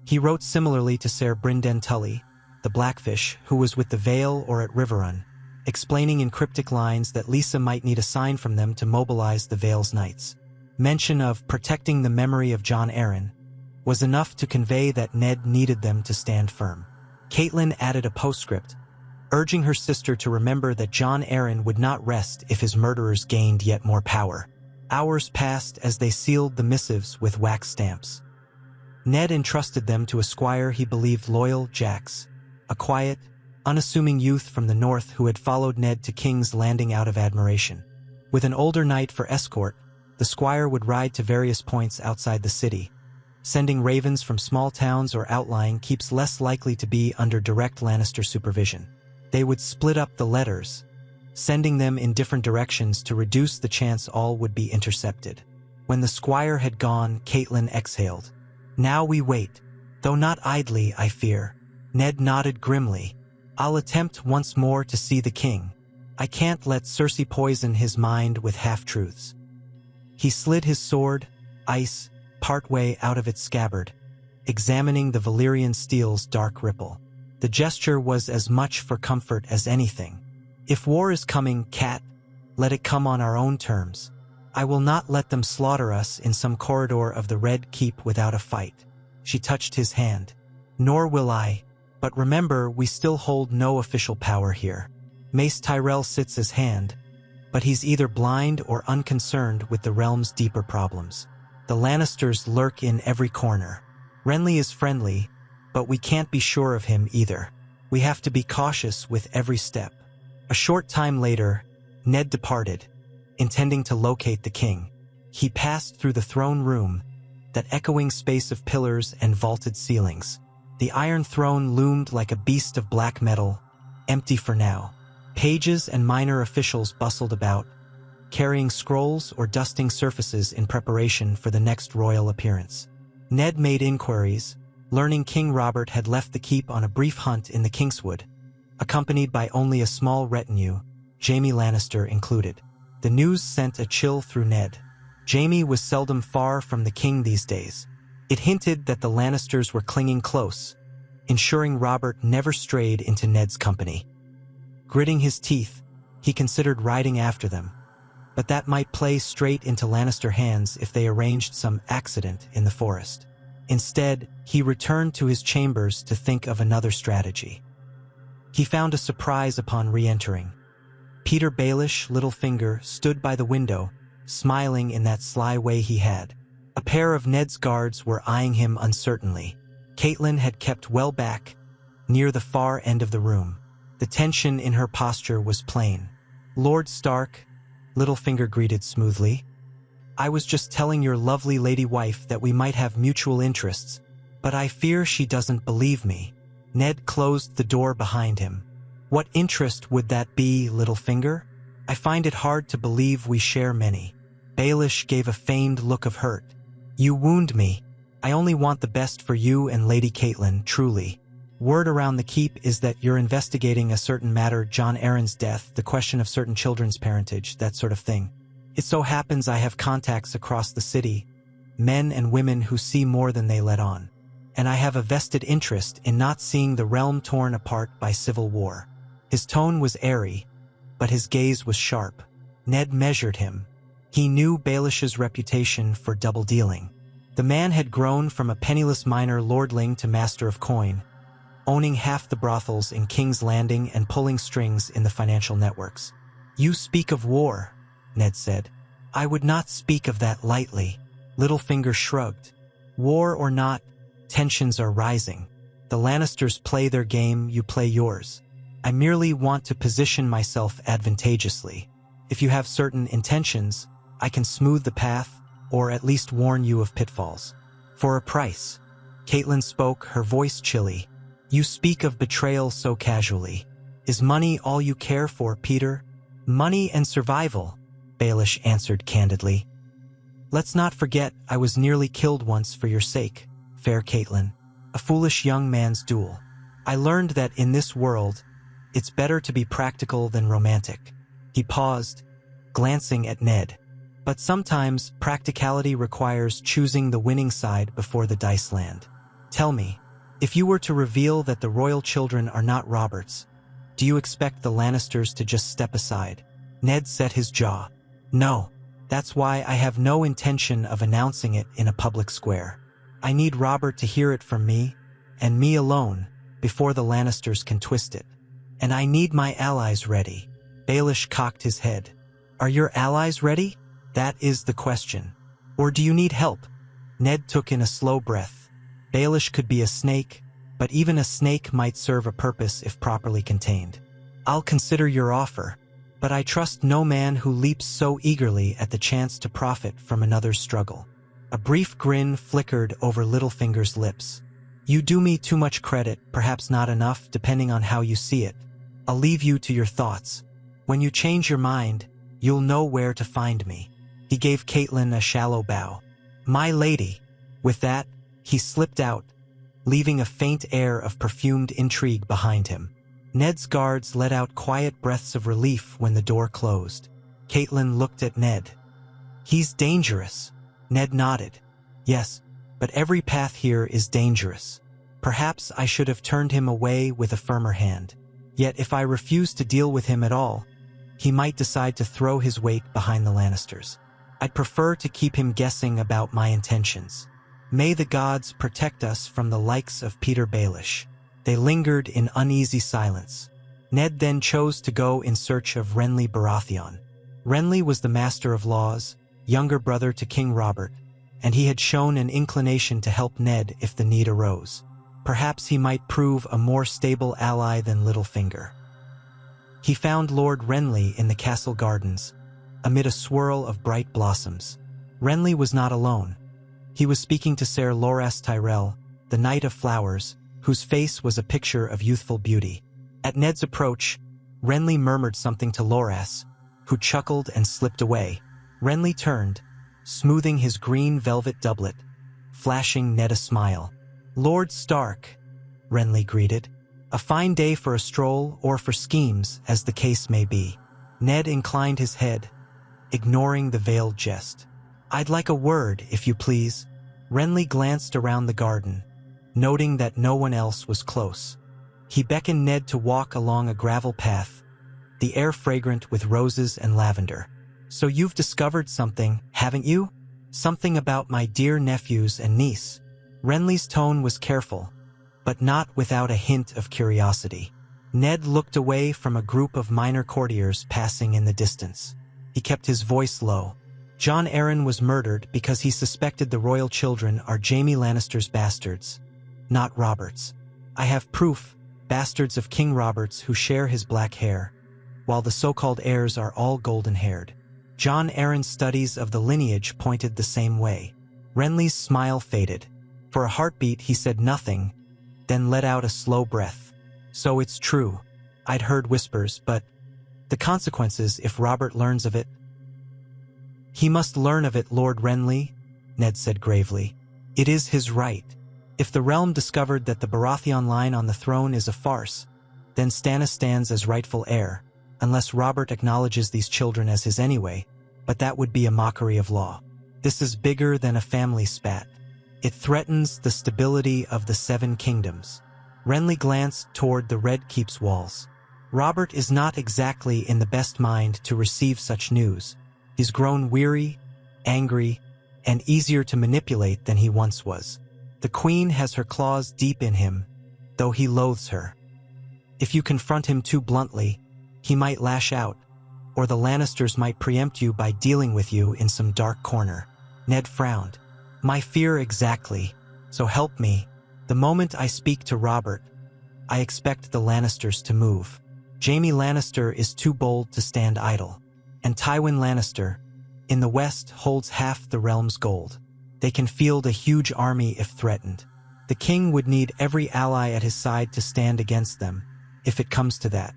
He wrote similarly to Ser Brynden Tully, the Blackfish, who was with the Vale or at Riverrun, explaining in cryptic lines that Lysa might need a sign from them to mobilize the Vale's knights. Mention of protecting the memory of Jon Arryn was enough to convey that Ned needed them to stand firm. Catelyn added a postscript, urging her sister to remember that Jon Arryn would not rest if his murderers gained yet more power. Hours passed as they sealed the missives with wax stamps. Ned entrusted them to a squire he believed loyal, Jax, a quiet, unassuming youth from the north who had followed Ned to King's Landing out of admiration. With an older knight for escort, the squire would ride to various points outside the city. Sending ravens from small towns or outlying keeps less likely to be under direct Lannister supervision. They would split up the letters, sending them in different directions to reduce the chance all would be intercepted. When the squire had gone, Catelyn exhaled. "Now we wait, though not idly, I fear." Ned nodded grimly. "I'll attempt once more to see the king. I can't let Cersei poison his mind with half-truths." He slid his sword, ice, partway out of its scabbard, examining the Valyrian steel's dark ripple. The gesture was as much for comfort as anything. "If war is coming, Cat, let it come on our own terms. I will not let them slaughter us in some corridor of the Red Keep without a fight." She touched his hand. "Nor will I, but remember we still hold no official power here. Mace Tyrell sits as hand, but he's either blind or unconcerned with the realm's deeper problems. The Lannisters lurk in every corner. Renly is friendly, but we can't be sure of him either. We have to be cautious with every step." A short time later, Ned departed, intending to locate the king. He passed through the throne room, that echoing space of pillars and vaulted ceilings. The Iron Throne loomed like a beast of black metal, empty for now. Pages and minor officials bustled about, carrying scrolls or dusting surfaces in preparation for the next royal appearance. Ned made inquiries, learning King Robert had left the keep on a brief hunt in the Kingswood, accompanied by only a small retinue, Jaimie Lannister included. The news sent a chill through Ned. Jaimie was seldom far from the king these days. It hinted that the Lannisters were clinging close, ensuring Robert never strayed into Ned's company. Gritting his teeth, he considered riding after them, but that might play straight into Lannister hands if they arranged some accident in the forest. Instead, he returned to his chambers to think of another strategy. He found a surprise upon re-entering. Peter Baelish, Littlefinger, stood by the window, smiling in that sly way he had. A pair of Ned's guards were eyeing him uncertainly. Catelyn had kept well back, near the far end of the room. The tension in her posture was plain. "Lord Stark," Littlefinger greeted smoothly. "I was just telling your lovely lady wife that we might have mutual interests, but I fear she doesn't believe me." Ned closed the door behind him. What interest would that be, Littlefinger? I find it hard to believe we share many. Baelish gave a feigned look of hurt. You wound me. I only want the best for you and Lady Catelyn, truly. Word around the keep is that you're investigating a certain matter, Jon Arryn's death, the question of certain children's parentage, that sort of thing. It so happens I have contacts across the city, men and women who see more than they let on. And I have a vested interest in not seeing the realm torn apart by civil war. His tone was airy, but his gaze was sharp. Ned measured him. He knew Baelish's reputation for double-dealing. The man had grown from a penniless minor lordling to master of coin, owning half the brothels in King's Landing and pulling strings in the financial networks. You speak of war, Ned said. I would not speak of that lightly. Littlefinger shrugged. War or not, tensions are rising. The Lannisters play their game, you play yours. I merely want to position myself advantageously. If you have certain intentions, I can smooth the path, or at least warn you of pitfalls. For a price. Catelyn spoke, her voice chilly. You speak of betrayal so casually. Is money all you care for, Peter? Money and survival, Baelish answered candidly. Let's not forget I was nearly killed once for your sake, fair Catelyn. A foolish young man's duel. I learned that in this world, it's better to be practical than romantic. He paused, glancing at Ned. But sometimes practicality requires choosing the winning side before the dice land. Tell me, if you were to reveal that the royal children are not Robert's, do you expect the Lannisters to just step aside? Ned set his jaw. No, that's why I have no intention of announcing it in a public square. I need Robert to hear it from me, and me alone, before the Lannisters can twist it. And I need my allies ready. Baelish cocked his head. Are your allies ready? That is the question. Or do you need help? Ned took in a slow breath. Baelish could be a snake, but even a snake might serve a purpose if properly contained. I'll consider your offer, but I trust no man who leaps so eagerly at the chance to profit from another's struggle. A brief grin flickered over Littlefinger's lips. You do me too much credit, perhaps not enough, depending on how you see it. I'll leave you to your thoughts. When you change your mind, you'll know where to find me. He gave Catelyn a shallow bow. My lady. With that, he slipped out, leaving a faint air of perfumed intrigue behind him. Ned's guards let out quiet breaths of relief when the door closed. Catelyn looked at Ned. He's dangerous. Ned nodded. Yes, but every path here is dangerous. Perhaps I should have turned him away with a firmer hand. Yet if I refuse to deal with him at all, he might decide to throw his weight behind the Lannisters. I'd prefer to keep him guessing about my intentions. May the gods protect us from the likes of Peter Baelish. They lingered in uneasy silence. Ned then chose to go in search of Renly Baratheon. Renly was the master of laws, younger brother to King Robert, and he had shown an inclination to help Ned if the need arose. Perhaps he might prove a more stable ally than Littlefinger. He found Lord Renly in the castle gardens, amid a swirl of bright blossoms. Renly was not alone. He was speaking to Ser Loras Tyrell, the Knight of Flowers, whose face was a picture of youthful beauty. At Ned's approach, Renly murmured something to Loras, who chuckled and slipped away. Renly turned, smoothing his green velvet doublet, flashing Ned a smile. Lord Stark, Renly greeted. A fine day for a stroll or for schemes, as the case may be. Ned inclined his head, ignoring the veiled jest. I'd like a word, if you please. Renly glanced around the garden, noting that no one else was close. He beckoned Ned to walk along a gravel path, the air fragrant with roses and lavender. So you've discovered something, haven't you? Something about my dear nephews and niece. Renly's tone was careful, but not without a hint of curiosity. Ned looked away from a group of minor courtiers passing in the distance. He kept his voice low. Jon Arryn was murdered because he suspected the royal children are Jaime Lannister's bastards, not Robert's. I have proof, bastards of King Robert's who share his black hair, while the so-called heirs are all golden-haired. Jon Arryn's studies of the lineage pointed the same way. Renly's smile faded. For a heartbeat he said nothing, then let out a slow breath. So it's true. I'd heard whispers, but the consequences if Robert learns of it? He must learn of it, Lord Renly, Ned said gravely. It is his right. If the realm discovered that the Baratheon line on the throne is a farce, then Stannis stands as rightful heir, unless Robert acknowledges these children as his anyway, but that would be a mockery of law. This is bigger than a family spat. It threatens the stability of the Seven Kingdoms. Renly glanced toward the Red Keep's walls. Robert is not exactly in the best mind to receive such news. He's grown weary, angry, and easier to manipulate than he once was. The Queen has her claws deep in him, though he loathes her. If you confront him too bluntly, he might lash out, or the Lannisters might preempt you by dealing with you in some dark corner. Ned frowned. My fear exactly, so help me. The moment I speak to Robert, I expect the Lannisters to move. Jaime Lannister is too bold to stand idle, and Tywin Lannister, in the west, holds half the realm's gold. They can field a huge army if threatened. The king would need every ally at his side to stand against them, if it comes to that.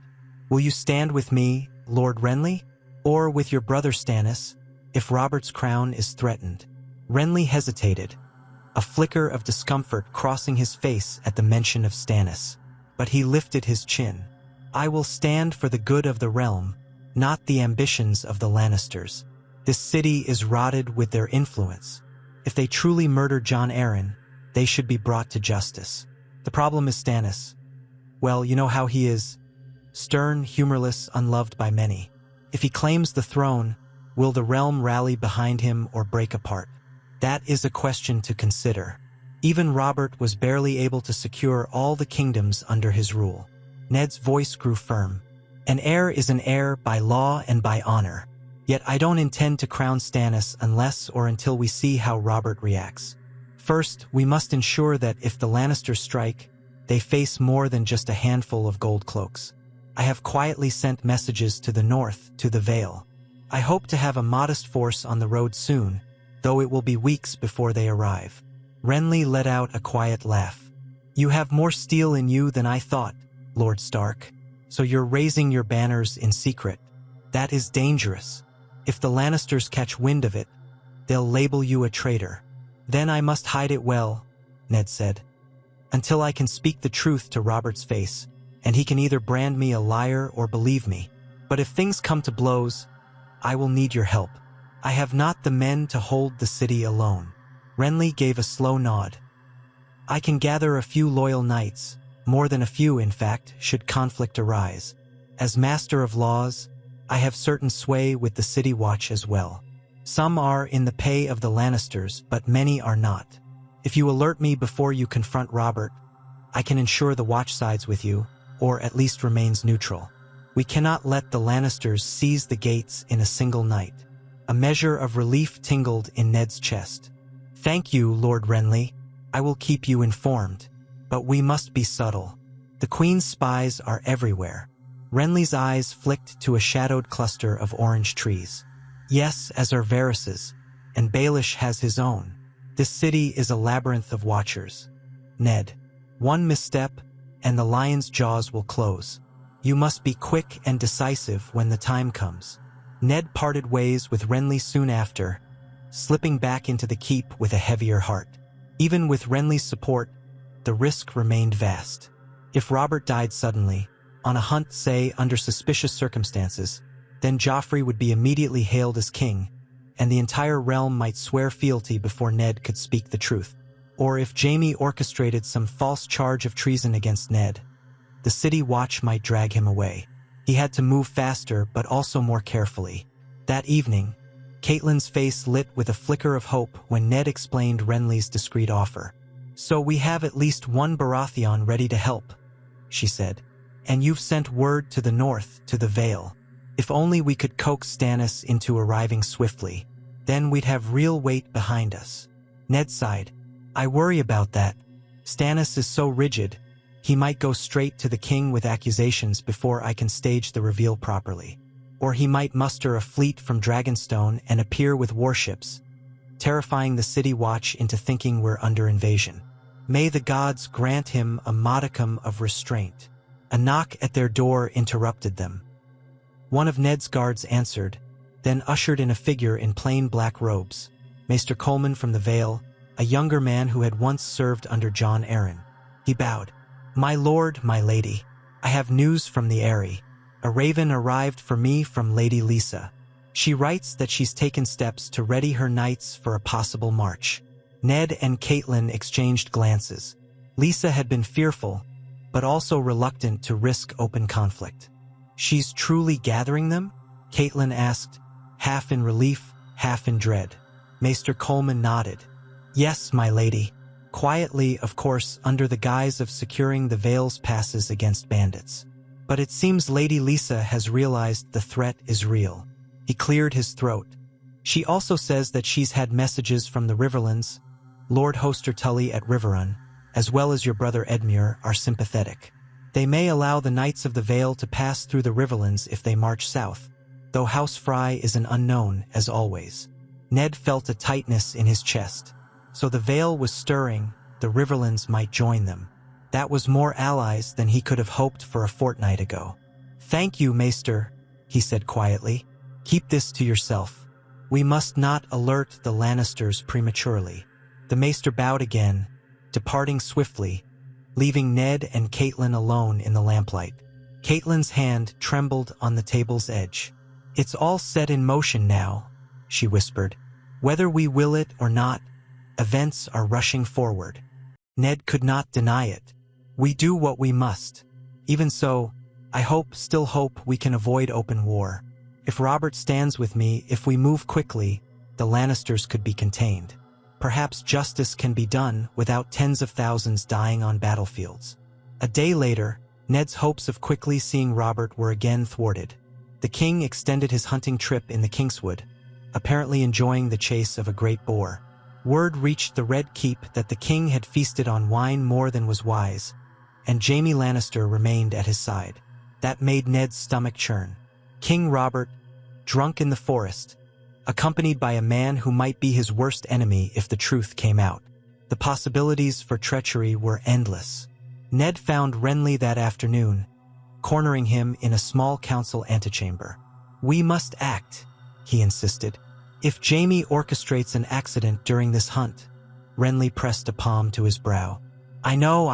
Will you stand with me, Lord Renly? Or with your brother Stannis, if Robert's crown is threatened? Renly hesitated, a flicker of discomfort crossing his face at the mention of Stannis. But he lifted his chin. I will stand for the good of the realm, not the ambitions of the Lannisters. This city is rotted with their influence. If they truly murdered Jon Arryn, they should be brought to justice. The problem is Stannis. Well, you know how he is. Stern, humorless, unloved by many. If he claims the throne, will the realm rally behind him or break apart? That is a question to consider. Even Robert was barely able to secure all the kingdoms under his rule. Ned's voice grew firm. An heir is an heir by law and by honor. Yet I don't intend to crown Stannis unless or until we see how Robert reacts. First, we must ensure that if the Lannisters strike, they face more than just a handful of gold cloaks. I have quietly sent messages to the north, to the Vale. I hope to have a modest force on the road soon, though it will be weeks before they arrive. Renly let out a quiet laugh. You have more steel in you than I thought, Lord Stark. So you're raising your banners in secret. That is dangerous. If the Lannisters catch wind of it, they'll label you a traitor. Then I must hide it well, Ned said, until I can speak the truth to Robert's face, and he can either brand me a liar or believe me. But if things come to blows, I will need your help. I have not the men to hold the city alone. Renly gave a slow nod. I can gather a few loyal knights, more than a few in fact, should conflict arise. As master of laws, I have certain sway with the City Watch as well. Some are in the pay of the Lannisters, but many are not. If you alert me before you confront Robert, I can ensure the Watch sides with you, or at least remains neutral. We cannot let the Lannisters seize the gates in a single night. A measure of relief tingled in Ned's chest. Thank you, Lord Renly. I will keep you informed. But we must be subtle. The Queen's spies are everywhere. Renly's eyes flicked to a shadowed cluster of orange trees. Yes, as are Varys's, and Baelish has his own. This city is a labyrinth of watchers. Ned, one misstep, and the lion's jaws will close. You must be quick and decisive when the time comes. Ned parted ways with Renly soon after, slipping back into the keep with a heavier heart. Even with Renly's support, the risk remained vast. If Robert died suddenly, on a hunt, say, under suspicious circumstances, then Joffrey would be immediately hailed as king, and the entire realm might swear fealty before Ned could speak the truth. Or if Jaimie orchestrated some false charge of treason against Ned, the City Watch might drag him away. He had to move faster, but also more carefully. That evening, Catelyn's face lit with a flicker of hope when Ned explained Renly's discreet offer. So we have at least one Baratheon ready to help, she said. And you've sent word to the north, to the Vale. If only we could coax Stannis into arriving swiftly, then we'd have real weight behind us. Ned sighed. I worry about that. Stannis is so rigid, he might go straight to the king with accusations before I can stage the reveal properly. Or he might muster a fleet from Dragonstone and appear with warships, terrifying the City Watch into thinking we're under invasion. May the gods grant him a modicum of restraint. A knock at their door interrupted them. One of Ned's guards answered, then ushered in a figure in plain black robes. Maester Coleman from the Vale, a younger man who had once served under Jon Arryn. He bowed. My lord, my lady, I have news from the Eyrie. A raven arrived for me from Lady Lysa. She writes that she's taken steps to ready her knights for a possible march. Ned and Catelyn exchanged glances. Lysa had been fearful, but also reluctant to risk open conflict. She's truly gathering them? Catelyn asked, half in relief, half in dread. Maester Coleman nodded. Yes, my lady. Quietly, of course, under the guise of securing the Vale's passes against bandits. But it seems Lady Lysa has realized the threat is real. He cleared his throat. She also says that she's had messages from the Riverlands. Lord Hoster Tully at Riverrun, as well as your brother Edmure, are sympathetic. They may allow the Knights of the Vale to pass through the Riverlands if they march south, though House Frye is an unknown, as always. Ned felt a tightness in his chest. So the Vale was stirring, the Riverlands might join them. That was more allies than he could have hoped for a fortnight ago. Thank you, Maester, he said quietly. Keep this to yourself. We must not alert the Lannisters prematurely. The Maester bowed again, departing swiftly, leaving Ned and Catelyn alone in the lamplight. Catelyn's hand trembled on the table's edge. It's all set in motion now, she whispered. Whether we will it or not, events are rushing forward. Ned could not deny it. We do what we must. Even so, I still hope we can avoid open war. If Robert stands with me, if we move quickly, the Lannisters could be contained. Perhaps justice can be done without tens of thousands dying on battlefields. A day later, Ned's hopes of quickly seeing Robert were again thwarted. The king extended his hunting trip in the Kingswood, apparently enjoying the chase of a great boar. Word reached the Red Keep that the king had feasted on wine more than was wise, and Jaimie Lannister remained at his side. That made Ned's stomach churn. King Robert, drunk in the forest, accompanied by a man who might be his worst enemy if the truth came out. The possibilities for treachery were endless. Ned found Renly that afternoon, cornering him in a small council antechamber. We must act, he insisted. If Jaimie orchestrates an accident during this hunt, Renly pressed a palm to his brow. I know.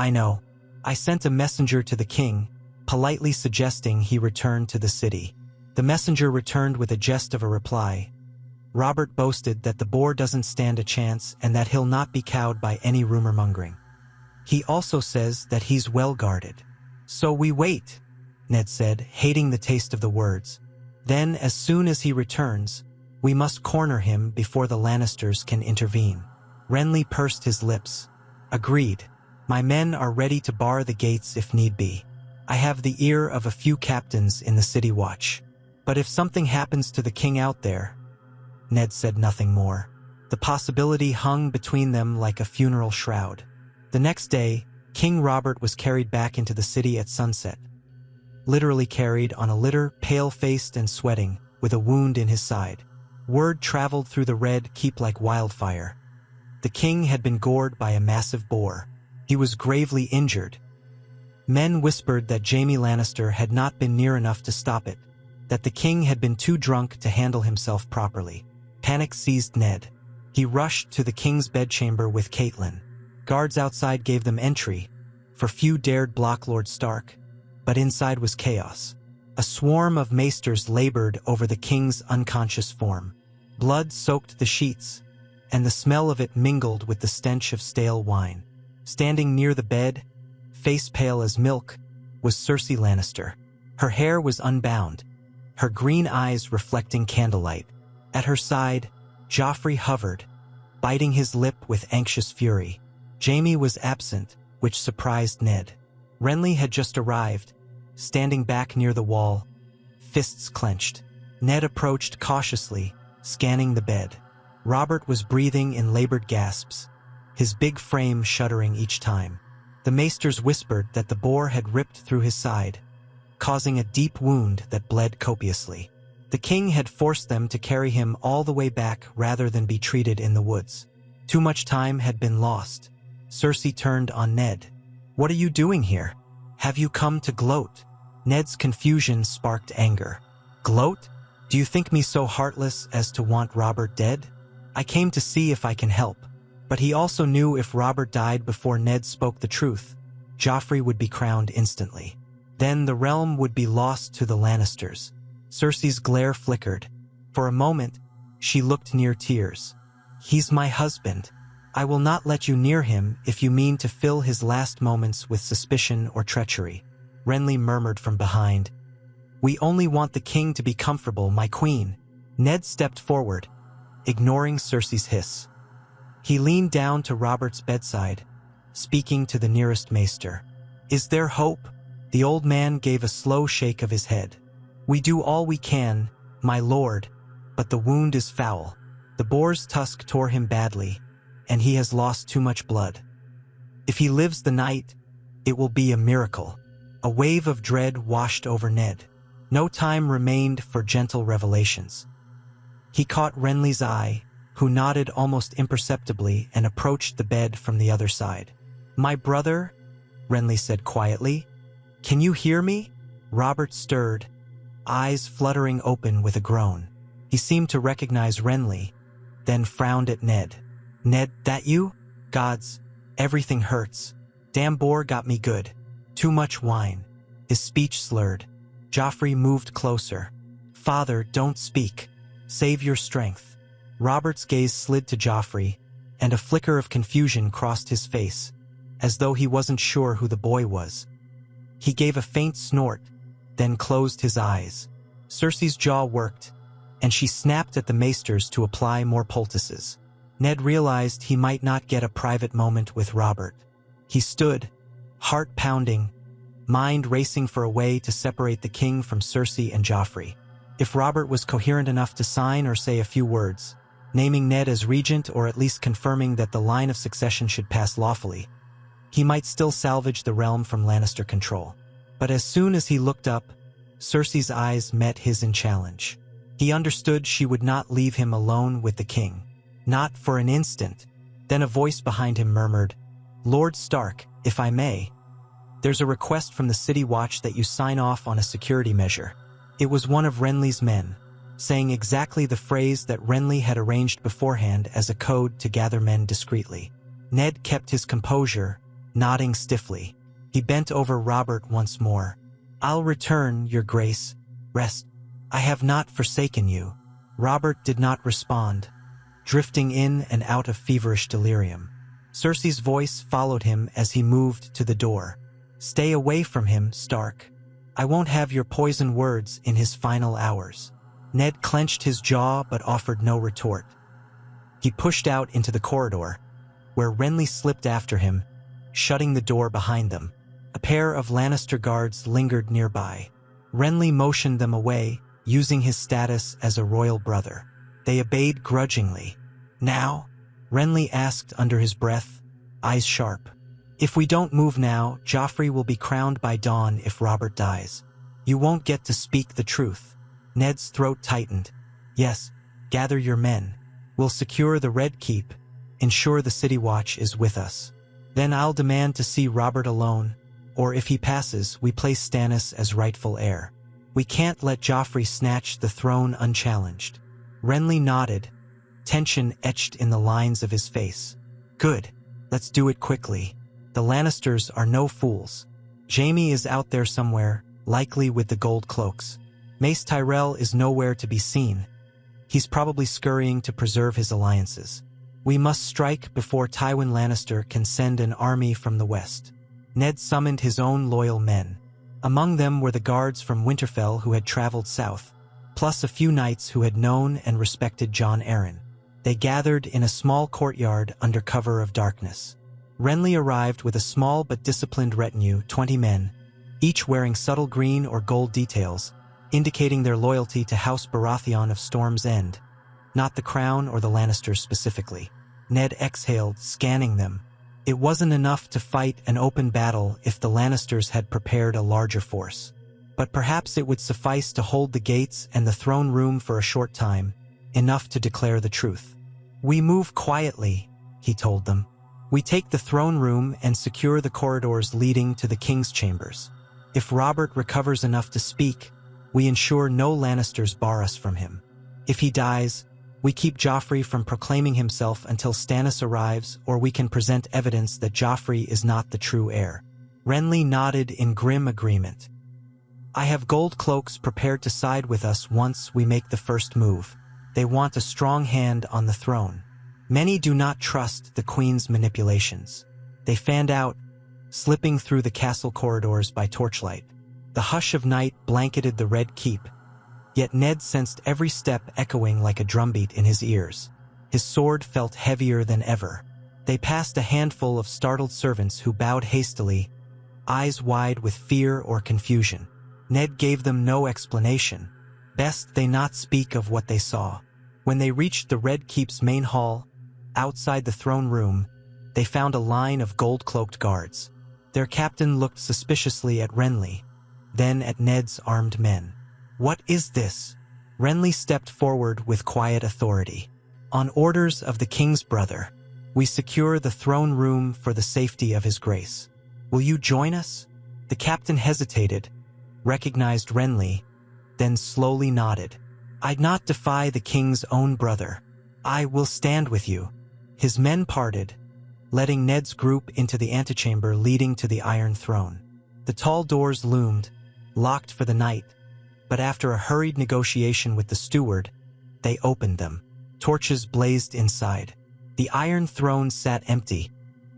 I sent a messenger to the king, politely suggesting he return to the city. The messenger returned with a jest of a reply. Robert boasted that the boar doesn't stand a chance and that he'll not be cowed by any rumor-mongering. He also says that he's well guarded. So we wait, Ned said, hating the taste of the words. Then, as soon as he returns, we must corner him before the Lannisters can intervene. Renly pursed his lips. Agreed. My men are ready to bar the gates if need be. I have the ear of a few captains in the city watch. But if something happens to the king out there, Ned said nothing more. The possibility hung between them like a funeral shroud. The next day, King Robert was carried back into the city at sunset. Literally carried on a litter, pale-faced and sweating, with a wound in his side. Word traveled through the Red Keep like wildfire. The king had been gored by a massive boar. He was gravely injured. Men whispered that Jaimie Lannister had not been near enough to stop it, that the king had been too drunk to handle himself properly. Panic seized Ned. He rushed to the king's bedchamber with Catelyn. Guards outside gave them entry, for few dared block Lord Stark, but inside was chaos. A swarm of maesters labored over the king's unconscious form. Blood soaked the sheets, and the smell of it mingled with the stench of stale wine. Standing near the bed, face pale as milk, was Cersei Lannister. Her hair was unbound, her green eyes reflecting candlelight. At her side, Joffrey hovered, biting his lip with anxious fury. Jaimie was absent, which surprised Ned. Renly had just arrived, standing back near the wall, fists clenched. Ned approached cautiously, scanning the bed. Robert was breathing in labored gasps, his big frame shuddering each time. The maesters whispered that the boar had ripped through his side, causing a deep wound that bled copiously. The king had forced them to carry him all the way back rather than be treated in the woods. Too much time had been lost. Cersei turned on Ned. "What are you doing here? Have you come to gloat?" Ned's confusion sparked anger. "Gloat? Do you think me so heartless as to want Robert dead? I came to see if I can help." But he also knew if Robert died before Ned spoke the truth, Joffrey would be crowned instantly. Then the realm would be lost to the Lannisters. Cersei's glare flickered. For a moment, she looked near tears. "He's my husband. I will not let you near him if you mean to fill his last moments with suspicion or treachery." Renly murmured from behind. "We only want the king to be comfortable, my queen." Ned stepped forward, ignoring Cersei's hiss. He leaned down to Robert's bedside, speaking to the nearest maester. "Is there hope?" The old man gave a slow shake of his head. "We do all we can, my lord, but the wound is foul. The boar's tusk tore him badly, and he has lost too much blood. If he lives the night, it will be a miracle." A wave of dread washed over Ned. No time remained for gentle revelations. He caught Renly's eye, who nodded almost imperceptibly and approached the bed from the other side. "My brother," Renly said quietly. "Can you hear me?" Robert stirred, eyes fluttering open with a groan. He seemed to recognize Renly, then frowned at Ned. "Ned, that you? Gods, everything hurts. Damn boar got me good. Too much wine." His speech slurred. Joffrey moved closer. "Father, don't speak. Save your strength." Robert's gaze slid to Joffrey, and a flicker of confusion crossed his face, as though he wasn't sure who the boy was. He gave a faint snort, then closed his eyes. Cersei's jaw worked, and she snapped at the maesters to apply more poultices. Ned realized he might not get a private moment with Robert. He stood, heart pounding, mind racing for a way to separate the king from Cersei and Joffrey. If Robert was coherent enough to sign or say a few words, naming Ned as regent or at least confirming that the line of succession should pass lawfully, he might still salvage the realm from Lannister control. But as soon as he looked up, Cersei's eyes met his in challenge. He understood she would not leave him alone with the king. Not for an instant. Then a voice behind him murmured, "Lord Stark, if I may. There's a request from the City Watch that you sign off on a security measure." It was one of Renly's men, saying exactly the phrase that Renly had arranged beforehand as a code to gather men discreetly. Ned kept his composure, nodding stiffly. He bent over Robert once more. "I'll return, your grace. Rest. I have not forsaken you." Robert did not respond, drifting in and out of feverish delirium. Cersei's voice followed him as he moved to the door. "Stay away from him, Stark. I won't have your poison words in his final hours." Ned clenched his jaw but offered no retort. He pushed out into the corridor, where Renly slipped after him, shutting the door behind them. A pair of Lannister guards lingered nearby. Renly motioned them away, using his status as a royal brother. They obeyed grudgingly. "Now?" Renly asked under his breath, eyes sharp. "If we don't move now, Joffrey will be crowned by dawn if Robert dies. You won't get to speak the truth." Ned's throat tightened. "Yes, gather your men. We'll secure the Red Keep, ensure the City Watch is with us. Then I'll demand to see Robert alone, or if he passes, we place Stannis as rightful heir. We can't let Joffrey snatch the throne unchallenged." Renly nodded, tension etched in the lines of his face. "Good. Let's do it quickly. The Lannisters are no fools. Jaimie is out there somewhere, likely with the gold cloaks. Mace Tyrell is nowhere to be seen. He's probably scurrying to preserve his alliances. We must strike before Tywin Lannister can send an army from the west." Ned summoned his own loyal men. Among them were the guards from Winterfell who had traveled south, plus a few knights who had known and respected Jon Arryn. They gathered in a small courtyard under cover of darkness. Renly arrived with a small but disciplined retinue, 20 men, each wearing subtle green or gold details, indicating their loyalty to House Baratheon of Storm's End, not the Crown or the Lannisters specifically. Ned exhaled, scanning them. It wasn't enough to fight an open battle if the Lannisters had prepared a larger force. But perhaps it would suffice to hold the gates and the throne room for a short time, enough to declare the truth. "We move quietly," he told them. We take the throne room and secure the corridors leading to the king's chambers. If Robert recovers enough to speak, we ensure no Lannisters bar us from him. If he dies, we keep Joffrey from proclaiming himself until Stannis arrives, or we can present evidence that Joffrey is not the true heir. Renly nodded in grim agreement. I have gold cloaks prepared to side with us once we make the first move. They want a strong hand on the throne. Many do not trust the Queen's manipulations. They fanned out, slipping through the castle corridors by torchlight. The hush of night blanketed the Red Keep, yet Ned sensed every step echoing like a drumbeat in his ears. His sword felt heavier than ever. They passed a handful of startled servants who bowed hastily, eyes wide with fear or confusion. Ned gave them no explanation. Best they not speak of what they saw. When they reached the Red Keep's main hall, outside the throne room, they found a line of gold-cloaked guards. Their captain looked suspiciously at Renly, then at Ned's armed men. What is this? Renly stepped forward with quiet authority. On orders of the king's brother, we secure the throne room for the safety of his grace. Will you join us? The captain hesitated, recognized Renly, then slowly nodded. I'd not defy the king's own brother. I will stand with you. His men parted, letting Ned's group into the antechamber leading to the Iron Throne. The tall doors loomed, locked for the night, but after a hurried negotiation with the steward, they opened them. Torches blazed inside. The Iron Throne sat empty,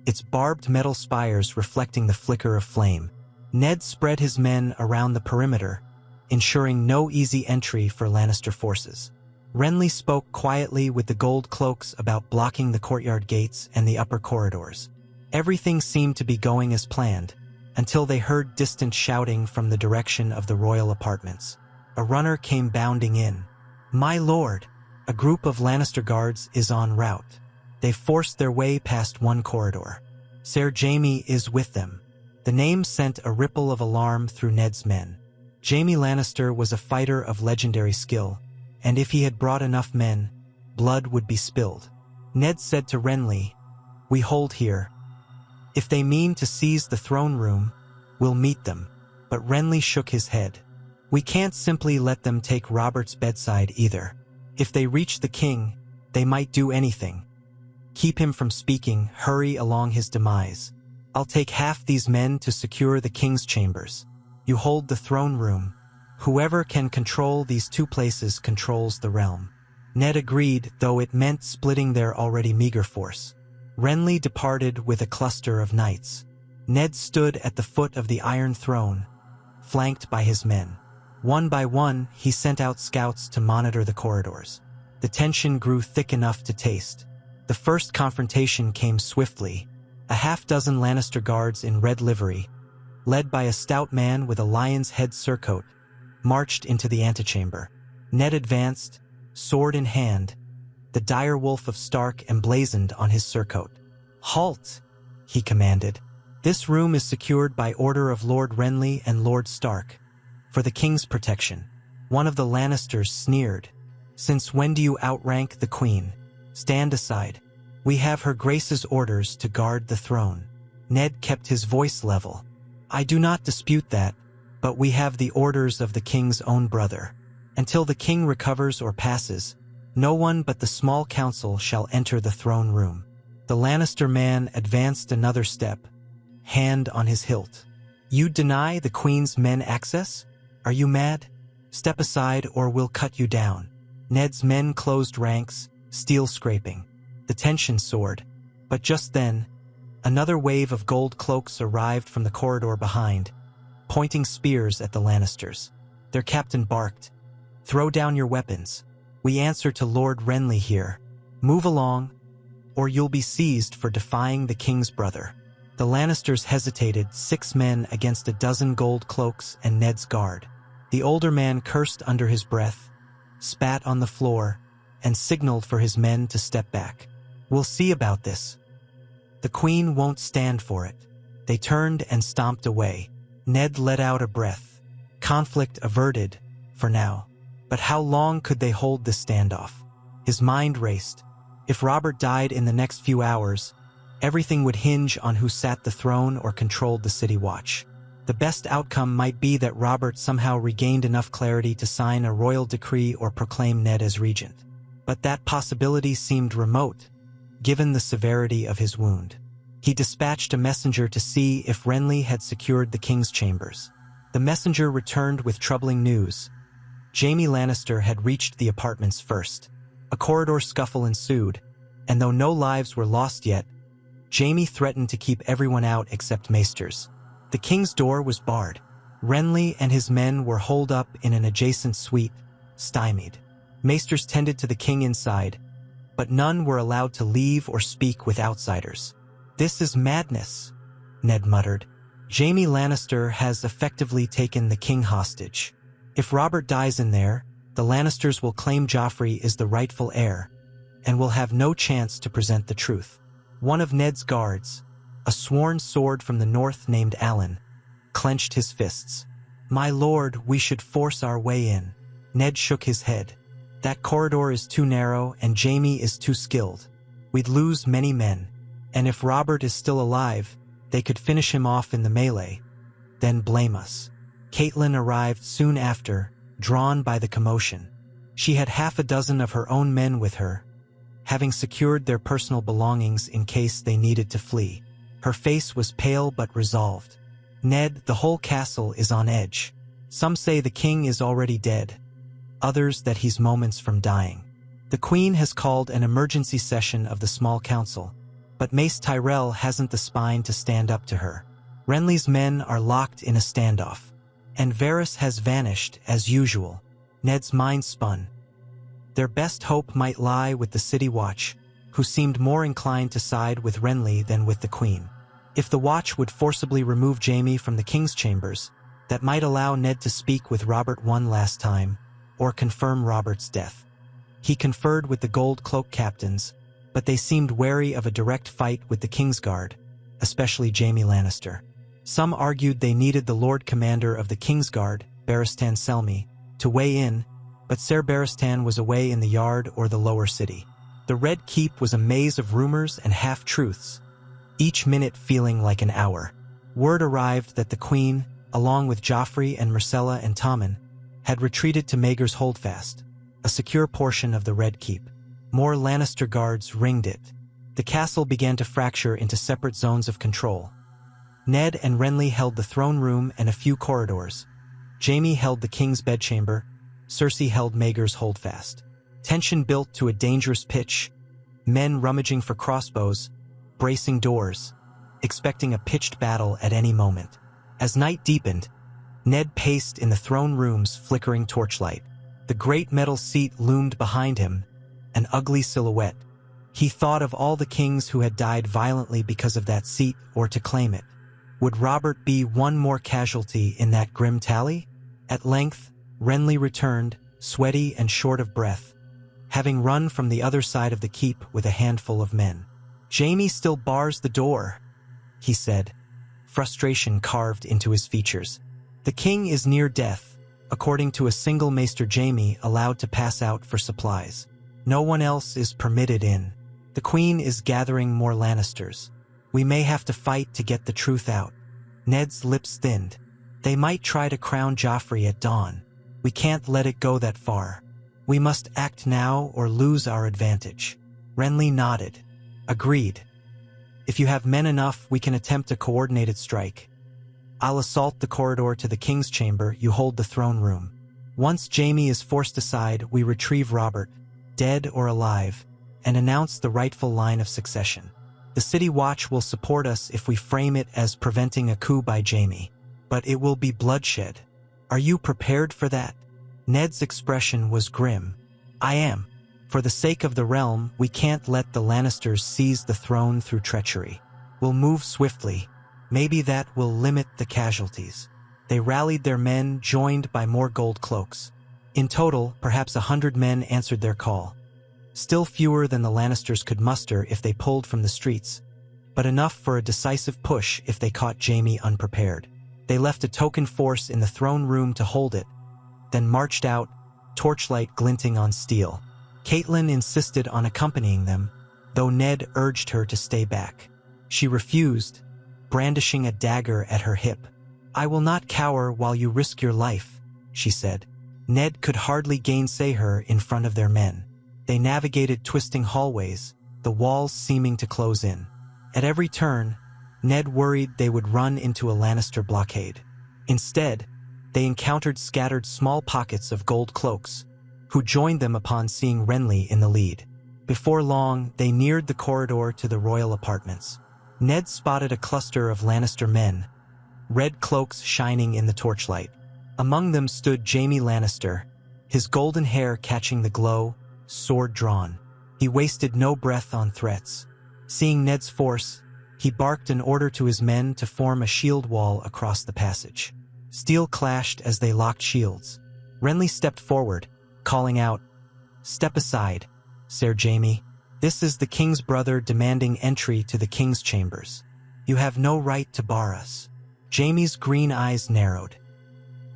its barbed metal spires reflecting the flicker of flame. Ned spread his men around the perimeter, ensuring no easy entry for Lannister forces. Renly spoke quietly with the gold cloaks about blocking the courtyard gates and the upper corridors. Everything seemed to be going as planned, until they heard distant shouting from the direction of the royal apartments. A runner came bounding in. My lord, a group of Lannister guards is en route. They forced their way past one corridor. Ser Jaimie is with them. The name sent a ripple of alarm through Ned's men. Jaime Lannister was a fighter of legendary skill, and if he had brought enough men, blood would be spilled. Ned said to Renly, "We hold here. If they mean to seize the throne room, we'll meet them." But Renly shook his head. "We can't simply let them take Robert's bedside either. If they reach the king, they might do anything. Keep him from speaking, hurry along his demise. I'll take half these men to secure the king's chambers. You hold the throne room. Whoever can control these two places controls the realm." Ned agreed, though it meant splitting their already meager force. Renly departed with a cluster of knights. Ned stood at the foot of the Iron Throne, flanked by his men. One by one, he sent out scouts to monitor the corridors. The tension grew thick enough to taste. The first confrontation came swiftly. A half-dozen Lannister guards in red livery, led by a stout man with a lion's head surcoat, marched into the antechamber. Ned advanced, sword in hand, the dire wolf of Stark emblazoned on his surcoat. "Halt!" he commanded. "This room is secured by order of Lord Renly and Lord Stark, for the king's protection." One of the Lannisters sneered. "Since when do you outrank the queen? Stand aside. We have her grace's orders to guard the throne." Ned kept his voice level. "I do not dispute that, but we have the orders of the king's own brother. Until the king recovers or passes, no one but the small council shall enter the throne room." The Lannister man advanced another step, hand on his hilt. "You deny the queen's men access? Are you mad? Step aside or we'll cut you down." Ned's men closed ranks, steel scraping. The tension soared, but just then, another wave of gold cloaks arrived from the corridor behind, pointing spears at the Lannisters. Their captain barked, "Throw down your weapons. We answer to Lord Renly here. Move along, or you'll be seized for defying the king's brother." The Lannisters hesitated, 6 men against a dozen gold cloaks and Ned's guard. The older man cursed under his breath, spat on the floor, and signaled for his men to step back. "We'll see about this. The queen won't stand for it." They turned and stomped away. Ned let out a breath. Conflict averted, for now. But how long could they hold this standoff? His mind raced. If Robert died in the next few hours, Everything would hinge on who sat the throne or controlled the city watch. The best outcome might be that Robert somehow regained enough clarity to sign a royal decree or proclaim Ned as regent. But that possibility seemed remote, given the severity of his wound. He dispatched a messenger to see if Renly had secured the king's chambers. The messenger returned with troubling news. Jaime Lannister had reached the apartments first. A corridor scuffle ensued, and though no lives were lost yet, Jaime threatened to keep everyone out except Maesters. The king's door was barred. Renly and his men were holed up in an adjacent suite, stymied. Maesters tended to the king inside, but none were allowed to leave or speak with outsiders. "This is madness," Ned muttered. "Jaime Lannister has effectively taken the king hostage. If Robert dies in there, the Lannisters will claim Joffrey is the rightful heir, and will have no chance to present the truth." One of Ned's guards, a sworn sword from the north named Allen, clenched his fists. "My lord, we should force our way in." Ned shook his head. "That corridor is too narrow and Jaime is too skilled. We'd lose many men, and if Robert is still alive, they could finish him off in the melee, then blame us." Catelyn arrived soon after, drawn by the commotion. She had half a dozen of her own men with her, having secured their personal belongings in case they needed to flee. Her face was pale but resolved. "Ned, the whole castle is on edge. Some say the king is already dead, others that he's moments from dying. The queen has called an emergency session of the small council, but Mace Tyrell hasn't the spine to stand up to her. Renly's men are locked in a standoff, and Varys has vanished as usual." Ned's mind spun. Their best hope might lie with the City Watch, who seemed more inclined to side with Renly than with the Queen. If the Watch would forcibly remove Jaime from the King's chambers, that might allow Ned to speak with Robert one last time, or confirm Robert's death. He conferred with the Gold Cloak captains, but they seemed wary of a direct fight with the Kingsguard, especially Jaime Lannister. Some argued they needed the Lord Commander of the Kingsguard, Barristan Selmy, to weigh in, but Ser Barristan was away in the yard or the lower city. The Red Keep was a maze of rumors and half-truths, each minute feeling like an hour. Word arrived that the Queen, along with Joffrey and Myrcella and Tommen, had retreated to Maegor's Holdfast, a secure portion of the Red Keep. More Lannister guards ringed it. The castle began to fracture into separate zones of control. Ned and Renly held the throne room and a few corridors. Jaime held the king's bedchamber. Cersei held Maegor's Holdfast. Tension built to a dangerous pitch, men rummaging for crossbows, bracing doors, expecting a pitched battle at any moment. As night deepened, Ned paced in the throne room's flickering torchlight. The great metal seat loomed behind him, an ugly silhouette. He thought of all the kings who had died violently because of that seat or to claim it. Would Robert be one more casualty in that grim tally? At length, Renly returned, sweaty and short of breath, having run from the other side of the keep with a handful of men. "Jaime still bars the door," he said, frustration carved into his features. "The king is near death, according to a single Maester Jaime allowed to pass out for supplies. No one else is permitted in. The queen is gathering more Lannisters. We may have to fight to get the truth out." Ned's lips thinned. "They might try to crown Joffrey at dawn. We can't let it go that far. We must act now or lose our advantage." Renly nodded. "Agreed. If you have men enough, we can attempt a coordinated strike. I'll assault the corridor to the king's chamber, you hold the throne room. Once Jaime is forced aside, we retrieve Robert, dead or alive, and announce the rightful line of succession. The City Watch will support us if we frame it as preventing a coup by Jaime. But it will be bloodshed. Are you prepared for that?" Ned's expression was grim. "I am. For the sake of the realm, we can't let the Lannisters seize the throne through treachery. We'll move swiftly. Maybe that will limit the casualties." They rallied their men, joined by more gold cloaks. In total, perhaps 100 men answered their call. Still fewer than the Lannisters could muster if they pulled from the streets, but enough for a decisive push if they caught Jaime unprepared. They left a token force in the throne room to hold it, then marched out, torchlight glinting on steel. Catelyn insisted on accompanying them, though Ned urged her to stay back. She refused, brandishing a dagger at her hip. "I will not cower while you risk your life," she said. Ned could hardly gainsay her in front of their men. They navigated twisting hallways, the walls seeming to close in. At every turn, Ned worried they would run into a Lannister blockade. Instead, they encountered scattered small pockets of gold cloaks, who joined them upon seeing Renly in the lead. Before long, they neared the corridor to the royal apartments. Ned spotted a cluster of Lannister men, red cloaks shining in the torchlight. Among them stood Jaime Lannister, his golden hair catching the glow, sword drawn. He wasted no breath on threats. Seeing Ned's force, he barked an order to his men to form a shield wall across the passage. Steel clashed as they locked shields. Renly stepped forward, calling out, "Step aside, Sir Jaime. This is the king's brother demanding entry to the king's chambers. You have no right to bar us." Jaime's green eyes narrowed.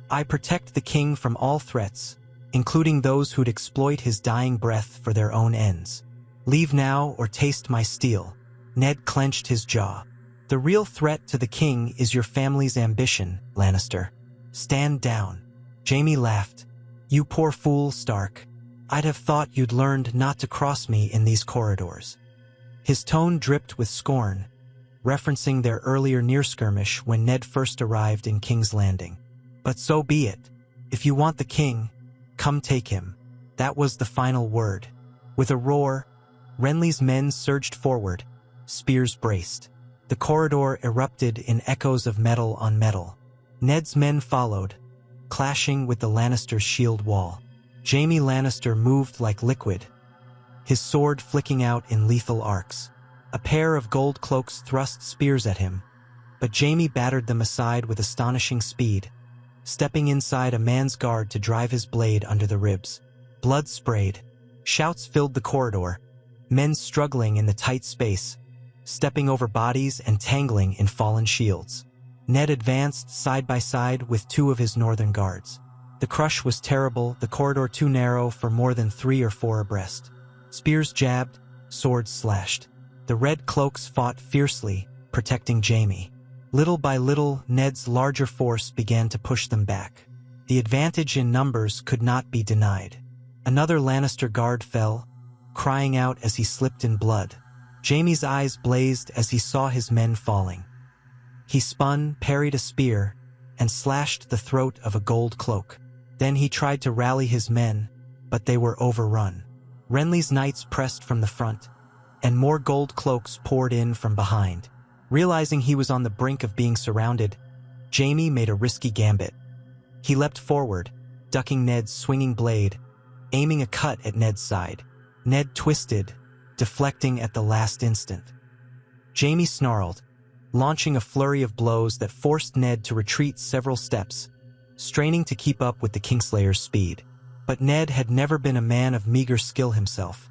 "I protect the king from all threats, including those who'd exploit his dying breath for their own ends. Leave now or taste my steel." Ned clenched his jaw. "The real threat to the king is your family's ambition, Lannister. Stand down." Jaime laughed. "You poor fool, Stark. I'd have thought you'd learned not to cross me in these corridors." His tone dripped with scorn, referencing their earlier near-skirmish when Ned first arrived in King's Landing. "But so be it. If you want the king, come take him." That was the final word. With a roar, Renly's men surged forward, spears braced. The corridor erupted in echoes of metal on metal. Ned's men followed, clashing with the Lannisters' shield wall. Jaime Lannister moved like liquid, his sword flicking out in lethal arcs. A pair of gold cloaks thrust spears at him, but Jaime battered them aside with astonishing speed, stepping inside a man's guard to drive his blade under the ribs. Blood sprayed. Shouts filled the corridor, men struggling in the tight space, stepping over bodies and tangling in fallen shields. Ned advanced side by side with two of his northern guards. The crush was terrible, the corridor too narrow for more than 3 or 4 abreast. Spears jabbed, swords slashed. The red cloaks fought fiercely, protecting Jaime. Little by little, Ned's larger force began to push them back. The advantage in numbers could not be denied. Another Lannister guard fell, crying out as he slipped in blood. Jaime's eyes blazed as he saw his men falling. He spun, parried a spear, and slashed the throat of a gold cloak. Then he tried to rally his men, but they were overrun. Renly's knights pressed from the front, and more gold cloaks poured in from behind. Realizing he was on the brink of being surrounded, Jaime made a risky gambit. He leapt forward, ducking Ned's swinging blade, aiming a cut at Ned's side. Ned twisted, deflecting at the last instant. Jaime snarled, launching a flurry of blows that forced Ned to retreat several steps, straining to keep up with the Kingslayer's speed. But Ned had never been a man of meager skill himself.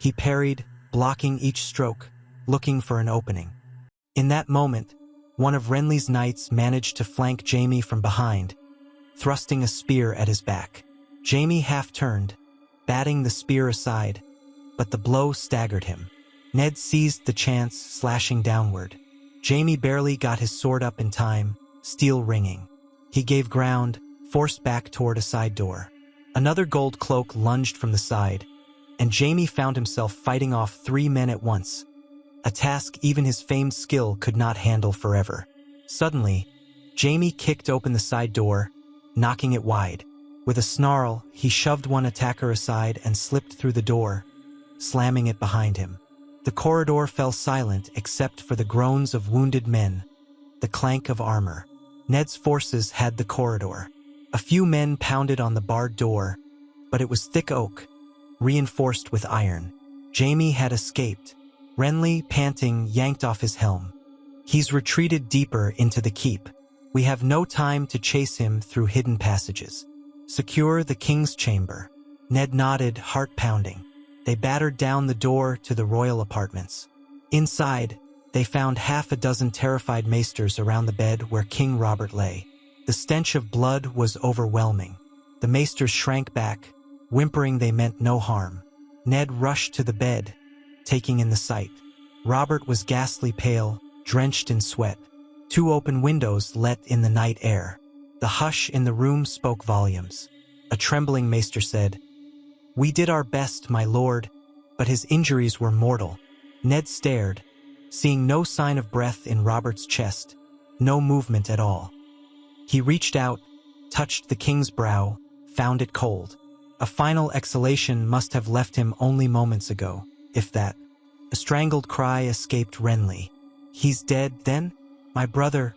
He parried, blocking each stroke, looking for an opening. In that moment, one of Renly's knights managed to flank Jaime from behind, thrusting a spear at his back. Jaime half-turned, batting the spear aside, but the blow staggered him. Ned seized the chance, slashing downward. Jaime barely got his sword up in time, steel ringing. He gave ground, forced back toward a side door. Another gold cloak lunged from the side, and Jaime found himself fighting off 3 men at once, a task even his famed skill could not handle forever. Suddenly, Jaime kicked open the side door, knocking it wide. With a snarl, he shoved one attacker aside and slipped through the door, slamming it behind him. The corridor fell silent except for the groans of wounded men, the clank of armor. Ned's forces had the corridor. A few men pounded on the barred door, but it was thick oak, reinforced with iron. Jaime had escaped. Renly, panting, yanked off his helm. "He's retreated deeper into the keep. We have no time to chase him through hidden passages. Secure the king's chamber." Ned nodded, heart pounding. They battered down the door to the royal apartments. Inside, they found half a dozen terrified maesters around the bed where King Robert lay. The stench of blood was overwhelming. The maesters shrank back, whimpering they meant no harm. Ned rushed to the bed, taking in the sight. Robert was ghastly pale, drenched in sweat. 2 open windows let in the night air. The hush in the room spoke volumes. A trembling maester said, "We did our best, my lord," but his injuries were mortal. Ned stared, seeing no sign of breath in Robert's chest, no movement at all. He reached out, touched the king's brow, found it cold. A final exhalation must have left him only moments ago, if that. A strangled cry escaped Renly. "He's dead, then? My brother,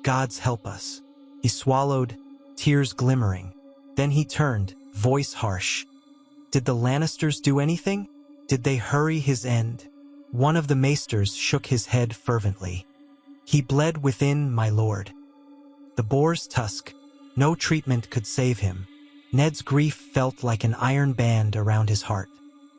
gods help us." He swallowed, tears glimmering. Then he turned, voice harsh. "Did the Lannisters do anything? Did they hurry his end?" One of the maesters shook his head fervently. "He bled within, my lord. The boar's tusk, no treatment could save him." Ned's grief felt like an iron band around his heart.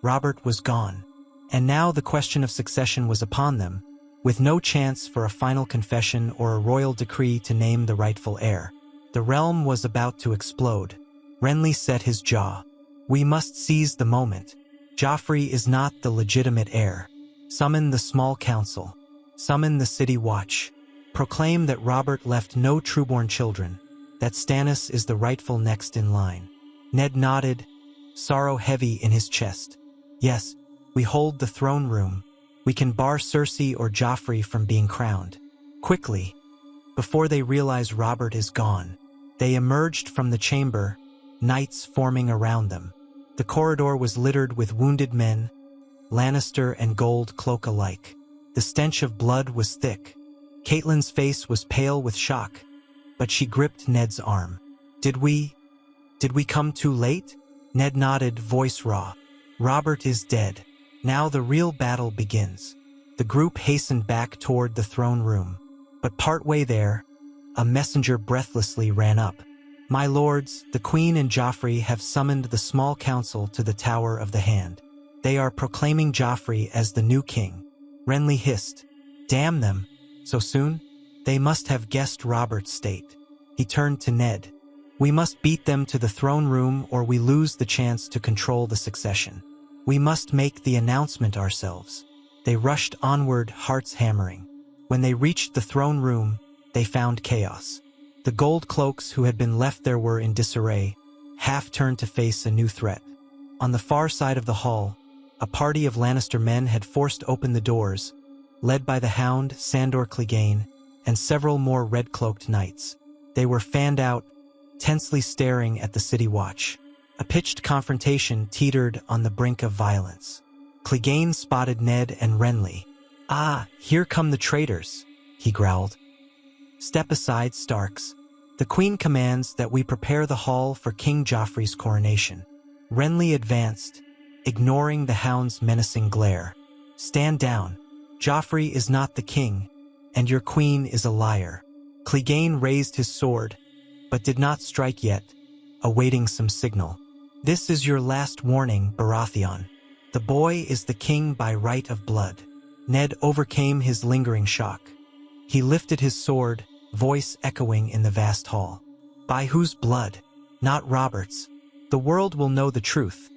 Robert was gone. And now the question of succession was upon them, with no chance for a final confession or a royal decree to name the rightful heir. The realm was about to explode. Renly set his jaw. "We must seize the moment. Joffrey is not the legitimate heir. Summon the small council. Summon the city watch. Proclaim that Robert left no trueborn children, that Stannis is the rightful next in line." Ned nodded, sorrow heavy in his chest. "Yes, we hold the throne room. We can bar Cersei or Joffrey from being crowned." Quickly, before they realize Robert is gone, they emerged from the chamber, knights forming around them. The corridor was littered with wounded men, Lannister and Gold cloak alike. The stench of blood was thick. Catelyn's face was pale with shock, but she gripped Ned's arm. Did we come too late?" Ned nodded, voice raw. "Robert is dead. Now the real battle begins." The group hastened back toward the throne room, but partway there, a messenger breathlessly ran up. "My lords, the Queen and Joffrey have summoned the small council to the Tower of the Hand. They are proclaiming Joffrey as the new king." Renly hissed, "Damn them! So soon? They must have guessed Robert's state." He turned to Ned. "We must beat them to the throne room or we lose the chance to control the succession. We must make the announcement ourselves." They rushed onward, hearts hammering. When they reached the throne room, they found chaos. The gold cloaks who had been left there were in disarray, half turned to face a new threat. On the far side of the hall, a party of Lannister men had forced open the doors, led by the Hound, Sandor Clegane, and several more red-cloaked knights. They were fanned out, tensely staring at the city watch. A pitched confrontation teetered on the brink of violence. Clegane spotted Ned and Renly. "Ah, here come the traitors," he growled. "Step aside, Starks. The Queen commands that we prepare the hall for King Joffrey's coronation." Renly advanced, ignoring the Hound's menacing glare. "Stand down. Joffrey is not the king, and your queen is a liar." Clegane raised his sword, but did not strike yet, awaiting some signal. "This is your last warning, Baratheon. The boy is the king by right of blood." Ned overcame his lingering shock. He lifted his sword, voice echoing in the vast hall. "By whose blood? Not Robert's. The world will know the truth.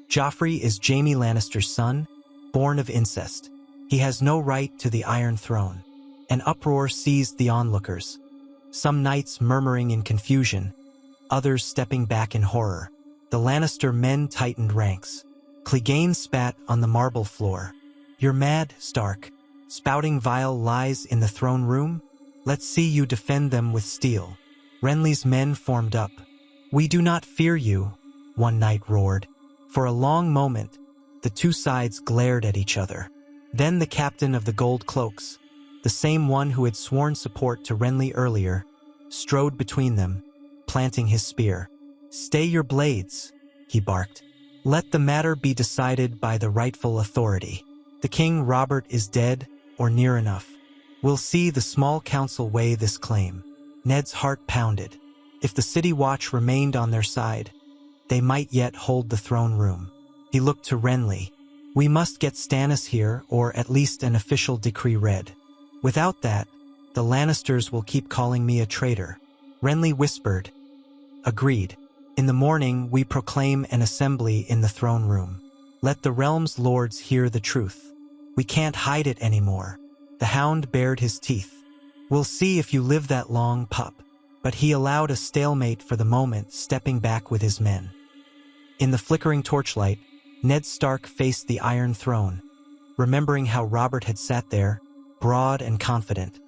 Joffrey is Jaime Lannister's son, born of incest. He has no right to the Iron Throne." An uproar seized the onlookers, some knights murmuring in confusion, others stepping back in horror. The Lannister men tightened ranks. Clegane spat on the marble floor. "You're mad, Stark. Spouting vile lies in the throne room? Let's see you defend them with steel." Renly's men formed up. "We do not fear you," one knight roared. For a long moment, the two sides glared at each other. Then the captain of the gold cloaks, the same one who had sworn support to Renly earlier, strode between them, planting his spear. "Stay your blades," he barked. "Let the matter be decided by the rightful authority. The King Robert is dead, or near enough. We'll see the small council weigh this claim." Ned's heart pounded. If the city watch remained on their side, they might yet hold the throne room. He looked to Renly. "We must get Stannis here, or at least an official decree read. Without that, the Lannisters will keep calling me a traitor." Renly whispered, "Agreed. In the morning we proclaim an assembly in the throne room. Let the realm's lords hear the truth." We can't hide it anymore." The hound bared his teeth. "We'll see if you live that long, pup." But he allowed a stalemate for the moment, stepping back with his men. In the flickering torchlight, Ned Stark faced the Iron Throne, remembering how Robert had sat there, broad and confident,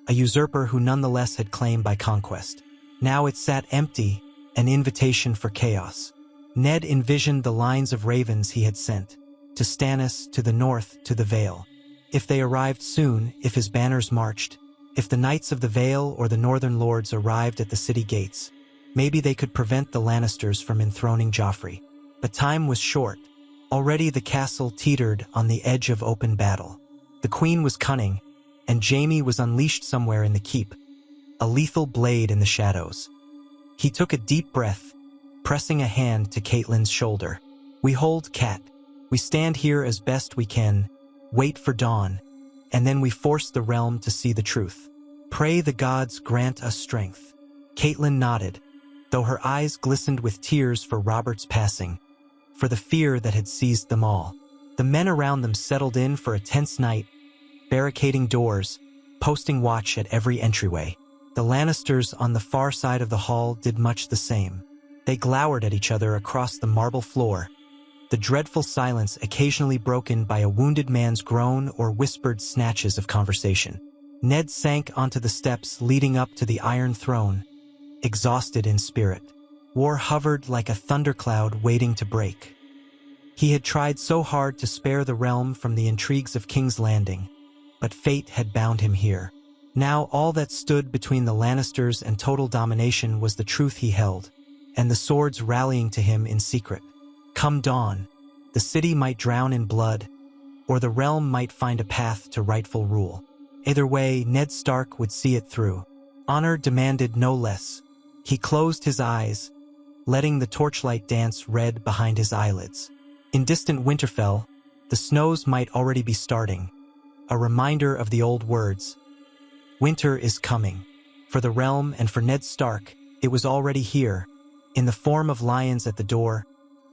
a usurper who nonetheless had claim by conquest. Now it sat empty, an invitation for chaos. Ned envisioned the lines of ravens he had sent, to Stannis, to the north, to the Vale. If they arrived soon, if his banners marched, if the Knights of the Vale or the Northern Lords arrived at the city gates, maybe they could prevent the Lannisters from enthroning Joffrey. But time was short. Already the castle teetered on the edge of open battle. The Queen was cunning, and Jaimie was unleashed somewhere in the keep, a lethal blade in the shadows. He took a deep breath, pressing a hand to Catelyn's shoulder. "We hold, Cat. We stand here as best we can, wait for dawn, and then we force the realm to see the truth. Pray the gods grant us strength." Catelyn nodded, though her eyes glistened with tears for Robert's passing, for the fear that had seized them all. The men around them settled in for a tense night, barricading doors, posting watch at every entryway. The Lannisters on the far side of the hall did much the same. They glowered at each other across the marble floor, the dreadful silence occasionally broken by a wounded man's groan or whispered snatches of conversation. Ned sank onto the steps leading up to the Iron Throne, exhausted in spirit. War hovered like a thundercloud waiting to break. He had tried so hard to spare the realm from the intrigues of King's Landing, but fate had bound him here. Now all that stood between the Lannisters and total domination was the truth he held, and the swords rallying to him in secret. Come dawn, the city might drown in blood, or the realm might find a path to rightful rule. Either way, Ned Stark would see it through. Honor demanded no less. He closed his eyes, letting the torchlight dance red behind his eyelids. In distant Winterfell, the snows might already be starting, a reminder of the old words. Winter is coming. For the realm and for Ned Stark, it was already here, in the form of lions at the door,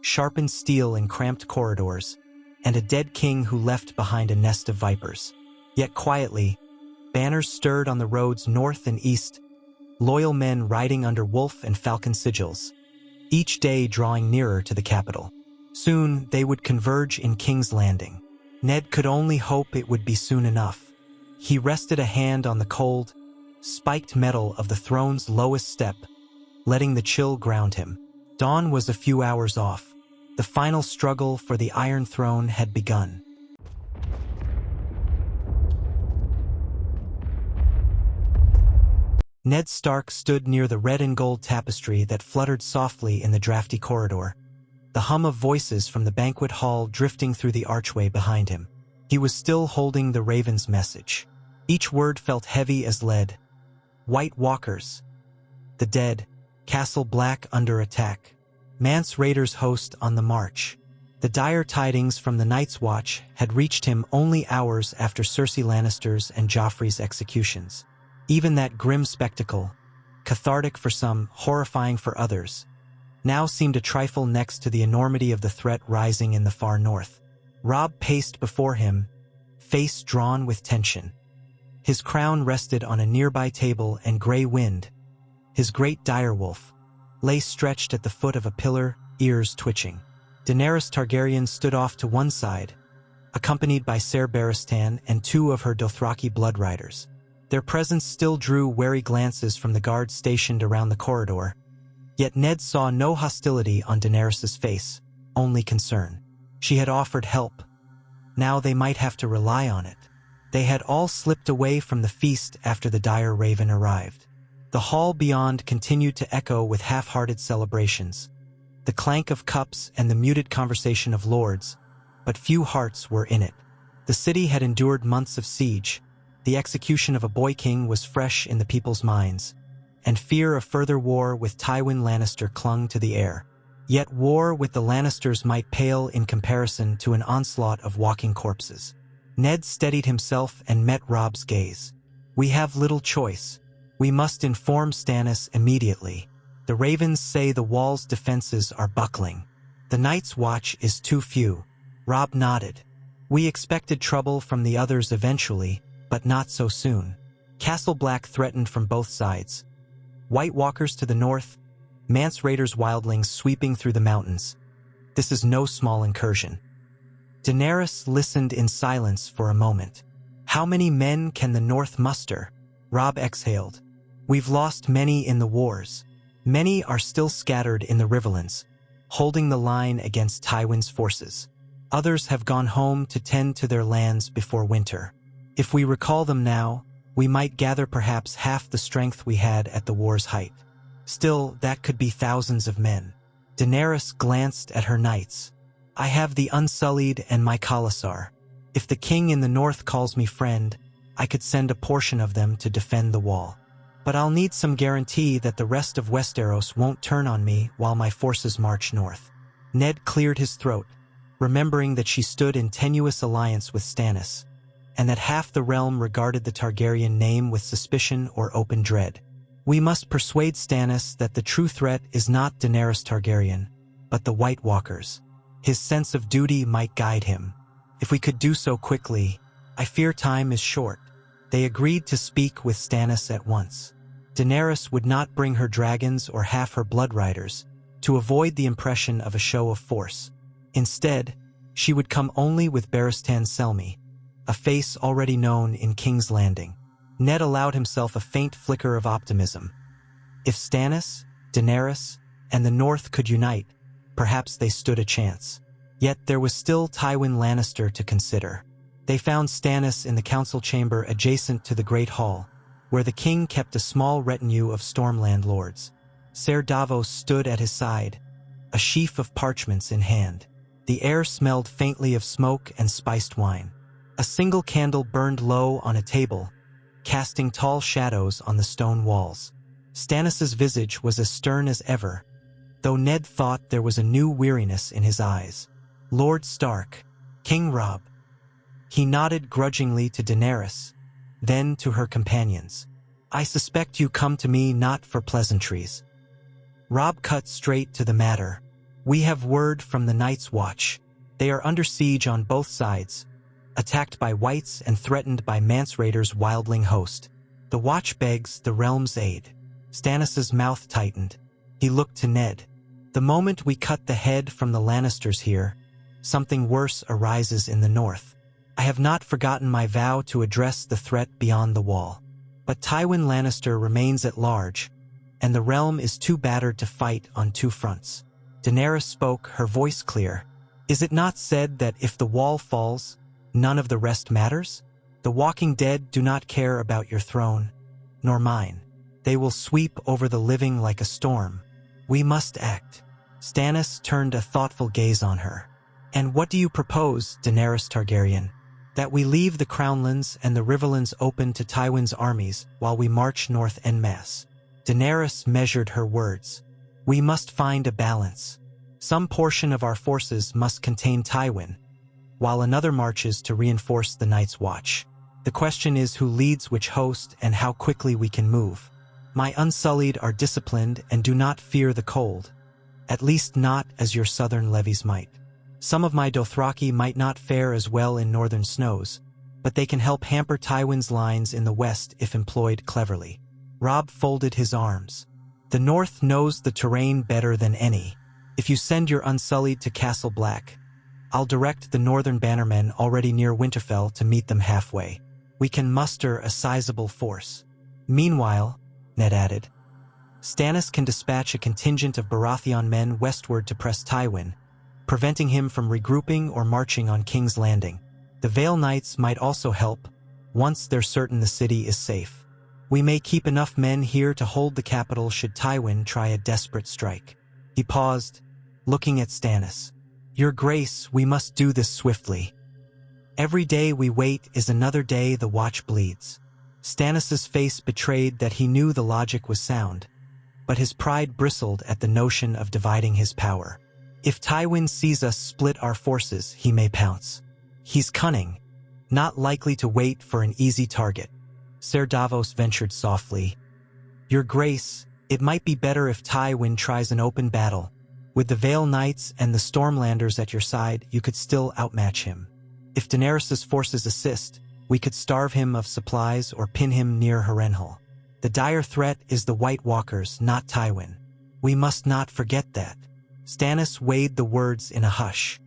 sharpened steel in cramped corridors, and a dead king who left behind a nest of vipers. Yet quietly, banners stirred on the roads north and east, loyal men riding under wolf and falcon sigils, each day drawing nearer to the capital. Soon they would converge in King's Landing. Ned could only hope it would be soon enough. He rested a hand on the cold, spiked metal of the throne's lowest step, letting the chill ground him. Dawn was a few hours off. The final struggle for the Iron Throne had begun. Ned Stark stood near the red and gold tapestry that fluttered softly in the drafty corridor, the hum of voices from the banquet hall drifting through the archway behind him. He was still holding the Raven's message. Each word felt heavy as lead. White Walkers. The dead. Castle Black under attack. Mance Raider's host on the march. The dire tidings from the Night's Watch had reached him only hours after Cersei Lannister's and Joffrey's executions. Even that grim spectacle, cathartic for some, horrifying for others, now seemed a trifle next to the enormity of the threat rising in the far north. Robb paced before him, face drawn with tension. His crown rested on a nearby table, and Grey Wind, his great direwolf, lay stretched at the foot of a pillar, ears twitching. Daenerys Targaryen stood off to one side, accompanied by Ser Barristan and 2 of her Dothraki bloodriders. Their presence still drew wary glances from the guards stationed around the corridor, yet Ned saw no hostility on Daenerys' face, only concern. She had offered help. Now they might have to rely on it. They had all slipped away from the feast after the dire Raven arrived. The hall beyond continued to echo with half-hearted celebrations, the clank of cups and the muted conversation of lords, but few hearts were in it. The city had endured months of siege. The execution of a boy king was fresh in the people's minds, and fear of further war with Tywin Lannister clung to the air. Yet war with the Lannisters might pale in comparison to an onslaught of walking corpses. Ned steadied himself and met Robb's gaze. "We have little choice. We must inform Stannis immediately. The Ravens say the wall's defenses are buckling. The Night's Watch is too few." Robb nodded. We expected trouble from the others eventually, but not so soon. Castle Black threatened from both sides. White Walkers to the north, Mance Raiders wildlings sweeping through the mountains. This is no small incursion. Daenerys listened in silence for a moment. How many men can the north muster? Robb exhaled. We've lost many in the wars. Many are still scattered in the Riverlands, holding the line against Tywin's forces. Others have gone home to tend to their lands before winter. If we recall them now, we might gather perhaps half the strength we had at the war's height. Still, that could be thousands of men. Daenerys glanced at her knights. I have the Unsullied and my Khalasar. If the king in the north calls me friend, I could send a portion of them to defend the wall. But I'll need some guarantee that the rest of Westeros won't turn on me while my forces march north. Ned cleared his throat, remembering that she stood in tenuous alliance with Stannis, and that half the realm regarded the Targaryen name with suspicion or open dread. We must persuade Stannis that the true threat is not Daenerys Targaryen, but the White Walkers. His sense of duty might guide him. If we could do so quickly, I fear time is short. They agreed to speak with Stannis at once. Daenerys would not bring her dragons or half her blood riders, to avoid the impression of a show of force. Instead, she would come only with Barristan Selmy, a face already known in King's Landing. Ned allowed himself a faint flicker of optimism. If Stannis, Daenerys, and the North could unite, perhaps they stood a chance. Yet there was still Tywin Lannister to consider. They found Stannis in the council chamber adjacent to the Great Hall, where the king kept a small retinue of Stormland lords. Ser Davos stood at his side, a sheaf of parchments in hand. The air smelled faintly of smoke and spiced wine. A single candle burned low on a table, casting tall shadows on the stone walls. Stannis's visage was as stern as ever, though Ned thought there was a new weariness in his eyes. Lord Stark, King Robb. He nodded grudgingly to Daenerys, then to her companions. I suspect you come to me not for pleasantries. Robb cut straight to the matter. We have word from the Night's Watch. They are under siege on both sides, attacked by whites and threatened by Mance Raiders' wildling host. The Watch begs the realm's aid. Stannis's mouth tightened. He looked to Ned. The moment we cut the head from the Lannisters here, something worse arises in the north. I have not forgotten my vow to address the threat beyond the wall. But Tywin Lannister remains at large, and the realm is too battered to fight on two fronts. Daenerys spoke, her voice clear. Is it not said that if the wall falls, none of the rest matters? The walking dead do not care about your throne, nor mine. They will sweep over the living like a storm. We must act. Stannis turned a thoughtful gaze on her. And what do you propose, Daenerys Targaryen? That we leave the Crownlands and the Riverlands open to Tywin's armies while we march north en masse. Daenerys measured her words. We must find a balance. Some portion of our forces must contain Tywin, while another marches to reinforce the Night's Watch. The question is who leads which host and how quickly we can move. My Unsullied are disciplined and do not fear the cold, at least not as your southern levies might. Some of my Dothraki might not fare as well in northern snows, but they can help hamper Tywin's lines in the west if employed cleverly. Robb folded his arms. The north knows the terrain better than any. If you send your Unsullied to Castle Black, I'll direct the northern bannermen already near Winterfell to meet them halfway. We can muster a sizable force. Meanwhile, Ned added, Stannis can dispatch a contingent of Baratheon men westward to press Tywin, preventing him from regrouping or marching on King's Landing. The Vale Knights might also help, once they're certain the city is safe. We may keep enough men here to hold the capital should Tywin try a desperate strike. He paused, looking at Stannis. Your Grace, we must do this swiftly. Every day we wait is another day the Watch bleeds. Stannis's face betrayed that he knew the logic was sound, but his pride bristled at the notion of dividing his power. If Tywin sees us split our forces, he may pounce. He's cunning, not likely to wait for an easy target. Ser Davos ventured softly. Your Grace, it might be better if Tywin tries an open battle. With the Vale Knights and the Stormlanders at your side, you could still outmatch him. If Daenerys's forces assist, we could starve him of supplies or pin him near Harrenhal. The dire threat is the White Walkers, not Tywin. We must not forget that." Stannis weighed the words in a hush.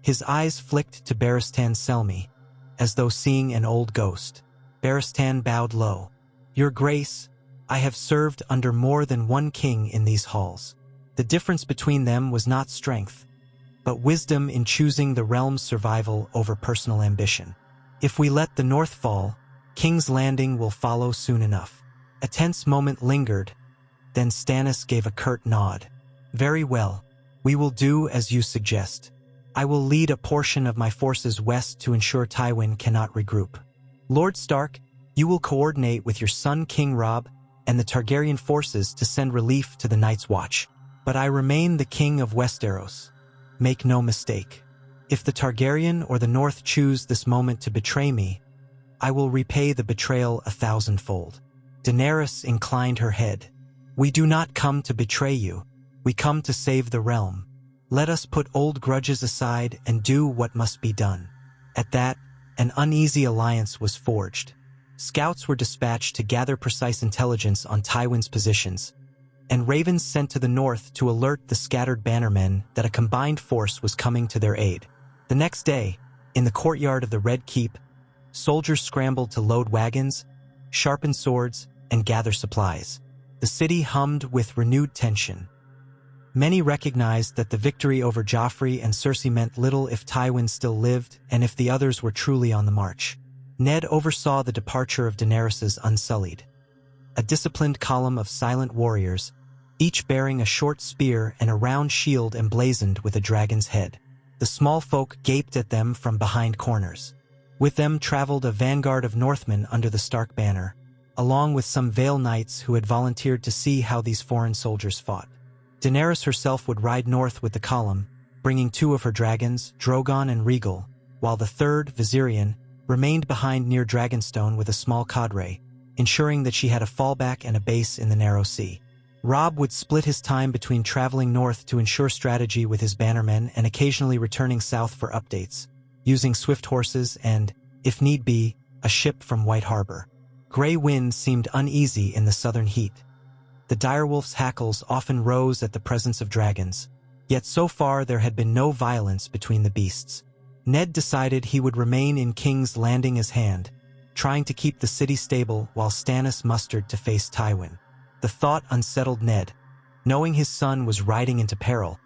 His eyes flicked to Barristan Selmy, as though seeing an old ghost. Barristan bowed low. "Your Grace, I have served under more than one king in these halls. The difference between them was not strength, but wisdom in choosing the realm's survival over personal ambition. If we let the North fall, King's Landing will follow soon enough." A tense moment lingered, then Stannis gave a curt nod. "Very well, we will do as you suggest. I will lead a portion of my forces west to ensure Tywin cannot regroup. Lord Stark, you will coordinate with your son King Robb and the Targaryen forces to send relief to the Night's Watch. But I remain the king of Westeros. Make no mistake. If the Targaryen or the North choose this moment to betray me, I will repay the betrayal 1,000-fold." Daenerys inclined her head. "We do not come to betray you. We come to save the realm. Let us put old grudges aside and do what must be done." At that, an uneasy alliance was forged. Scouts were dispatched to gather precise intelligence on Tywin's positions, and ravens sent to the north to alert the scattered bannermen that a combined force was coming to their aid. The next day, in the courtyard of the Red Keep, soldiers scrambled to load wagons, sharpen swords, and gather supplies. The city hummed with renewed tension. Many recognized that the victory over Joffrey and Cersei meant little if Tywin still lived and if the others were truly on the march. Ned oversaw the departure of Daenerys's Unsullied, a disciplined column of silent warriors, each bearing a short spear and a round shield emblazoned with a dragon's head. The small folk gaped at them from behind corners. With them traveled a vanguard of Northmen under the Stark banner, along with some Vale knights who had volunteered to see how these foreign soldiers fought. Daenerys herself would ride north with the column, bringing 2 of her dragons, Drogon and Rhaegal, while the third, Viserion, remained behind near Dragonstone with a small cadre, ensuring that she had a fallback and a base in the Narrow Sea. Robb would split his time between traveling north to ensure strategy with his bannermen and occasionally returning south for updates, using swift horses and, if need be, a ship from White Harbor. Grey Wind seemed uneasy in the southern heat. The direwolf's hackles often rose at the presence of dragons, yet so far there had been no violence between the beasts. Ned decided he would remain in King's Landing as Hand, trying to keep the city stable while Stannis mustered to face Tywin. The thought unsettled Ned, knowing his son was riding into peril,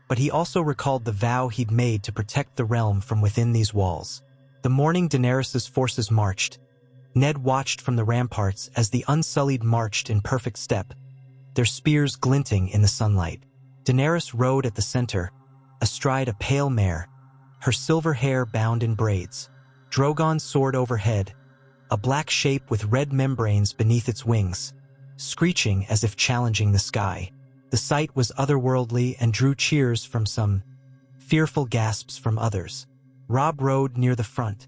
but he also recalled the vow he'd made to protect the realm from within these walls. The morning Daenerys's forces marched, Ned watched from the ramparts as the Unsullied marched in perfect step, their spears glinting in the sunlight. Daenerys rode at the center, astride a pale mare, her silver hair bound in braids. Drogon soared overhead, a black shape with red membranes beneath its wings, screeching as if challenging the sky. The sight was otherworldly and drew cheers from some, fearful gasps from others. Robb rode near the front,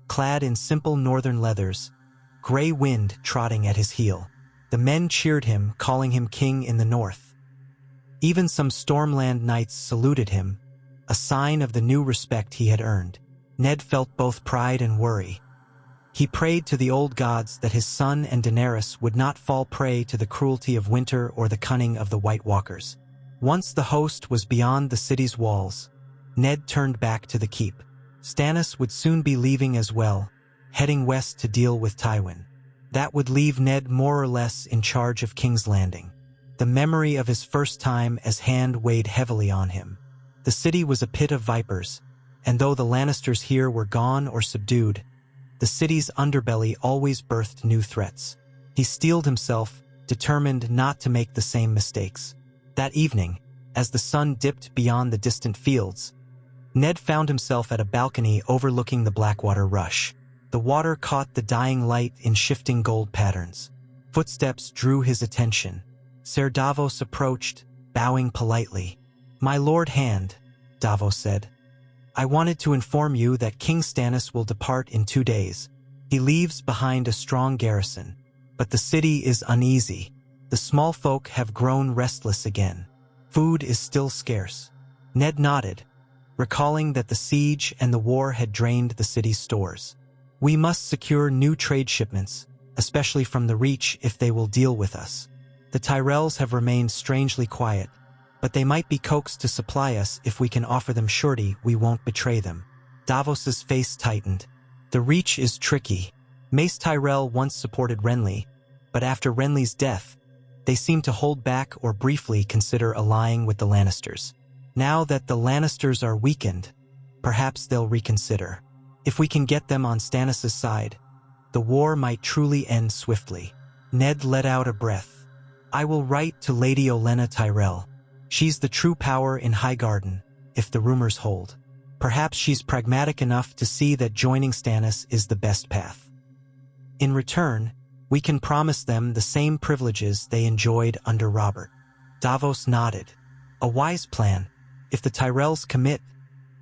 clad in simple northern leathers, Grey Wind trotting at his heel. The men cheered him, calling him king in the north. Even some Stormland knights saluted him, a sign of the new respect he had earned. Ned felt both pride and worry. He prayed to the old gods that his son and Daenerys would not fall prey to the cruelty of winter or the cunning of the White Walkers. Once the host was beyond the city's walls, Ned turned back to the keep. Stannis would soon be leaving as well, heading west to deal with Tywin. That would leave Ned more or less in charge of King's Landing. The memory of his first time as Hand weighed heavily on him. The city was a pit of vipers, and though the Lannisters here were gone or subdued, the city's underbelly always birthed new threats. He steeled himself, determined not to make the same mistakes. That evening, as the sun dipped beyond the distant fields, Ned found himself at a balcony overlooking the Blackwater Rush. The water caught the dying light in shifting gold patterns. Footsteps drew his attention. Ser Davos approached, bowing politely. "My Lord Hand," Davos said, "I wanted to inform you that King Stannis will depart in 2 days. He leaves behind a strong garrison, but the city is uneasy. The small folk have grown restless again. Food is still scarce." Ned nodded, recalling that the siege and the war had drained the city's stores. "We must secure new trade shipments, especially from the Reach if they will deal with us. The Tyrells have remained strangely quiet, but they might be coaxed to supply us if we can offer them surety we won't betray them." Davos's face tightened. The Reach is tricky. Mace Tyrell once supported Renly, but after Renly's death, they seemed to hold back or briefly consider allying with the Lannisters. Now that the Lannisters are weakened, perhaps they'll reconsider. If we can get them on Stannis' side, the war might truly end swiftly. Ned let out a breath. "I will write to Lady Olenna Tyrell. She's the true power in Highgarden, if the rumors hold. Perhaps she's pragmatic enough to see that joining Stannis is the best path. In return, we can promise them the same privileges they enjoyed under Robert." Davos nodded. "A wise plan. If the Tyrells commit,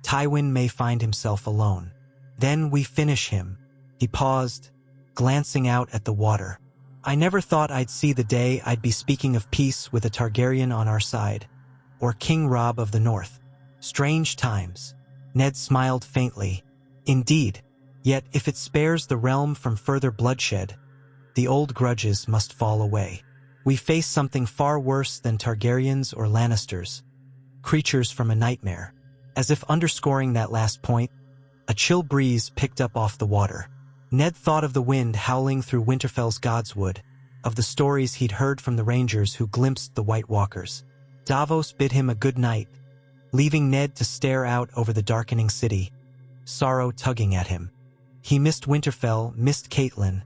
Tywin may find himself alone. Then we finish him." He paused, glancing out at the water. "I never thought I'd see the day I'd be speaking of peace with a Targaryen on our side, or King Robb of the North. Strange times." Ned smiled faintly. "Indeed. Yet if it spares the realm from further bloodshed, the old grudges must fall away. We face something far worse than Targaryens or Lannisters, creatures from a nightmare." As if underscoring that last point, a chill breeze picked up off the water. Ned thought of the wind howling through Winterfell's Godswood, of the stories he'd heard from the rangers who glimpsed the White Walkers. Davos bid him a good night, leaving Ned to stare out over the darkening city, sorrow tugging at him. He missed Winterfell, missed Catelyn,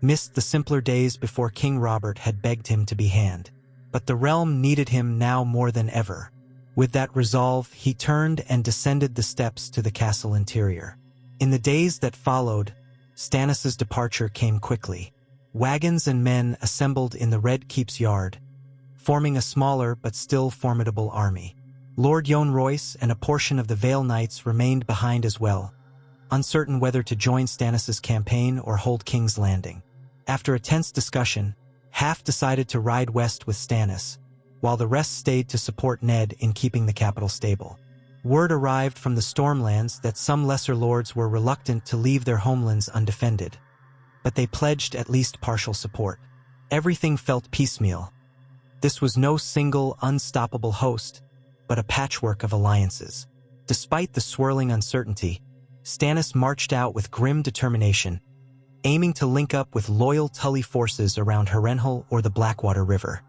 missed the simpler days before King Robert had begged him to be hand. But the realm needed him now more than ever. With that resolve, he turned and descended the steps to the castle interior. In the days that followed, Stannis' departure came quickly. Wagons and men assembled in the Red Keep's yard, forming a smaller but still formidable army. Lord Jon Royce and a portion of the Vale Knights remained behind as well, uncertain whether to join Stannis' campaign or hold King's Landing. After a tense discussion, half decided to ride west with Stannis, while the rest stayed to support Ned in keeping the capital stable. Word arrived from the Stormlands that some lesser lords were reluctant to leave their homelands undefended, but they pledged at least partial support. Everything felt piecemeal. This was no single, unstoppable host, but a patchwork of alliances. Despite the swirling uncertainty, Stannis marched out with grim determination, aiming to link up with loyal Tully forces around Harrenhal or the Blackwater River.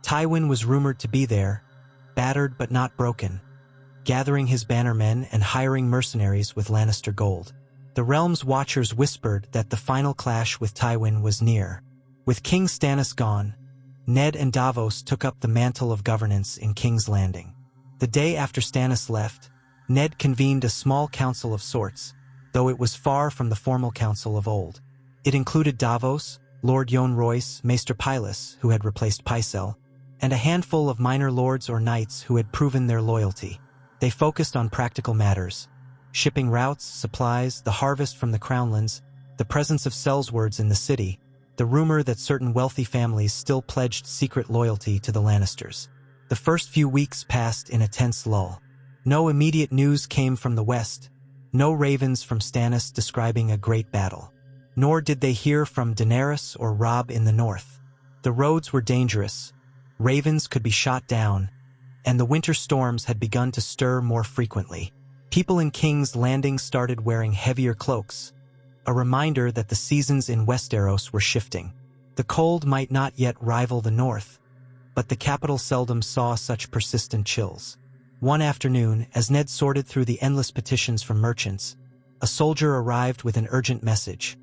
Tywin was rumored to be there, battered but not broken, gathering his bannermen and hiring mercenaries with Lannister gold. The realm's watchers whispered that the final clash with Tywin was near. With King Stannis gone, Ned and Davos took up the mantle of governance in King's Landing. The day after Stannis left, Ned convened a small council of sorts, though it was far from the formal council of old. It included Davos, Lord Jon Royce, Maester Pylus, who had replaced Pycelle, and a handful of minor lords or knights who had proven their loyalty. They focused on practical matters: shipping routes, supplies, the harvest from the Crownlands, the presence of sellswords in the city, the rumor that certain wealthy families still pledged secret loyalty to the Lannisters. The first few weeks passed in a tense lull. No immediate news came from the west, no ravens from Stannis describing a great battle. Nor did they hear from Daenerys or Robb in the north. The roads were dangerous, ravens could be shot down, and the winter storms had begun to stir more frequently. People in King's Landing started wearing heavier cloaks, a reminder that the seasons in Westeros were shifting. The cold might not yet rival the north, but the capital seldom saw such persistent chills. One afternoon, as Ned sorted through the endless petitions from merchants, a soldier arrived with an urgent message.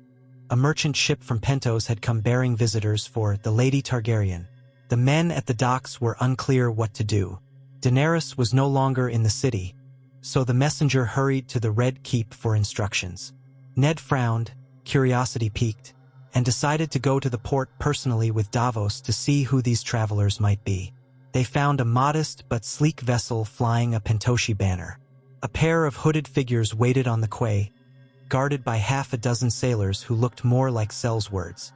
A merchant ship from Pentos had come bearing visitors for the Lady Targaryen. The men at the docks were unclear what to do. Daenerys was no longer in the city, so the messenger hurried to the Red Keep for instructions. Ned frowned, curiosity piqued, and decided to go to the port personally with Davos to see who these travelers might be. They found a modest but sleek vessel flying a Pentoshi banner. A pair of hooded figures waited on the quay, guarded by half a dozen sailors who looked more like sellswords.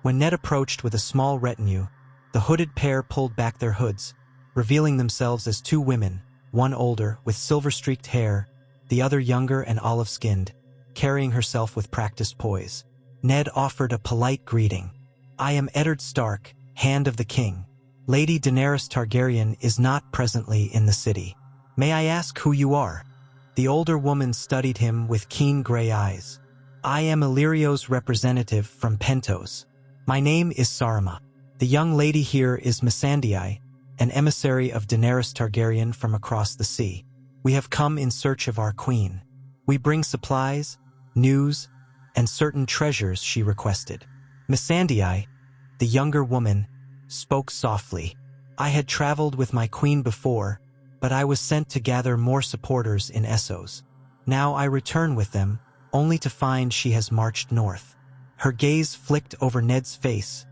When Ned approached with a small retinue, the hooded pair pulled back their hoods, revealing themselves as two women, one older, with silver-streaked hair, the other younger and olive-skinned, carrying herself with practiced poise. Ned offered a polite greeting. "I am Eddard Stark, Hand of the King. Lady Daenerys Targaryen is not presently in the city. May I ask who you are?" The older woman studied him with keen gray eyes. "I am Illyrio's representative from Pentos. My name is Sarima. The young lady here is Missandei, an emissary of Daenerys Targaryen from across the sea. We have come in search of our queen. We bring supplies, news, and certain treasures she requested." Missandei, the younger woman, spoke softly. "I had traveled with my queen before, but I was sent to gather more supporters in Essos. Now I return with them, only to find she has marched north." Her gaze flicked over Ned's face,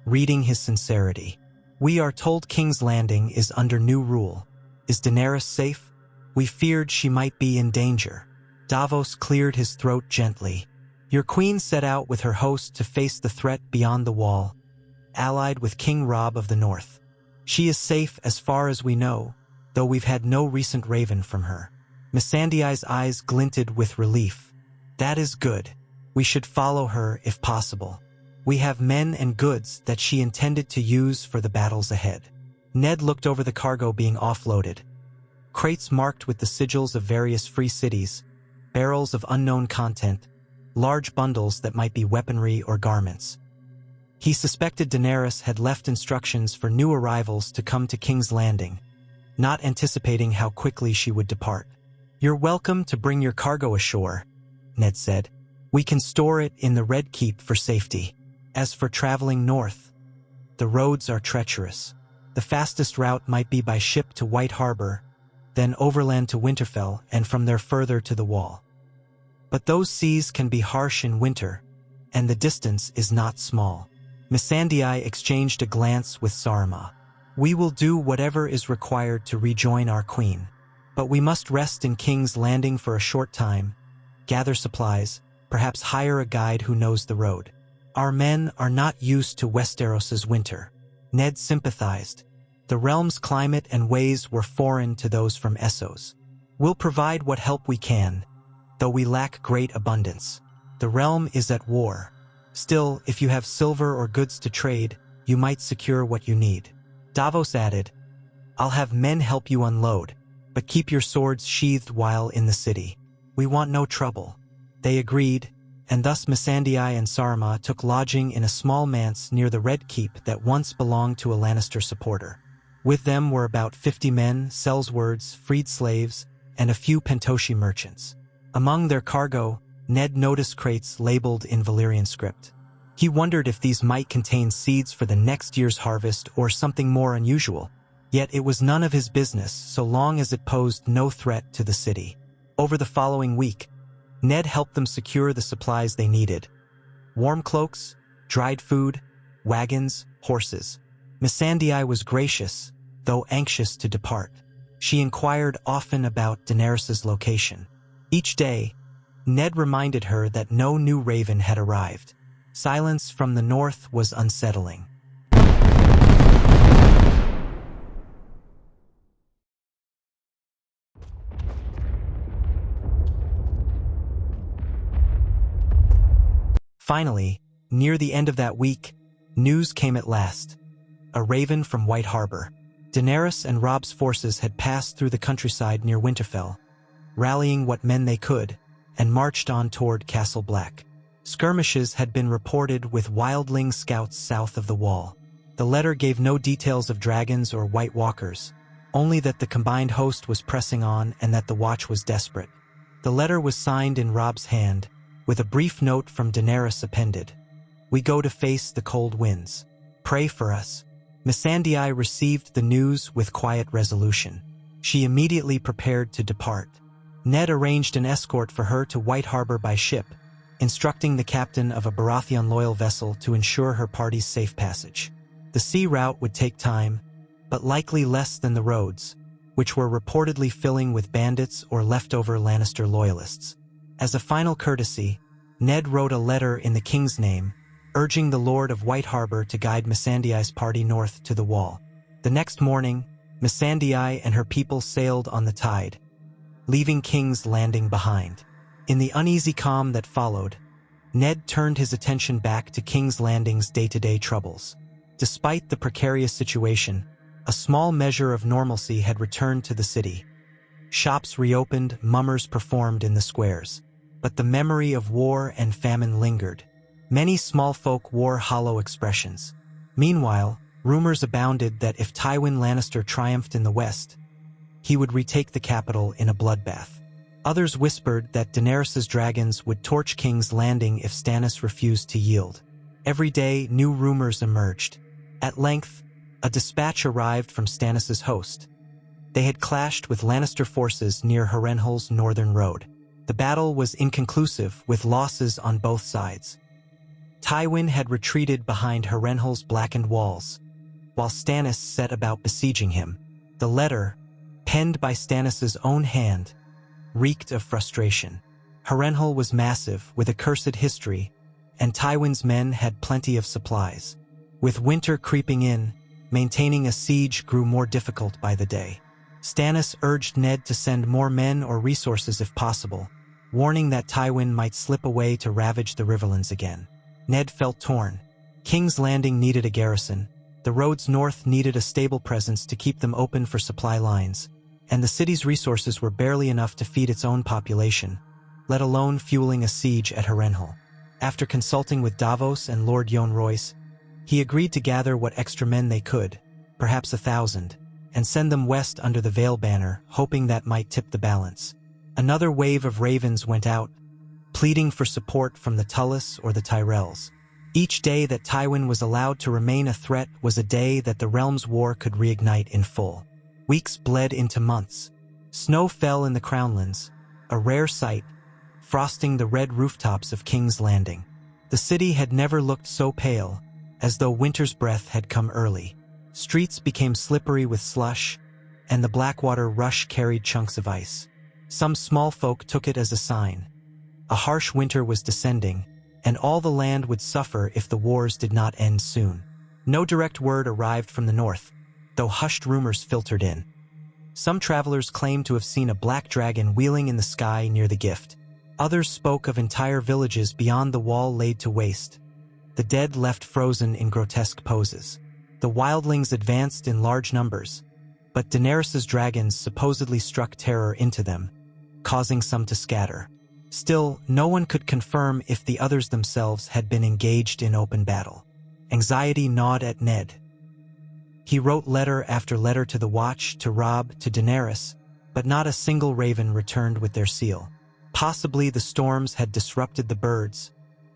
reading his sincerity. "We are told King's Landing is under new rule. Is Daenerys safe? We feared she might be in danger." Davos cleared his throat gently. "Your queen set out with her host to face the threat beyond the wall, allied with King Robb of the North. She is safe as far as we know, though we've had no recent raven from her." Missandei's eyes glinted with relief. "That is good. We should follow her if possible. We have men and goods that she intended to use for the battles ahead." Ned looked over the cargo being offloaded. Crates marked with the sigils of various free cities, barrels of unknown content, large bundles that might be weaponry or garments. He suspected Daenerys had left instructions for new arrivals to come to King's Landing, not anticipating how quickly she would depart. "You're welcome to bring your cargo ashore," Ned said. "We can store it in the Red Keep for safety. As for traveling north, the roads are treacherous. The fastest route might be by ship to White Harbor, then overland to Winterfell, and from there further to the Wall. But those seas can be harsh in winter, and the distance is not small." Missandei exchanged a glance with Sarima. "We will do whatever is required to rejoin our queen, but we must rest in King's Landing for a short time, gather supplies, perhaps hire a guide who knows the road. Our men are not used to Westeros's winter." Ned sympathized. The realm's climate and ways were foreign to those from Essos. "We'll provide what help we can, though we lack great abundance. The realm is at war. Still, if you have silver or goods to trade, you might secure what you need." Davos added, "I'll have men help you unload, but keep your swords sheathed while in the city. We want no trouble." They agreed, and thus Missandei and Sarima took lodging in a small manse near the Red Keep that once belonged to a Lannister supporter. With them were about 50 men, sellswords, freed slaves, and a few Pentoshi merchants. Among their cargo, Ned noticed crates labeled in Valyrian script. He wondered if these might contain seeds for the next year's harvest or something more unusual, yet it was none of his business so long as it posed no threat to the city. Over the following week, Ned helped them secure the supplies they needed: warm cloaks, dried food, wagons, horses. Missandei was gracious, though anxious to depart. She inquired often about Daenerys's location. Each day, Ned reminded her that no new raven had arrived. Silence from the north was unsettling. Finally, near the end of that week, news came at last. A raven from White Harbor. Daenerys and Robb's forces had passed through the countryside near Winterfell, rallying what men they could, and marched on toward Castle Black. Skirmishes had been reported with wildling scouts south of the Wall. The letter gave no details of dragons or White Walkers, only that the combined host was pressing on and that the watch was desperate. The letter was signed in Robb's hand, with a brief note from Daenerys appended. "We go to face the cold winds. Pray for us." Missandei received the news with quiet resolution. She immediately prepared to depart. Ned arranged an escort for her to White Harbor by ship, instructing the captain of a Baratheon-loyal vessel to ensure her party's safe passage. The sea route would take time, but likely less than the roads, which were reportedly filling with bandits or leftover Lannister loyalists. As a final courtesy, Ned wrote a letter in the king's name, urging the Lord of White Harbor to guide Missandei's party north to the Wall. The next morning, Missandei and her people sailed on the tide, leaving King's Landing behind. In the uneasy calm that followed, Ned turned his attention back to King's Landing's day-to-day troubles. Despite the precarious situation, a small measure of normalcy had returned to the city. Shops reopened, mummers performed in the squares. But the memory of war and famine lingered. Many small folk wore hollow expressions. Meanwhile, rumors abounded that if Tywin Lannister triumphed in the west, he would retake the capital in a bloodbath. Others whispered that Daenerys's dragons would torch King's Landing if Stannis refused to yield. Every day, new rumors emerged. At length, a dispatch arrived from Stannis's host. They had clashed with Lannister forces near Harrenhal's northern road. The battle was inconclusive, with losses on both sides. Tywin had retreated behind Harrenhal's blackened walls, while Stannis set about besieging him. The letter, penned by Stannis's own hand, reeked of frustration. Harrenhal was massive, with a cursed history, and Tywin's men had plenty of supplies. With winter creeping in, maintaining a siege grew more difficult by the day. Stannis urged Ned to send more men or resources if possible, warning that Tywin might slip away to ravage the Riverlands again. Ned felt torn. King's Landing needed a garrison, the roads north needed a stable presence to keep them open for supply lines, and the city's resources were barely enough to feed its own population, let alone fueling a siege at Harrenhal. After consulting with Davos and Lord Jon Royce, he agreed to gather what extra men they could, perhaps 1,000, and send them west under the Vale banner, hoping that might tip the balance. Another wave of ravens went out, pleading for support from the Tullys or the Tyrells. Each day that Tywin was allowed to remain a threat was a day that the realm's war could reignite in full. Weeks bled into months. Snow fell in the Crownlands, a rare sight, frosting the red rooftops of King's Landing. The city had never looked so pale, as though winter's breath had come early. Streets became slippery with slush, and the Blackwater rush carried chunks of ice. Some small folk took it as a sign. A harsh winter was descending, and all the land would suffer if the wars did not end soon. No direct word arrived from the north, though hushed rumors filtered in. Some travelers claimed to have seen a black dragon wheeling in the sky near the Gift. Others spoke of entire villages beyond the wall laid to waste, the dead left frozen in grotesque poses. The wildlings advanced in large numbers, but Daenerys's dragons supposedly struck terror into them, causing some to scatter. Still, no one could confirm if the others themselves had been engaged in open battle. Anxiety gnawed at Ned. He wrote letter after letter to the Watch, to Robb, to Daenerys, but not a single raven returned with their seal. Possibly the storms had disrupted the birds,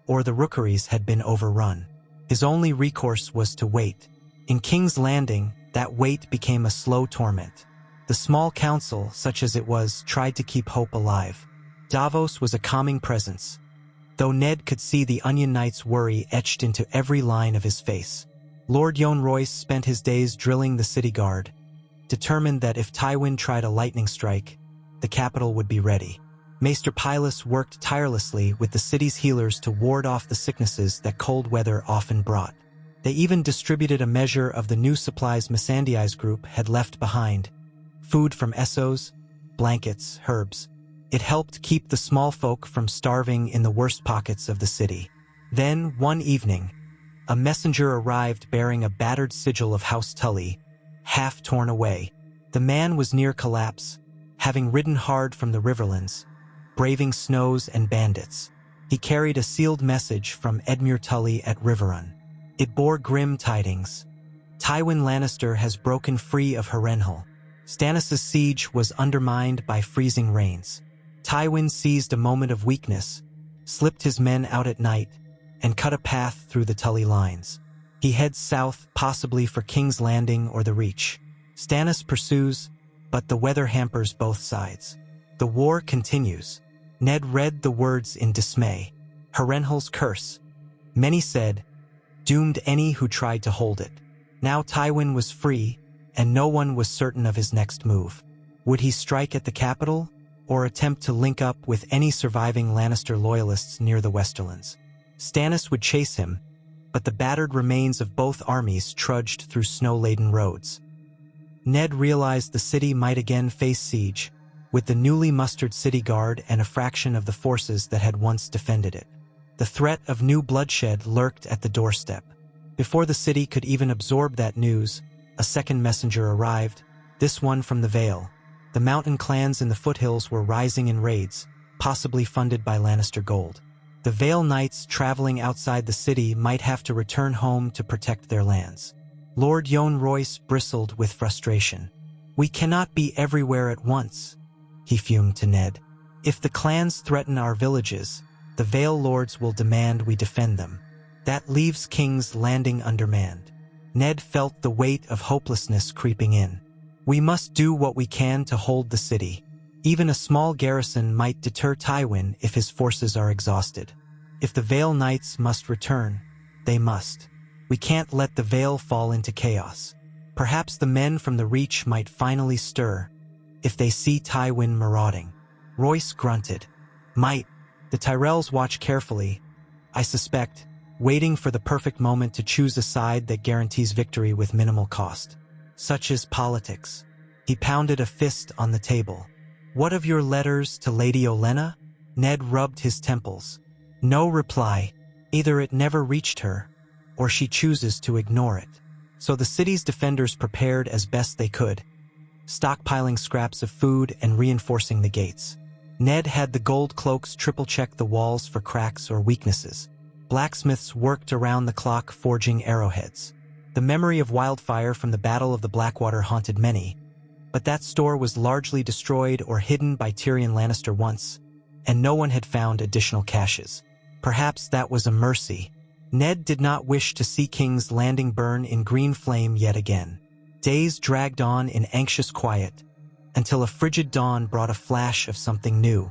or the rookeries had been overrun. His only recourse was to wait. In King's Landing, that wait became a slow torment. The small council, such as it was, tried to keep hope alive. Davos was a calming presence, though Ned could see the Onion Knight's worry etched into every line of his face. Lord Jon Royce spent his days drilling the city guard, determined that if Tywin tried a lightning strike, the capital would be ready. Maester Pylus worked tirelessly with the city's healers to ward off the sicknesses that cold weather often brought. They even distributed a measure of the new supplies Missandei's group had left behind, food from Essos, blankets, herbs. It helped keep the small folk from starving in the worst pockets of the city. Then, one evening, a messenger arrived bearing a battered sigil of House Tully, half torn away. The man was near collapse, having ridden hard from the Riverlands, braving snows and bandits. He carried a sealed message from Edmure Tully at Riverrun. It bore grim tidings. Tywin Lannister has broken free of Harrenhal. Stannis' siege was undermined by freezing rains. Tywin seized a moment of weakness, slipped his men out at night, and cut a path through the Tully lines. He heads south, possibly for King's Landing or the Reach. Stannis pursues, but the weather hampers both sides. The war continues. Ned read the words in dismay. Harrenhal's curse. Many said, doomed any who tried to hold it. Now Tywin was free, and no one was certain of his next move. Would he strike at the capital, or attempt to link up with any surviving Lannister loyalists near the Westerlands? Stannis would chase him, but the battered remains of both armies trudged through snow-laden roads. Ned realized the city might again face siege, with the newly mustered city guard and a fraction of the forces that had once defended it. The threat of new bloodshed lurked at the doorstep. Before the city could even absorb that news, a second messenger arrived, this one from the Vale. The mountain clans in the foothills were rising in raids, possibly funded by Lannister gold. The Vale Knights traveling outside the city might have to return home to protect their lands. Lord Jon Royce bristled with frustration. "We cannot be everywhere at once," he fumed to Ned. "If the clans threaten our villages, the Vale Lords will demand we defend them. That leaves King's Landing undermanned." Ned felt the weight of hopelessness creeping in. "We must do what we can to hold the city. Even a small garrison might deter Tywin if his forces are exhausted. If the Vale Knights must return, they must. We can't let the Vale fall into chaos. Perhaps the men from the Reach might finally stir if they see Tywin marauding." Royce grunted. "Might. The Tyrells watch carefully, I suspect, waiting for the perfect moment to choose a side that guarantees victory with minimal cost. Such is politics." He pounded a fist on the table. "What of your letters to Lady Olenna?" Ned rubbed his temples. "No reply. Either it never reached her, or she chooses to ignore it." So the city's defenders prepared as best they could, stockpiling scraps of food and reinforcing the gates. Ned had the gold cloaks triple-check the walls for cracks or weaknesses. Blacksmiths worked around the clock forging arrowheads. The memory of wildfire from the Battle of the Blackwater haunted many, but that store was largely destroyed or hidden by Tyrion Lannister once, and no one had found additional caches. Perhaps that was a mercy. Ned did not wish to see King's Landing burn in green flame yet again. Days dragged on in anxious quiet, until a frigid dawn brought a flash of something new.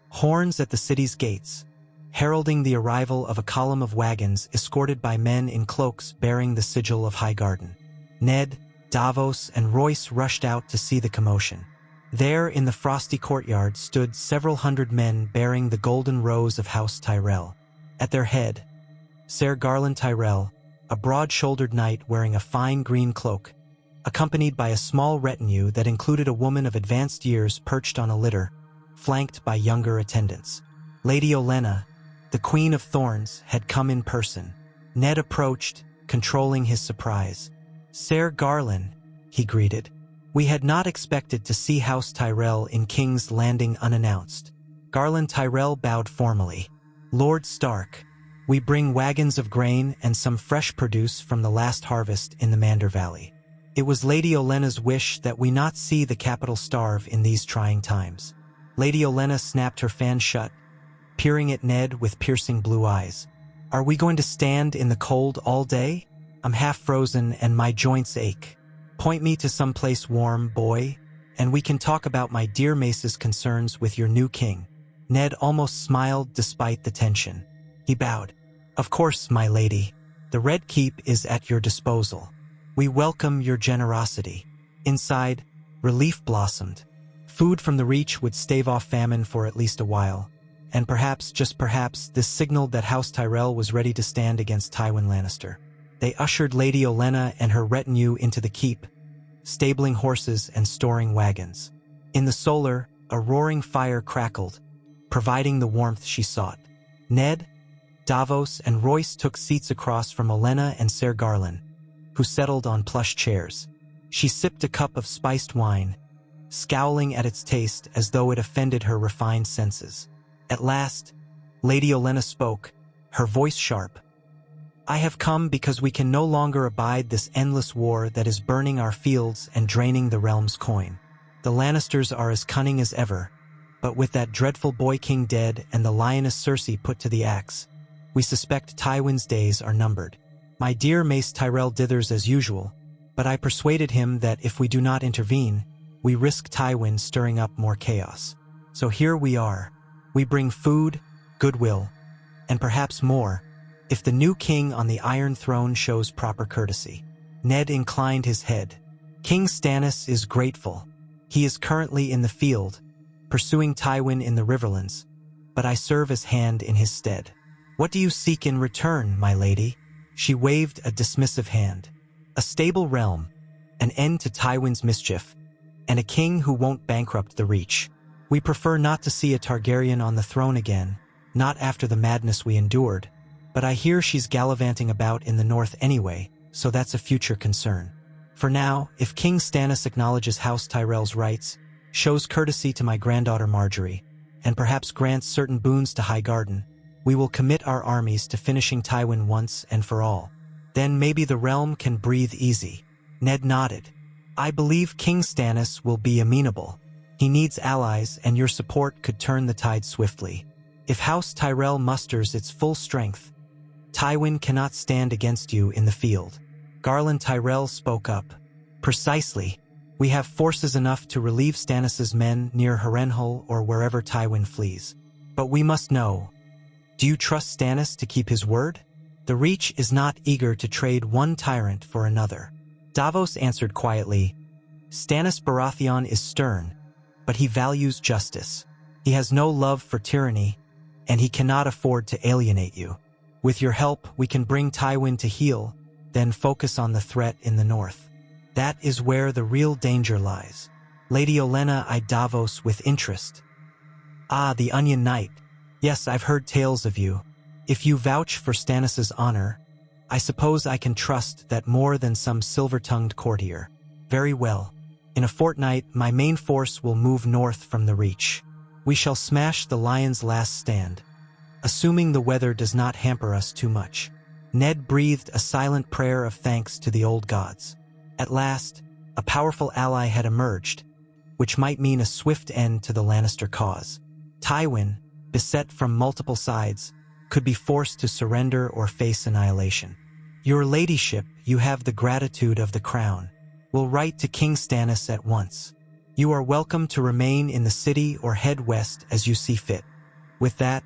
Horns at the city's gates, heralding the arrival of a column of wagons escorted by men in cloaks bearing the sigil of Highgarden. Ned, Davos, and Royce rushed out to see the commotion. There in the frosty courtyard stood several hundred men bearing the golden rose of House Tyrell. At their head, Ser Garland Tyrell, a broad-shouldered knight wearing a fine green cloak, accompanied by a small retinue that included a woman of advanced years perched on a litter, flanked by younger attendants. Lady Olenna, the Queen of Thorns, had come in person. Ned approached, controlling his surprise. "Ser Garland," he greeted. "We had not expected to see House Tyrell in King's Landing unannounced." Garland Tyrell bowed formally. "Lord Stark, we bring wagons of grain and some fresh produce from the last harvest in the Mander Valley. It was Lady Olenna's wish that we not see the capital starve in these trying times." Lady Olenna snapped her fan shut, peering at Ned with piercing blue eyes. "Are we going to stand in the cold all day? I'm half frozen and my joints ache. Point me to some place warm, boy, and we can talk about my dear Mace's concerns with your new king." Ned almost smiled despite the tension. He bowed. "Of course, my lady. The Red Keep is at your disposal. We welcome your generosity." Inside, relief blossomed. Food from the Reach would stave off famine for at least a while, and perhaps, just perhaps, this signaled that House Tyrell was ready to stand against Tywin Lannister. They ushered Lady Olenna and her retinue into the keep, stabling horses and storing wagons. In the solar, a roaring fire crackled, providing the warmth she sought. Ned, Davos, and Royce took seats across from Olenna and Ser Garland, who settled on plush chairs. She sipped a cup of spiced wine, scowling at its taste as though it offended her refined senses. At last, Lady Olenna spoke, her voice sharp. "I have come because we can no longer abide this endless war that is burning our fields and draining the realm's coin. The Lannisters are as cunning as ever, but with that dreadful boy king dead and the lioness Cersei put to the axe, we suspect Tywin's days are numbered. My dear Mace Tyrell dithers as usual, but I persuaded him that if we do not intervene, we risk Tywin stirring up more chaos. So here we are. We bring food, goodwill, and perhaps more, if the new king on the Iron Throne shows proper courtesy." Ned inclined his head. "King Stannis is grateful. He is currently in the field, pursuing Tywin in the Riverlands, but I serve as hand in his stead. What do you seek in return, my lady?" She waved a dismissive hand. "A stable realm, an end to Tywin's mischief, and a king who won't bankrupt the Reach. We prefer not to see a Targaryen on the throne again, not after the madness we endured, but I hear she's gallivanting about in the north anyway, so that's a future concern. For now, if King Stannis acknowledges House Tyrell's rights, shows courtesy to my granddaughter Marjorie, and perhaps grants certain boons to Highgarden, we will commit our armies to finishing Tywin once and for all. Then maybe the realm can breathe easy. Ned nodded. I believe King Stannis will be amenable. He needs allies, and your support could turn the tide swiftly. If House Tyrell musters its full strength, Tywin cannot stand against you in the field. Garland Tyrell spoke up. Precisely. We have forces enough to relieve Stannis's men near Harrenhal or wherever Tywin flees. But we must know. Do you trust Stannis to keep his word? The Reach is not eager to trade one tyrant for another. Davos answered quietly. Stannis Baratheon is stern, but he values justice. He has no love for tyranny, and he cannot afford to alienate you. With your help, we can bring Tywin to heel, then focus on the threat in the north. That is where the real danger lies. Lady Olenna eyed Davos with interest. Ah, the Onion Knight. Yes, I've heard tales of you. If you vouch for Stannis's honor, I suppose I can trust that more than some silver-tongued courtier. Very well. In a fortnight, my main force will move north from the Reach. We shall smash the Lion's last stand, assuming the weather does not hamper us too much. Ned breathed a silent prayer of thanks to the old gods. At last, a powerful ally had emerged, which might mean a swift end to the Lannister cause. Tywin, beset from multiple sides, could be forced to surrender or face annihilation. Your ladyship, you have the gratitude of the crown. Will write to King Stannis at once. You are welcome to remain in the city or head west as you see fit. With that,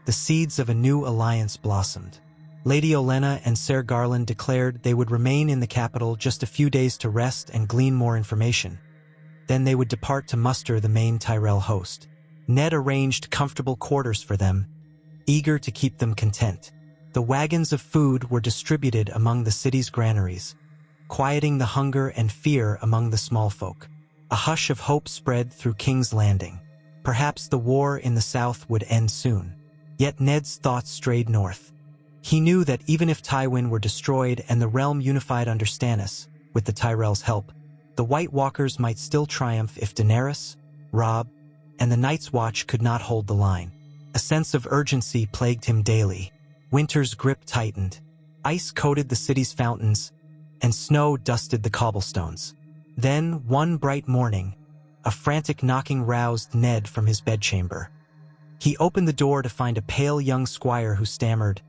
the seeds of a new alliance blossomed. Lady Olenna and Ser Garland declared they would remain in the capital just a few days to rest and glean more information. Then they would depart to muster the main Tyrell host. Ned arranged comfortable quarters for them, eager to keep them content. The wagons of food were distributed among the city's granaries, quieting the hunger and fear among the small folk. A hush of hope spread through King's Landing. Perhaps the war in the south would end soon. Yet Ned's thoughts strayed north. He knew that even if Tywin were destroyed and the realm unified under Stannis, with the Tyrell's help, the White Walkers might still triumph if Daenerys, Robb, and the Night's Watch could not hold the line. A sense of urgency plagued him daily. Winter's grip tightened. Ice coated the city's fountains, and snow dusted the cobblestones. Then, one bright morning, a frantic knocking roused Ned from his bedchamber. He opened the door to find a pale young squire who stammered,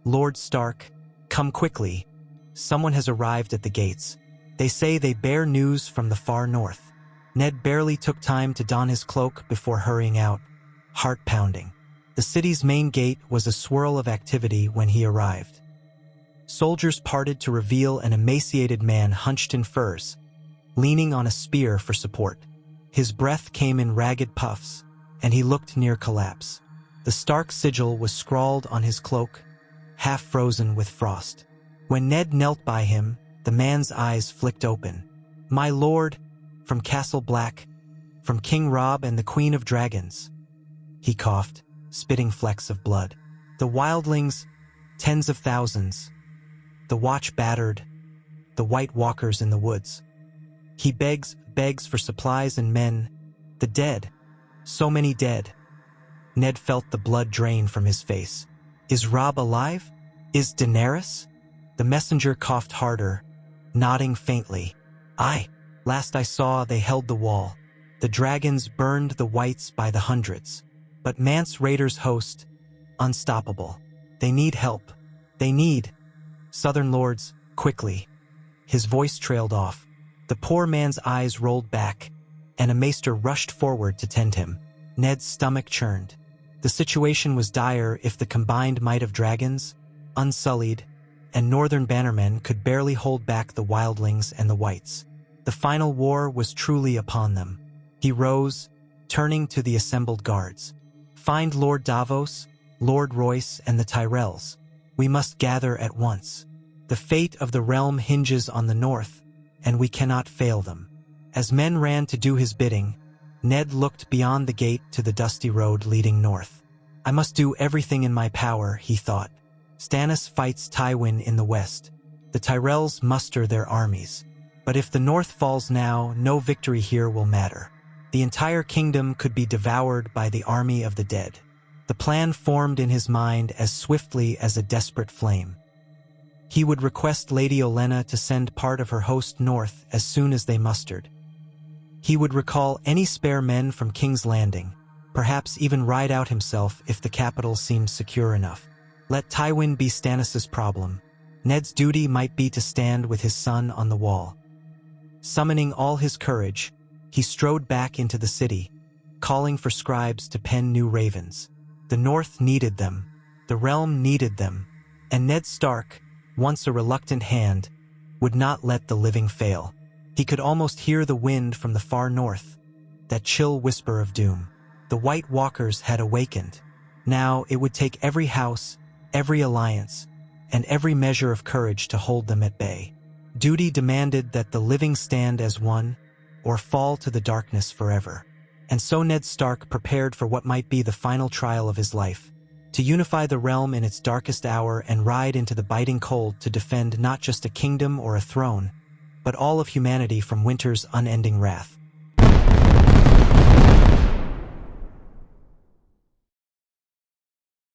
"Lord Stark, come quickly. Someone has arrived at the gates. They say they bear news from the far north." Ned barely took time to don his cloak before hurrying out, heart pounding. The city's main gate was a swirl of activity when he arrived. Soldiers parted to reveal an emaciated man hunched in furs, leaning on a spear for support. His breath came in ragged puffs, and he looked near collapse. The Stark sigil was scrawled on his cloak, half frozen with frost. When Ned knelt by him, the man's eyes flicked open. "My lord, from Castle Black, from King Robb and the Queen of Dragons," he coughed, spitting flecks of blood. "The wildlings, tens of thousands. The Watch battered, the White Walkers in the woods. He begs for supplies and men. The dead, so many dead." Ned felt the blood drain from his face. "Is Robb alive? Is Daenerys?" The messenger coughed harder, nodding faintly. "Aye. Last I saw, they held the wall. The dragons burned the whites by the hundreds. But Mance Raider's host, unstoppable. They need help. They need Southern lords, quickly." His voice trailed off. The poor man's eyes rolled back, and a maester rushed forward to tend him. Ned's stomach churned. The situation was dire if the combined might of dragons, unsullied, and northern bannermen could barely hold back the wildlings and the whites. The final war was truly upon them. He rose, turning to the assembled guards. "Find Lord Davos, Lord Royce, and the Tyrells. We must gather at once. The fate of the realm hinges on the north, and we cannot fail them." As men ran to do his bidding, Ned looked beyond the gate to the dusty road leading north. "I must do everything in my power," he thought. Stannis fights Tywin in the west. The Tyrells muster their armies. But if the north falls now, no victory here will matter. The entire kingdom could be devoured by the army of the dead. The plan formed in his mind as swiftly as a desperate flame. He would request Lady Olenna to send part of her host north as soon as they mustered. He would recall any spare men from King's Landing, perhaps even ride out himself if the capital seemed secure enough. Let Tywin be Stannis's problem. Ned's duty might be to stand with his son on the wall. Summoning all his courage, he strode back into the city, calling for scribes to pen new ravens. The North needed them, the realm needed them, and Ned Stark, once a reluctant hand, would not let the living fail. He could almost hear the wind from the far north, that chill whisper of doom. The White Walkers had awakened. Now it would take every house, every alliance, and every measure of courage to hold them at bay. Duty demanded that the living stand as one, or fall to the darkness forever. And so Ned Stark prepared for what might be the final trial of his life, to unify the realm in its darkest hour and ride into the biting cold to defend not just a kingdom or a throne, but all of humanity from winter's unending wrath.